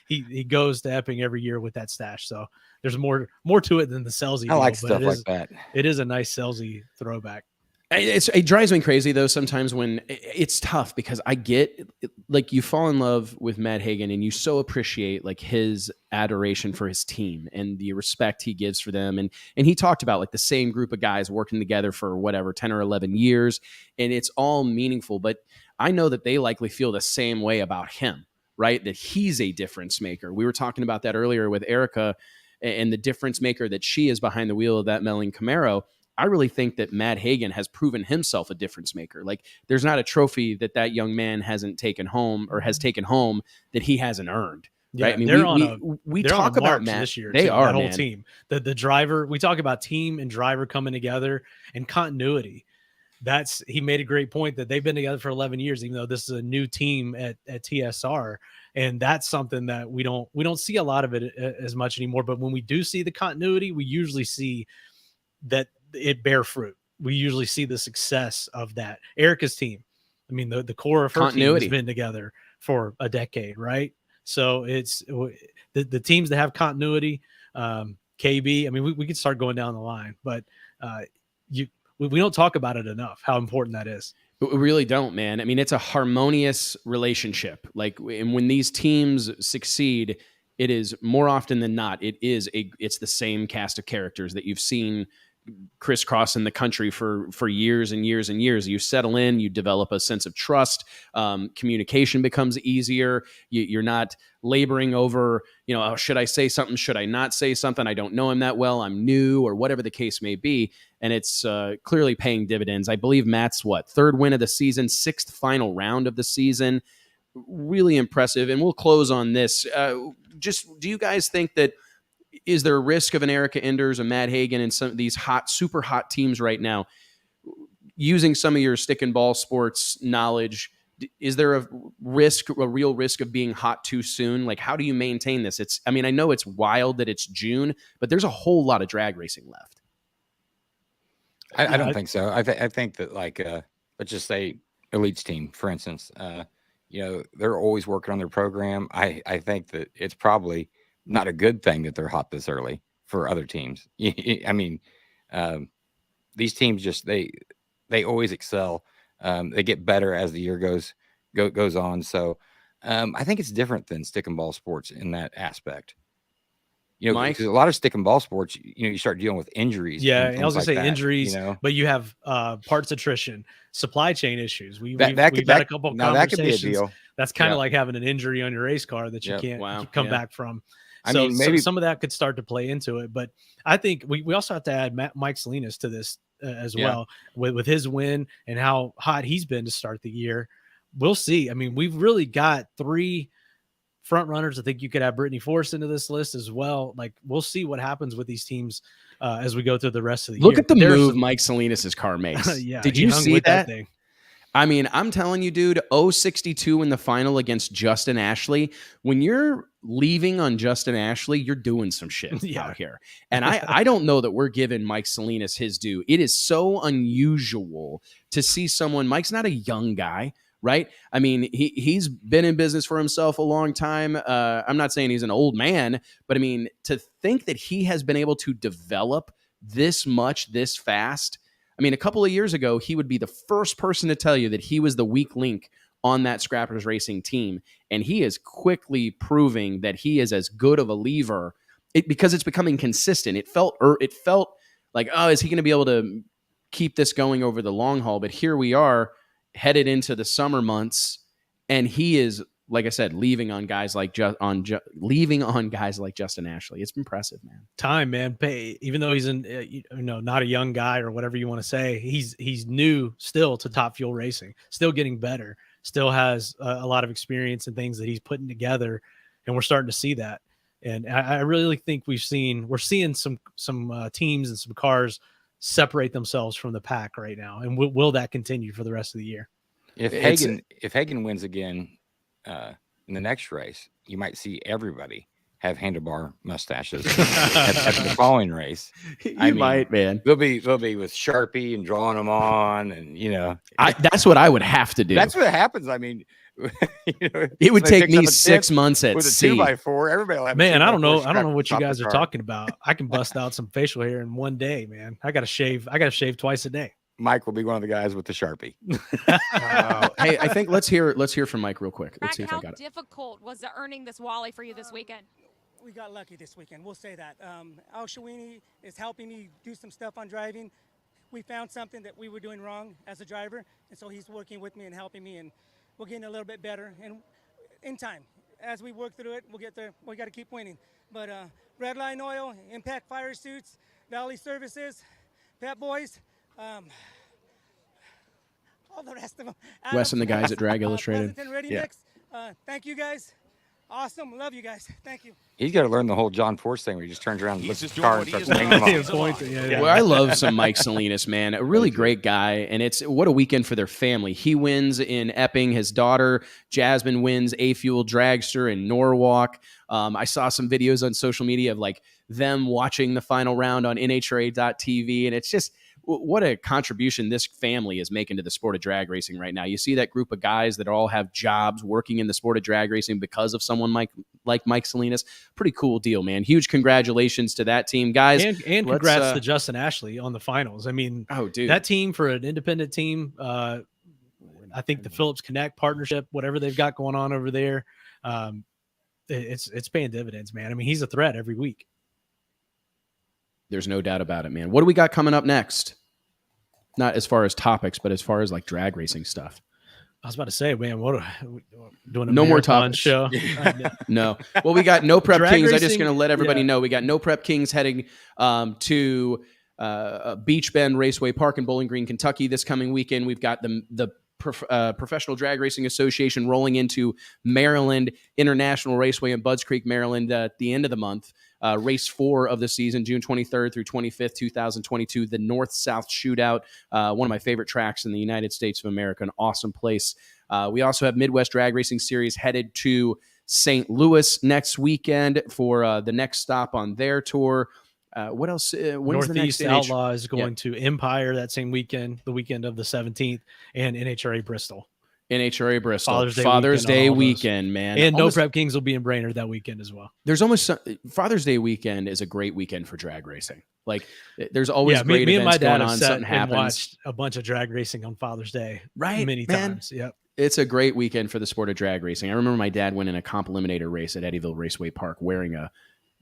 He goes to Epping every year with that stash. So there's more to it than the Selzy. I like stuff like that. It is a nice Selzy throwback. It drives me crazy though sometimes when it's tough, because I get like you fall in love with Matt Hagan and you so appreciate like his adoration for his team and the respect he gives for them. And he talked about like the same group of guys working together for whatever, 10 or 11 years. And it's all meaningful, but I know that they likely feel the same way about him, right? That he's a difference maker. We were talking about that earlier with Erica and the difference maker that she is behind the wheel of that Melling Camaro. I really think that Matt Hagan has proven himself a difference maker. Like there's not a trophy that young man hasn't taken home or has taken home that he hasn't earned. Right? I mean, we talk about Matt this year. They are that whole team. The driver. We talk about team and driver coming together and continuity. He made a great point that they've been together for 11 years, even though this is a new team at TSR. And that's something that we don't see a lot of it as much anymore. But when we do see the continuity, we usually see that it bear fruit. We usually see the success of that. Erica's team, I mean, the core of her team has been together for a decade, right? So it's the teams that have continuity, KB. I mean, we could start going down the line, but we don't talk about it enough, how important that is. We really don't, man. I mean, it's a harmonious relationship. Like, and when these teams succeed, it is more often than not, it's the same cast of characters that you've seen crisscrossing the country for years and years and years. You settle in, you develop a sense of trust. Communication becomes easier. You're not laboring over, oh, should I say something? Should I not say something? I don't know him that well. I'm new, or whatever the case may be. And it's clearly paying dividends. I believe Matt's third win of the season, sixth final round of the season. Really impressive. And we'll close on this. Just do you guys think that is there a risk of an Erica Enders, a Matt Hagan, and some of these super hot teams right now, using some of your stick and ball sports knowledge? Is there a real risk of being hot too soon? Like, how do you maintain this? I know it's wild that it's June, but there's a whole lot of drag racing left. I don't think so. I think that, like, let's just say Elite's team, for instance, they're always working on their program. I think that it's probably not a good thing that they're hot this early for other teams. I mean, these teams they always excel. They get better as the year goes on. So I think it's different than stick and ball sports in that aspect. Because a lot of stick and ball sports, you start dealing with injuries. Yeah, I was gonna say injuries, but you have parts attrition, supply chain issues. We've had a couple of conversations. That could be a deal. That's kind of like having an injury on your race car that you can't come back from. So maybe some of that could start to play into it. But I think we also have to add Mike Salinas to this as well, with his win and how hot he's been to start the year. We'll see. I mean, we've really got 3 front runners. I think you could have Brittany Force into this list as well. Like, we'll see what happens with these teams as we go through the rest of the year. Look at the move Mike Salinas' car makes. Did you see that thing? I mean, I'm telling you, dude, 062 in the final against Justin Ashley. When you're leaving on Justin Ashley, you're doing some shit out here. And I don't know that we're giving Mike Salinas his due. It is so unusual to see someone. Mike's not a young guy, right? I mean, he's been in business for himself a long time. I'm not saying he's an old man, but I mean, to think that he has been able to develop this much, this fast. I mean, a couple of years ago, he would be the first person to tell you that he was the weak link on that Scrappers Racing team. And he is quickly proving that he is as good of a lever because it's becoming consistent. It felt like, oh, is he going to be able to keep this going over the long haul? But here we are headed into the summer months, and he is, like I said, leaving on guys like Justin Ashley. It's impressive, man. Time, man. Even though he's not a young guy or whatever you want to say, he's new still to Top Fuel Racing, still getting better, still has a lot of experience and things that he's putting together, and we're starting to see that. And I really think we're seeing some teams and some cars separate themselves from the pack right now. And will that continue for the rest of the year? If Hagan wins again in the next race, you might see everybody have handlebar mustaches at the following race. You might, man. They'll be with Sharpie and drawing them on, and that's what I would have to do. That's what happens. I mean, it would take me 6 months at with a sea. 2x4. Everybody will have. Man, I don't know what you guys are talking about. I can bust out some facial hair in one day, man. I got to shave twice a day. Mike will be one of the guys with the Sharpie. Hey, I think let's hear from Mike real quick. Let's see if I got it. How difficult was the earning this Wally for you this weekend? We got lucky this weekend. We'll say that. Al Shawini is helping me do some stuff on driving. We found something that we were doing wrong as a driver, and so he's working with me and helping me, and we're getting a little bit better. And in time, as we work through it, we'll get there. We got to keep winning. But Redline Oil, Impact Fire Suits, Valley Services, Pet Boys, all the rest of them. Wes and the guys at Drag Illustrated. Ready Mix. Thank you guys. Awesome. Love you guys. Thank you. He's got to learn the whole John Force thing where he just turns around and looks at the car and starts hanging Well, I love some Mike Salinas, man. A really great guy. And what a weekend for their family. He wins in Epping. His daughter, Jasmine, wins A-Fuel Dragster in Norwalk. I saw some videos on social media of them watching the final round on NHRA.TV. And it's just, what a contribution this family is making to the sport of drag racing right now. You see that group of guys that all have jobs working in the sport of drag racing because of someone like Mike Salinas. Pretty cool deal, man. Huge congratulations to that team, guys. And congrats to Justin Ashley on the finals. I mean, that team for an independent team, I think the Phillips Connect partnership, whatever they've got going on over there, it's paying dividends, man. I mean, he's a threat every week. There's no doubt about it, man. What do we got coming up next? Not as far as topics, but as far as drag racing stuff. I was about to say, man, what are we doing? No more topics. Show? No. Well, we got No Prep Kings. Racing, I'm just going to let everybody know we got No Prep Kings heading to Beach Bend Raceway Park in Bowling Green, Kentucky this coming weekend. We've got the Professional Drag Racing Association rolling into Maryland International Raceway in Budds Creek, Maryland at the end of the month. Race 4 of the season, June 23rd through 25th, 2022, the North-South Shootout, one of my favorite tracks in the United States of America, an awesome place. We also have Midwest Drag Racing Series headed to St. Louis next weekend for the next stop on their tour. What else? When's Northeast the next Outlaw is going to Empire that same weekend, the weekend of the 17th, and NHRA Bristol. NHRA Bristol. Father's Day weekend, man. And No Prep Kings will be in Brainerd that weekend as well. There's almost Father's Day weekend is a great weekend for drag racing. There's always great me events and my dad going on. Something happens. Watched a bunch of drag racing on Father's Day, many times. Yep. It's a great weekend for the sport of drag racing. I remember my dad winning a comp eliminator race at Eddyville Raceway Park wearing a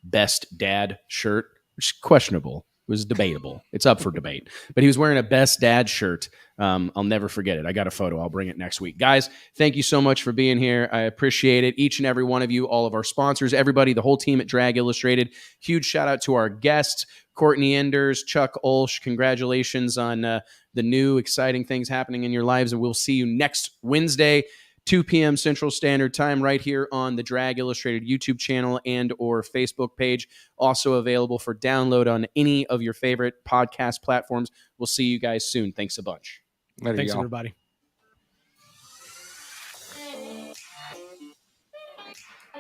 Best Dad shirt, which is questionable. It was debatable. It's up for debate. But he was wearing a Best Dad shirt. I'll never forget it. I got a photo. I'll bring it next week. Guys, thank you so much for being here. I appreciate it. Each and every one of you, all of our sponsors, everybody, the whole team at Drag Illustrated. Huge shout out to our guests, Courtney Enders, Chuck Ulsch. Congratulations on the new exciting things happening in your lives. And we'll see you next Wednesday, 2 p.m. Central Standard Time, right here on the Drag Illustrated YouTube channel and or Facebook page. Also available for download on any of your favorite podcast platforms. We'll see you guys soon. Thanks a bunch. Thanks, everybody.